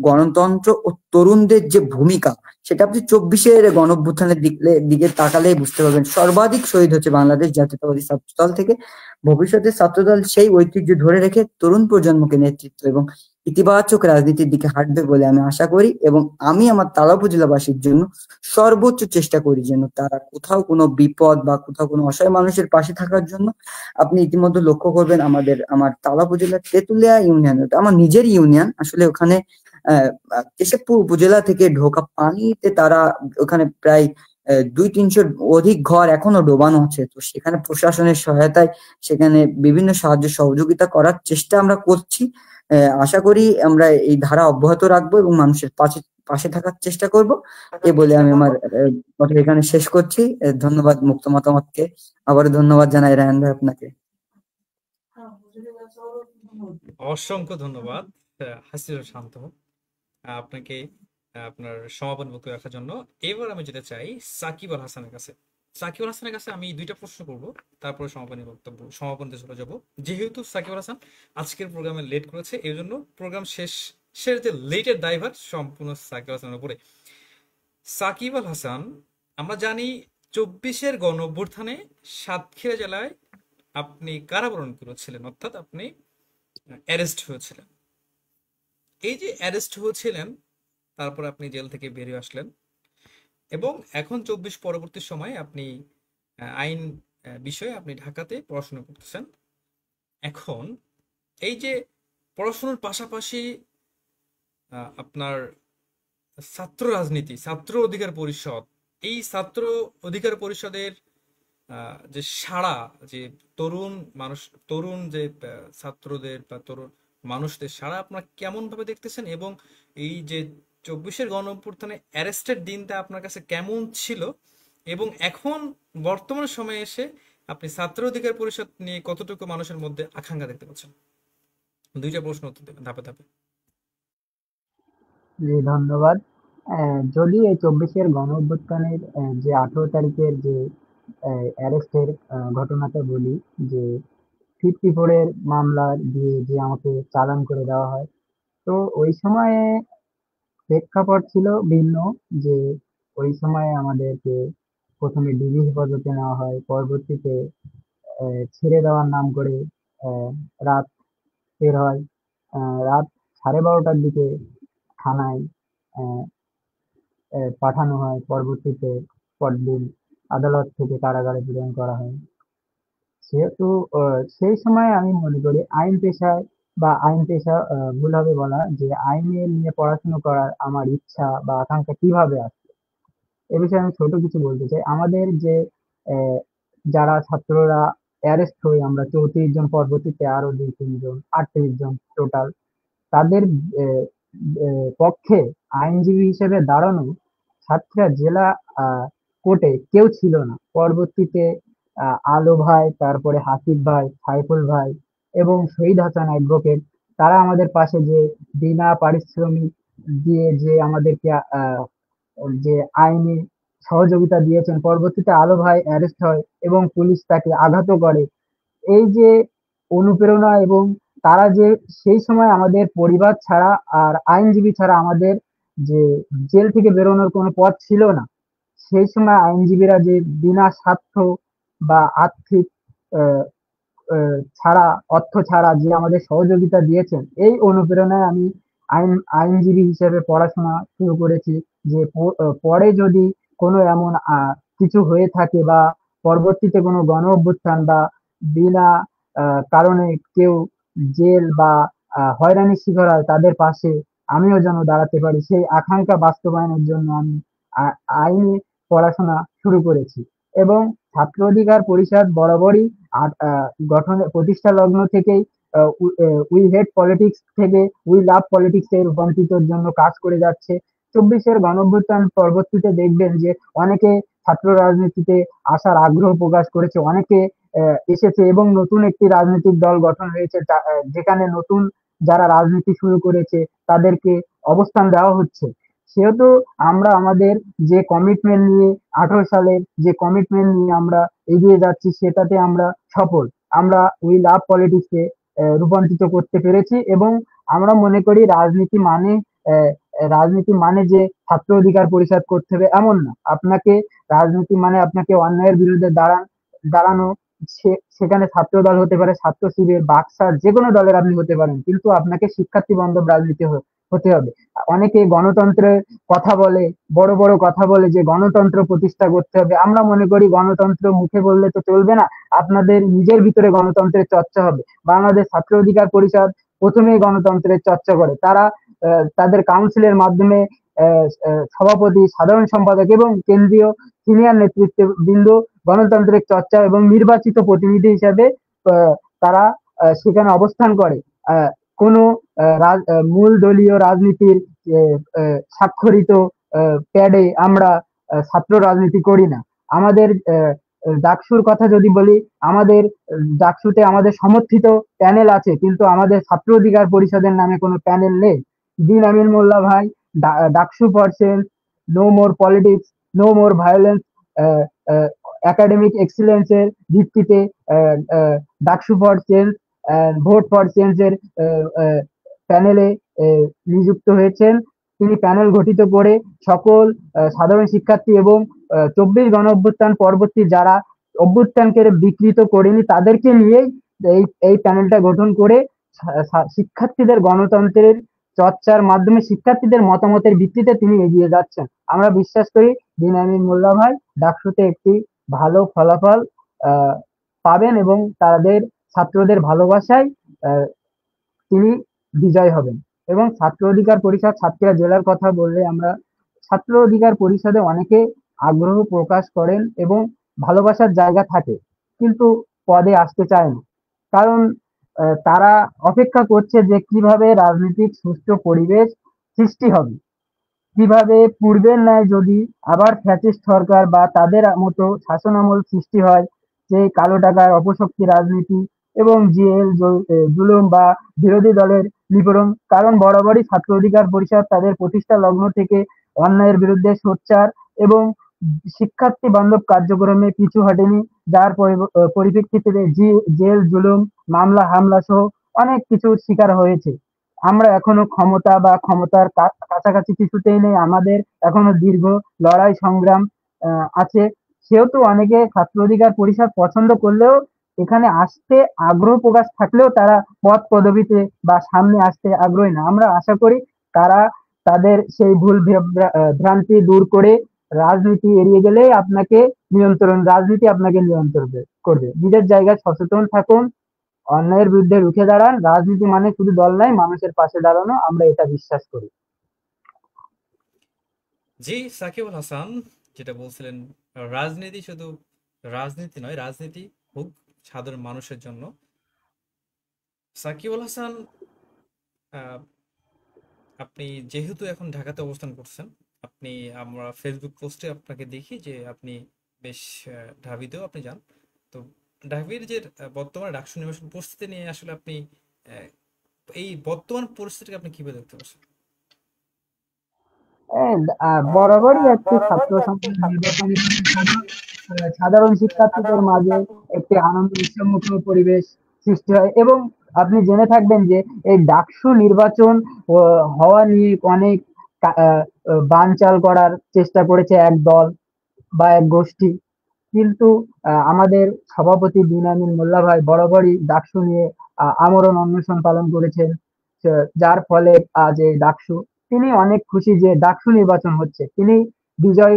গণতন্ত্র ও তরুণদের যে ভূমিকা, সেটা আপনি 24-এর গণঅভ্যুত্থানের দিকে তাকালেই বুঝতে পারবেন। সর্বাধিক শহীদ হচ্ছে বাংলাদেশ জাতীয়তাবাদী ছাত্রদল থেকে। ভবিষ্যতে ছাত্রদল সেই ঐতিহ্য ধরে রেখে তরুণ প্রজন্মকে নেতৃত্ব এবং ইতিবাচক রাজনীতির দিকে হাঁটবে বলে আমি আশা করি, এবং আমি আমার তালা উপজেলাবাসীর জন্য সর্বোচ্চ চেষ্টা করি যেন তারা কোথাও কোনো বিপদ বা কোথাও কোনো অসহায় মানুষের পাশে থাকার জন্য। আপনি ইতিমধ্যে লক্ষ্য করবেন আমার তালা উপজেলার তেঁতুলিয়া ইউনিয়ন, ওটা আমার নিজের ইউনিয়ন আসলে, ওখানে কেশবপুর উপজেলা থেকে ঢোকা পানিতে তারা ওখানে প্রায় 200-300 অধিক ঘর এখনো ডোবানো আছে। তো সেখানে প্রশাসনের সহায়তায় সেখানে বিভিন্ন সাহায্য সহযোগিতা করার চেষ্টা আমরা করছি। আশা করি আমরা এই ধারা অব্যাহত রাখবো এবং মানুষের পাশে পাশে থাকার চেষ্টা করব। এ বলে আমি আমার কথা এখানে শেষ করছি। ধন্যবাদ মুক্ত মতামতকে, আবার ধন্যবাদ জানাই রায়হান ভাই আপনাকে। অসংখ্য ধন্যবাদ হাসিরুল শান্ত আপনাকে আপনার সমাপন বক্তব্য রাখার জন্য। এবার আমি যেতে চাই সাকিব আল হাসানের কাছে। সাকিব আল হাসানের কাছে আমি 2টা প্রশ্ন করব, তারপরে সমাপনীতে চলে যাব। যেহেতু সাকিব আল হাসান আজকের প্রোগ্রামে লেট করেছে, এই জন্য প্রোগ্রাম শেষের যে লেটের দায়ভার সম্পূর্ণ সাকিব আল হাসানের উপরে। সাকিব আল হাসান, আমরা জানি 24-এর গণঅভ্যুত্থানে সাতক্ষীরা জেলায় আপনি কারাবরণ করেছিলেন, অর্থাৎ আপনি অ্যারেস্ট হয়েছিলেন। এই যে অ্যারেস্ট হয়েছিলেন, তারপর আপনি জেল থেকে বেরিয়ে আসলেন এবং এখন 24 পরবর্তী সময়ে আপনি আইন বিষয়ে আপনি ঢাকাতে পড়াশোনা করতেছেন। এখন এই যে পড়াশোনার পাশাপাশি আপনার ছাত্র রাজনীতি, ছাত্র অধিকার পরিষদ, এই ছাত্র অধিকার পরিষদের যে সাড়া, যে তরুণ মানুষ, তরুণ যে ছাত্রদের বা মানুষদের সারা আপনারা কেমন ভাবে দেখতেছেন, এবং এই যে 24-এর গণ অভ্যুত্থানে অ্যারেস্টের দিনটা আপনার কাছে কেমন ছিল, এবং এখন বর্তমান সময়ে এসে আপনি ছাত্র অধিকার পরিষদ নিয়ে কতটুকু মানুষের মধ্যে আকাঙ্ক্ষা দেখতে পাচ্ছেন? দুইটা প্রশ্ন উত্তর দেবেন ধাপে ধাপে। জি, ধন্যবাদ। যদি এই 24-এর গণ অভ্যুত্থানের যে 18 তারিখের যে অ্যারেস্টের ঘটনাটা বলি, যে 54-এর মামলা দিয়ে যে আমাকে চালান করে দেওয়া হয়, তো ওই সময়ে প্রেক্ষাপট ছিল ভিন্ন। যে ওই সময়ে আমাদেরকে প্রথমে ডিবি হেফাজতে নেওয়া হয়, পরবর্তীতে ছেড়ে দেওয়ার নাম করে আহ, রাত বের হয়। রাত 12:30টার দিকে থানায় আহ, পাঠানো হয়, পরবর্তীতে পরদিন আদালত থেকে কারাগারে প্রেরণ করা হয়। সেহেতু সেই সময় আমি মনে করি আইন পেশায় বা আইন পেশা ভুল হবে বলা, যে আইনে নিয়ে পড়াশোনা করার আমার ইচ্ছা বা আকাঙ্ক্ষা কিভাবে আসে, এ বিষয়ে আমি ছোট কিছু বলতে চাই। আমাদের যে আহ, যারা ছাত্ররা অ্যারেস্ট হই আমরা 34 জন, পরবর্তীতে আরো 2-3 জন, 38 জন টোটাল, তাদের আহ, পক্ষে আইনজীবী হিসেবে দাঁড়ানো সাতক্ষীরা জেলা কোর্টে কেউ ছিল না। পরবর্তীতে আলো ভাই, তারপরে হাসিফ ভাই, সাইফুল ভাই এবং শহীদ হাসান অ্যাডভোকেট, তারা আমাদের পাশে যে বিনা পারিশ্রমিক দিয়ে যে আমাদেরকে যে আইনি সহযোগিতা দিয়েছেন। পরবর্তীতে আলো ভাই অ্যারেস্ট হয় এবং পুলিশ তাকে আঘাতও করে। এই যে অনুপ্রেরণা, এবং তারা যে সেই সময় আমাদের পরিবার ছাড়া আর আইনজীবী ছাড়া আমাদের যে জেল থেকে বেরোনোর কোনো পথ ছিল না। সেই সময় আইনজীবীরা যে বিনা স্বার্থ বা আর্থিক আহ, ছাড়া, অর্থ ছাড়া যে আমাদের সহযোগিতা দিয়েছেন, এই অনুপ্রেরণায় আমি আইনজীবী হিসেবে পড়াশোনা শুরু করেছি। যে পরে যদি কোনো এমন কিছু হয়ে থাকে বা পরবর্তীতে কোনো গণ অভ্যুত্থান বা বিনা কারণে কেউ জেল বা হয়রানির শিকার হয়, তাদের পাশে আমিও যেন দাঁড়াতে পারি, সেই আকাঙ্ক্ষা বাস্তবায়নের জন্য আমি আইনি পড়াশোনা শুরু করেছি। এবং ছাত্র অধিকার পরিষদ বরাবরই গঠনের প্রতিষ্ঠা লগ্ন থেকেই উই হেট পলিটিক্স থেকে উই লাভ পলিটিক্স এর রূপান্তরিতর জন্য কাজ করে যাচ্ছে। 24-এর গণঅভ্যুত্থান পরবর্তীতে দেখবেন যে অনেকে ছাত্র রাজনীতিতে আসার আগ্রহ প্রকাশ করেছে, অনেকে এসেছে এবং নতুন একটি রাজনৈতিক দল গঠন হয়েছে, যেখানে নতুন যারা রাজনীতি শুরু করেছে তাদেরকে অবস্থান দেওয়া হচ্ছে। সেহেতু আমরা আমাদের যে কমিটমেন্ট নিয়ে 18 সালের যে কমিটমেন্ট নিয়ে আমরা এগিয়ে যাচ্ছি, সেটাতে আমরা সফল। আমরা উই লাভ পলিটিক্সে রূপান্তরিত করতে পেরেছি। এবং আমরা মনে করি রাজনীতি মানে যে ছাত্র অধিকার পরিষদ করতে হবে এমন না। রাজনীতি মানে আপনাকে অন্যায়ের বিরুদ্ধে দাঁড়ানো। সেখানে ছাত্র দল হতে পারে, ছাত্র শিবির, বাকশাল, যে কোনো দলের আপনি হতে পারেন, কিন্তু আপনাকে শিক্ষার্থী বান্ধব রাজনীতি হতে হবে। অনেকে গণতন্ত্রের কথা বলে, বড় বড় কথা বলে যে গণতন্ত্র প্রতিষ্ঠা করতে হবে। আমরা মনে করি গণতন্ত্র মুখে বললে তো চলবে না, আপনাদের নিজের ভিতরে গণতন্ত্রের চর্চা হবে। বাংলাদেশ ছাত্র অধিকার পরিষদ প্রথমেই গণতন্ত্রের চর্চা করে। তারা তাদের কাউন্সিলের মাধ্যমে সভাপতি, সাধারণ সম্পাদক এবং কেন্দ্রীয় সিনিয়র নেতৃত্ববৃন্দ গণতন্ত্রের চর্চা এবং নির্বাচিত প্রতিনিধি হিসাবে আহ, তারা সেখানে অবস্থান করে। আহ, কোনো মূল দলীয় রাজনীতির স্বাক্ষরিত প্যাডে আমরা ছাত্র রাজনীতি করি না। আমাদের ডাকসুর কথা যদি বলি, আমাদের ডাকসুতে আমাদের সমর্থিত প্যানেল আছে, কিন্তু আমাদের ছাত্র অধিকার পরিষদের নামে কোনো প্যানেল নেই। দিন আমিন মোল্লা ভাই DUCSU for change, no more politics, no more violence, academic excellence এর ভিত্তিতে DUCSU for change, vote for change এর প্যানেলে নিযুক্ত হয়েছেন। তিনি প্যানেল গঠিত করে সকল সাধারণ শিক্ষার্থী এবং 24 গণ অভ্যুত্থান পরবর্তী যারা অভ্যুত্থানকে বিকৃত করেনি তাদেরকে নিয়েই এই প্যানেলটা গঠন করে শিক্ষার্থীদের গণতন্ত্রের চর্চার মাধ্যমে শিক্ষার্থীদের মতামতের ভিত্তিতে তিনি এগিয়ে যাচ্ছেন। আমরা বিশ্বাস করি দিন আমিন মোল্লা ভাই ডাকসুতে একটি ভালো ফলাফল আহ, পাবেন এবং তাদের ছাত্রদের ভালোবাসায় আহ, তিনি বিজয় হবেন। এবং ছাত্র অধিকার পরিষদ সাতক্ষীরা জেলার কথা বললে, আমরা ছাত্র অধিকার পরিষদে অনেকে আগ্রহ প্রকাশ করেন এবং ভালোবাসার জায়গা থাকে, কিন্তু পদে আসতে চায় না। কারণ তারা অপেক্ষা করছে যে কিভাবে রাজনৈতিক সুষ্ঠু পরিবেশ সৃষ্টি হবে, কিভাবে পূর্বের ন্যায় যদি আবার ফ্যাসিস্ট সরকার বা তাদের মতো শাসনামল সৃষ্টি হয়, যে কালো টাকার অপশক্তি রাজনীতি এবং জেল জুলুম বা বিরোধী দলের নিপীড়ন। কারণ বরাবরই ছাত্র অধিকার পরিষদ তাদের প্রতিষ্ঠা লগ্ন থেকে অন্যায়ের বিরুদ্ধে সোচ্চার এবং শিক্ষার্থী বান্ধব কার্যক্রমে পিছু হটেনি, যার পরিপ্রেক্ষিতে জেল জুলুম মামলা হামলা সহ অনেক কিছুর শিকার হয়েছে। আমরা এখনো ক্ষমতা বা ক্ষমতার কাছাকাছি কিছুতেই নেই, আমাদের এখনো দীর্ঘ লড়াই সংগ্রাম আছে। সেহেতু অনেকে ছাত্র অধিকার পরিষদ পছন্দ করলেও এখানে আসতে আগ্রহ প্রকাশ থাকলেও তারা পদ পদবিতে বা সামনে আসতে আগ্রহী না। আমরা আশা করি তারা তাদের সেই ভুল ভ্রান্তি দূর করে রাজনীতি এড়িয়ে গেলেই রাজনীতি আপনাকে নিয়ন্ত্রণ করবে। নিজের জায়গায় সচেতন থাকুন, অন্যায়ের বিরুদ্ধে রুখে দাঁড়ান। রাজনীতি মানে শুধু দল নয়, মানুষের পাশে দাঁড়ানো, আমরা এটা বিশ্বাস করি। জি, সাকিবুল হাসান যেটা বলছিলেন, রাজনীতি শুধু রাজনীতি নয়, রাজনীতি হোক সাধারণ মানুষের জন্য। সাকিবুল হাসান, আহ, আপনি যেহেতু এখন ঢাকাতে অবস্থান করছেন, আপনি আমরা ফেসবুক পোস্টে আপনাকে দেখি যে আপনি বেশ ঢাবিতেও আপনি যান। তো ঢাবির যে বর্তমানে ডাকসু নির্বাচন পরিস্থিতি নিয়ে আসলে আপনি আহ, এই বর্তমান পরিস্থিতিকে আপনি কিভাবে দেখতে পাচ্ছেন? বরাবরই একটি ছাত্র সংসদ নির্বাচনী সাধারণ শিক্ষার্থীদের মাঝে একটি আনন্দ উৎসবমুখর পরিবেশ সৃষ্টি হয়। এবং আপনি জেনে থাকবেন যে এই ডাকসু নির্বাচন হওয়া নিয়ে অনেক বানচাল করার চেষ্টা করেছে এক দল বা এক গোষ্ঠী। কিন্তু আমাদের সভাপতি বিন আমিন মোল্লা ভাই বরাবরই ডাকসু নিয়ে আমরণ অনশন পালন করেছেন। যার ফলে আজ এই ডাকসু, তিনি অনেক খুশি যে ডাকসু নির্বাচন হচ্ছে। তিনি বিজয়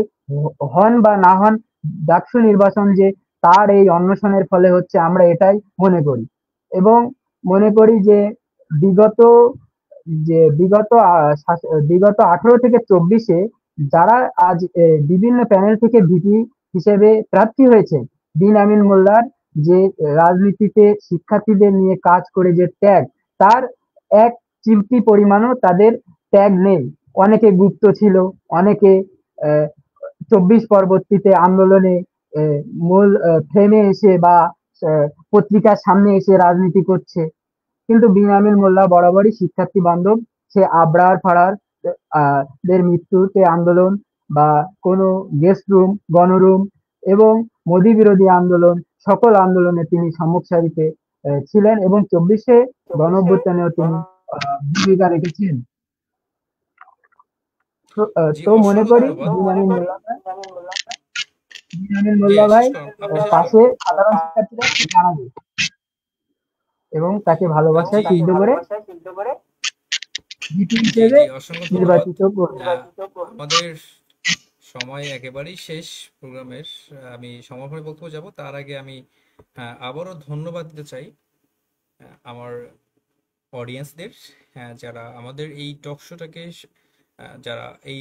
হন বা না হন, ডাকসু নির্বাচন যে তার এই অন্বেষণের ফলে হচ্ছে, আমরা এটাই মনে করি। এবং মনে করি যে বিগত বিগত 18 থেকে 24-এ যারা আজ বিভিন্ন প্যানেল থেকে ভিপি হিসেবে প্রার্থী হয়েছে, বিন আমিন মোল্লার যে রাজনীতিতে শিক্ষার্থীদের নিয়ে কাজ করে যে ত্যাগ, তার এক চিমটি পরিমাণও তাদের ত্যাগ নেই। অনেকে গুপ্ত ছিল, অনেকে 24 পরবর্তীতে আন্দোলনে মূল ফ্রেমে এসে বা পত্রিকার সামনে এসে রাজনীতি করছে। কিন্তু বিন আমিন মোল্লা বরাবরই শিক্ষার্থী বান্ধব। সে আবরার ফাড়ার দের মৃত্যুতে আন্দোলন বা কোনো গেস্ট রুম, গণরুম এবং মোদী বিরোধী আন্দোলন, সকল আন্দোলনে তিনি সম্মুখ সারিতে ছিলেন এবং 24-এ গণঅভ্যুত্থানেও তিনি ভূমিকা রেখেছেন। জি, তো মনে অসংখ্য করি ধন্যবাদ। বিন আমিন জি, মোল্লা ভাই শেষ করুন, আপনি শেষ করুন। পাশে সাধারণ শিক্ষার্থীরা দাঁড়াবে এবং তাকে ভালোবাসায় জি, সিদ্ধ করে ভিপি জি, হিসেবে জি, অসংখ্য ধন্যবাদ। নির্বাচিত করবে। আমাদের সময় একেবারেই শেষ প্রোগ্রামের। আমি সমাপনী বক্তব্য যাব, তার আগে আমি আবারও ধন্যবাদ দিতে চাই আমার অডিয়েন্সদের, যারা আমাদের এই টক শোটাকে যারা এই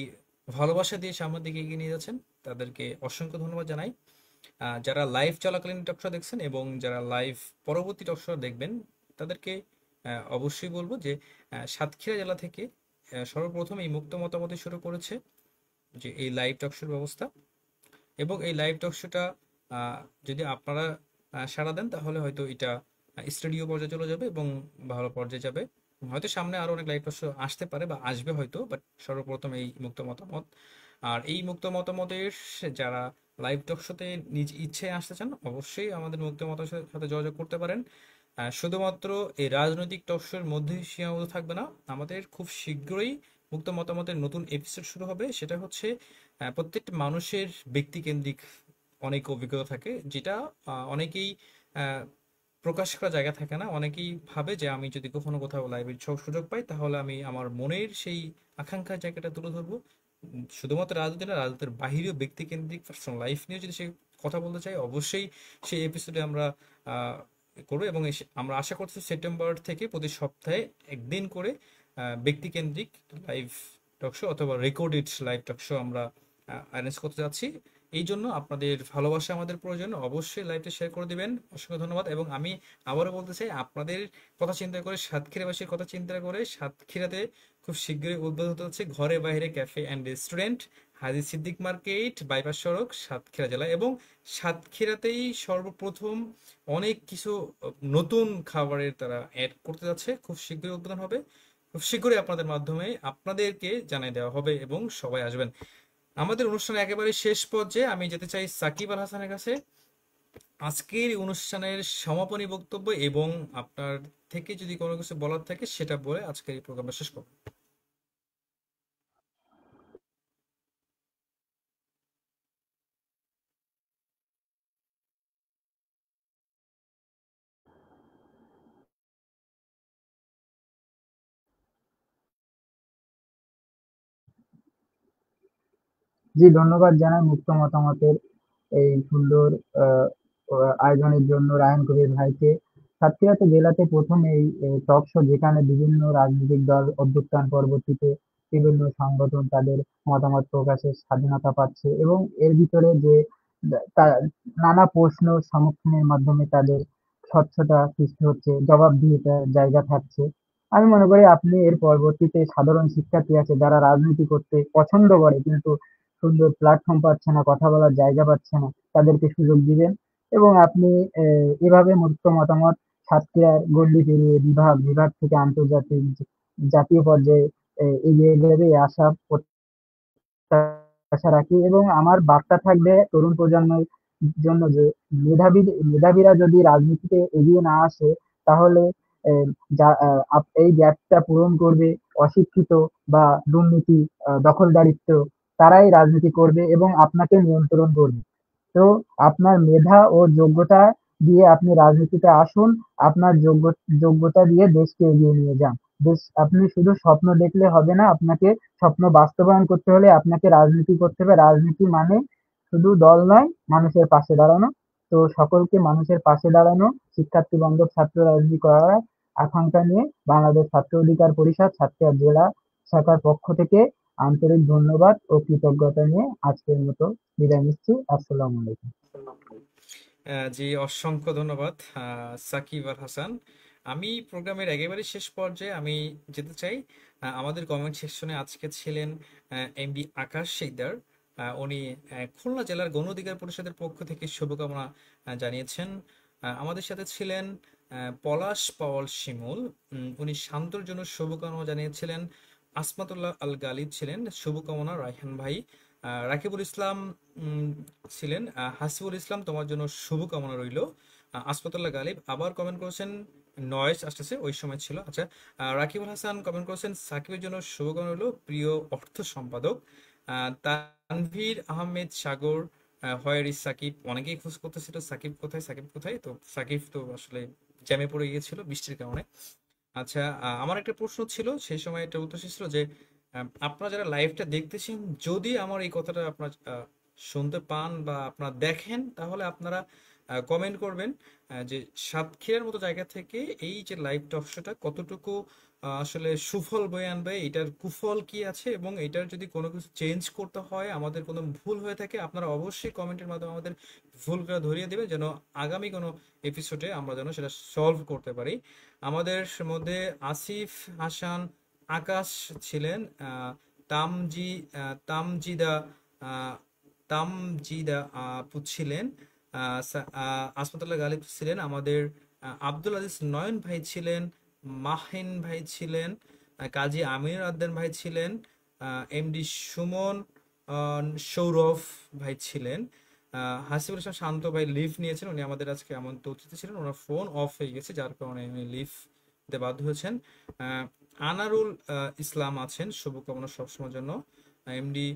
ভালোবাসা দিয়ে সামনের দিকে এগিয়ে নিয়ে যাচ্ছেন, তাদেরকে অসংখ্য ধন্যবাদ জানাই। যারা লাইভ চলাকালীন টক শো দেখছেন এবং যারা লাইভ পরবর্তী টক শো দেখবেন, তাদেরকে অবশ্যই বলবো যে সাতক্ষীরা জেলা থেকে সর্বপ্রথম এই মুক্ত মতামত শুরু করেছে যে এই লাইভ টক শোর ব্যবস্থা। এবং এই লাইভ টক শোটা যদি আপনারা সাড়া দেন, তাহলে হয়তো এটা স্টুডিও পর্যায়ে চলে যাবে এবং ভালো পর্যায়ে যাবে। হয়তো সামনে আরো অনেক লাইভ টক শো আসতে পারে বা আসবে হয়তো, বাট সর্বপ্রথম এই মুক্ত মতামত। আর এই মুক্ত মতামতের যারা লাইভ টক শোতে নিজ ইচ্ছে আসতে চান, অবশ্যই আমাদের মুক্ত মতামতের সাথে যোগাযোগ করতে পারেন। শুধুমাত্র এই রাজনৈতিক টক শোর মধ্যেই সীমাবদ্ধ থাকবে না, আমাদের খুব শীঘ্রই মুক্ত মতামতের নতুন এপিসোড শুরু হবে। সেটা হচ্ছে প্রত্যেকটা মানুষের ব্যক্তিকেন্দ্রিক অনেক অভিজ্ঞতা থাকে, যেটা অনেকেই আহ, প্রকাশ করা জায়গা থাকে না। অনেকেই ভাবে যে আমি যদি কখনো কোথাও লাইভে সুযোগ পাই, তাহলে আমি আমার মনের সেই আকাঙ্ক্ষার জায়গাটা তুলে ধরবো। শুধুমাত্র রাজনীতি না, রাজনীতির বাহিরেও ব্যক্তিকেন্দ্রিক পার্সোনাল লাইফ নিয়ে যদি সে কথা বলতে চাই, অবশ্যই সেই এপিসোডে আমরা আহ, করবো। এবং আমরা আশা করছি সেপ্টেম্বর থেকে প্রতি সপ্তাহে একদিন করে ব্যক্তিকেন্দ্রিক লাইভ টক শো অথবা রেকর্ডেড লাইভ টক শো আমরা অ্যারেঞ্জ করতে যাচ্ছি। এই জন্য আপনাদের ভালোবাসা আমাদের প্রয়োজন, অবশ্যই লাইভটা শেয়ার করে দিবেন। অসংখ্য ধন্যবাদ। এবং আমি আবারও বলতে চাই, আপনাদের কথা চিন্তা করে, সাতক্ষীরাবাসীর কথা চিন্তা করে, সাতক্ষীরাতে খুব শীঘ্রই উদ্বোধন হতে হচ্ছে ঘরে বাইরে cafe and restaurant, Haji Siddique market, bypass সড়ক, সাতক্ষীরা জেলা। এবং সাতক্ষীরাতেই সর্বপ্রথম অনেক কিছু নতুন খাবারের তারা অ্যাড করতে যাচ্ছে, খুব শীঘ্রই উদ্বোধন হবে। খুব শীঘ্রই আপনাদের মাধ্যমে আপনাদেরকে জানিয়ে দেওয়া হবে এবং সবাই আসবেন। আমাদের অনুষ্ঠানের একেবারে শেষ পর্যায়ে আমি যেতে চাই সাকিব আল হাসানের কাছে, আজকের এই অনুষ্ঠানের সমাপনী বক্তব্য এবং আপনার থেকে যদি কোনো কিছু বলার থাকে সেটা বলে আজকের এই প্রোগ্রামটা শেষ করব। জি, ধন্যবাদ জানাই মুক্ত মতামতের এই সুন্দর আহ, আয়োজনের জন্য রায়হান কবির ভাইকে। সাতক্ষীরা জেলাতে প্রথম এই টক শো, যেখানে বিভিন্ন রাজনৈতিক দল অভ্যুত্থান পরবর্তীতে বিভিন্ন সংগঠন তাদের মতামত প্রকাশের স্বাধীনতা পাচ্ছে, এবং এর ভিতরে যে তা- নানা প্রশ্ন সম্মুখীনের মাধ্যমে তাদের স্বচ্ছতা সৃষ্টি হচ্ছে, জবাবদিহিতার জায়গা থাকছে। আমি মনে করি আপনি এর পরবর্তীতে সাধারণ শিক্ষার্থী আছে যারা রাজনীতি করতে পছন্দ করে কিন্তু সুন্দর প্ল্যাটফর্ম পাচ্ছে না, কথা বলার জায়গা পাচ্ছে না, তাদেরকে সুযোগ দিবেন। এবং আপনি এভাবে মুক্ত মতামত সাতক্ষীরার গণ্ডি পেরিয়ে বিভাগ বিভাগ থেকে আন্তর্জাতিক জাতীয় পর্যায়ে এগিয়ে যাবে, এই আশা রাখি। এবং আমার বার্তা থাকবে তরুণ প্রজন্মের জন্য যে মেধাবীরা যদি রাজনীতিতে এগিয়ে না আসে, তাহলে এই গ্যাপটা পূরণ করবে অশিক্ষিত বা দুর্নীতি, দখলদারিত্ব, তারাই রাজনীতি করবে এবং আপনাকে নিয়ন্ত্রণ করবে। তো আপনার মেধা ও যোগ্যতা দিয়ে আপনি রাজনীতিতে আসুন, আপনার যোগ্যতা দিয়ে দেশকে এগিয়ে নিয়ে যান। আপনি শুধু স্বপ্ন দেখলে হবে না, আপনাকে স্বপ্ন বাস্তবায়ন করতে হলে আপনাকে রাজনীতি করতে হবে। রাজনীতি মানে শুধু দল নয়, মানুষের পাশে দাঁড়ানো। তো সকলকে মানুষের পাশে দাঁড়ানো, শিক্ষার্থী বান্ধব ছাত্র রাজনীতি করার আকাঙ্ক্ষা নিয়ে বাংলাদেশ ছাত্র অধিকার পরিষদ সাতক্ষীরা জেলা শাখার পক্ষ থেকে আন্তরিক ধন্যবাদ ও কৃতজ্ঞতা নিয়ে আজকের মতো বিদায় নিচ্ছি। আসসালামু আলাইকুম। জি, অসংখ্য ধন্যবাদ সাকিব আল হাসান। আমি প্রোগ্রামের একেবারে শেষ পর্যায়ে আমি যেতে চাই, আমাদের কমেন্ট সেকশনে আজকে ছিলেন এমডি আকাশ শিকদার। উনি খুলনা জেলার গণ অধিকার পরিষদের পক্ষ থেকে শুভকামনা জানিয়েছেন। আমাদের সাথে ছিলেন পলাশ পাওয়াল শিমুল, উনি শান্তর জন্য শুভকামনা জানিয়েছিলেন। আসমাতুল্লাহ আল গালিব ছিলেন শুভকামনা রায়হান ভাই। রাকিবুল ইসলাম উম, ছিলেন হাসিবুল ইসলাম, তোমার জন্য শুভকামনা রইল। আসফাতুল্লাহ গালিব আবার কমেন্ট করেছেন, নয়েজ আসতেছে, ওই সময় ছিল। আচ্ছা, রাকিবুল হাসান কমেন্ট করেছেন সাকিবের জন্য শুভকামনা রইল, প্রিয় অর্থ সম্পাদক। তানভীর আহমেদ সাগর, হোয়ার ইজ সাকিব, অনেকেই খোঁজ করতেছিল সাকিব কোথায়, সাকিব কোথায়। তো সাকিব তো আসলে জ্যামে পড়ে গিয়েছিল বৃষ্টির কারণে। আচ্ছা, আমার একটা প্রশ্ন ছিল, সেই সময় একটা উদ্দেশ্য ছিল যে আপনারা যারা লাইভটা দেখতেছেন, যদি আমার এই কথাটা আপনার শুনতে পান বা আপনারা দেখেন, তাহলে আপনারা কমেন্ট করবেন যে সাতক্ষীরার মতো জায়গা থেকে এই যে লাইভ টক শোটা কতটুকু আসলে সুফল বয়ে আনবে, এটার কুফল কি আছে, এবং এটার যদি কোনো কিছু চেঞ্জ করতে হয়, আমাদের কোনো ভুল হয়ে থাকে, আপনারা অবশ্যই কমেন্টের মাধ্যমে আমাদের ভুলগুলো ধরিয়ে দেবেন, যেন আগামী কোনো এপিসোডে আমরা যেন সেটা সলভ করতে পারি। আমাদের মধ্যে আসিফ হাসান আকাশ ছিলেন, তামজি তামজিদা আহ, তামজিদা আপু ছিলেন, আসমাতুল্লাহ গালিব ছিলেন, আমাদের আব্দুল আজিজ নয়ন ভাই ছিলেন, মাহিন ভাই ছিলেন, কাজী আমির আদ্দান ভাই ছিলেন, এমডি সুমন, সৌরভ ভাই ছিলেন, হাসিবুল ইসলাম শান্ত ভাই লিভ নিয়েছেন, উনি আমাদের আজকে আমন্ত্রিত অতিথি ছিলেন, ওনার ফোন অফ হয়ে গেছে যার কারণে উনি লিভ দিতে বাধ্য হয়েছেন। আহ, আনারুল ইসলাম আছেন শুভকামনা সবসময়ের জন্য, এমডি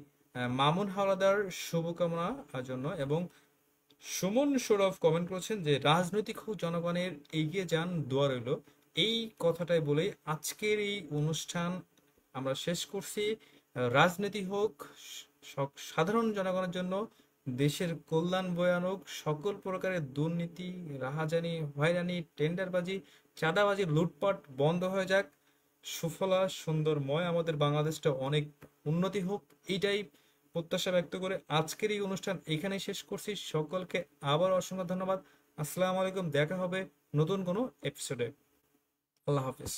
মামুন হাওলাদার শুভকামনা জন্য, এবং সুমন সৌরভ কমেন্ট করেছেন যে রাজনৈতিক হোক, জনগণের এগিয়ে যান, দোয়া রইল। এই কথাটাই বলেই আজকের এই অনুষ্ঠান আমরা শেষ করছি। রাজনীতি হোক সাধারণ জনগণের জন্য, দেশের কল্যাণ বয়ে আনুক, সকল প্রকারের দুর্নীতি, রাহাজানি, হয়রানি, টেন্ডারবাজি, চাঁদাবাজি, লুটপাট বন্ধ হয়ে যাক, সুফলা সুন্দরময় আমাদের বাংলাদেশটা অনেক উন্নতি হোক, এইটাই প্রত্যাশা ব্যক্ত করে আজকের এই অনুষ্ঠান এখানেই শেষ করছি। সকলকে আবার অসংখ্য ধন্যবাদ। আসসালামু আলাইকুম। দেখা হবে নতুন কোনো এপিসোডে। আল্লাহ হাফিজ।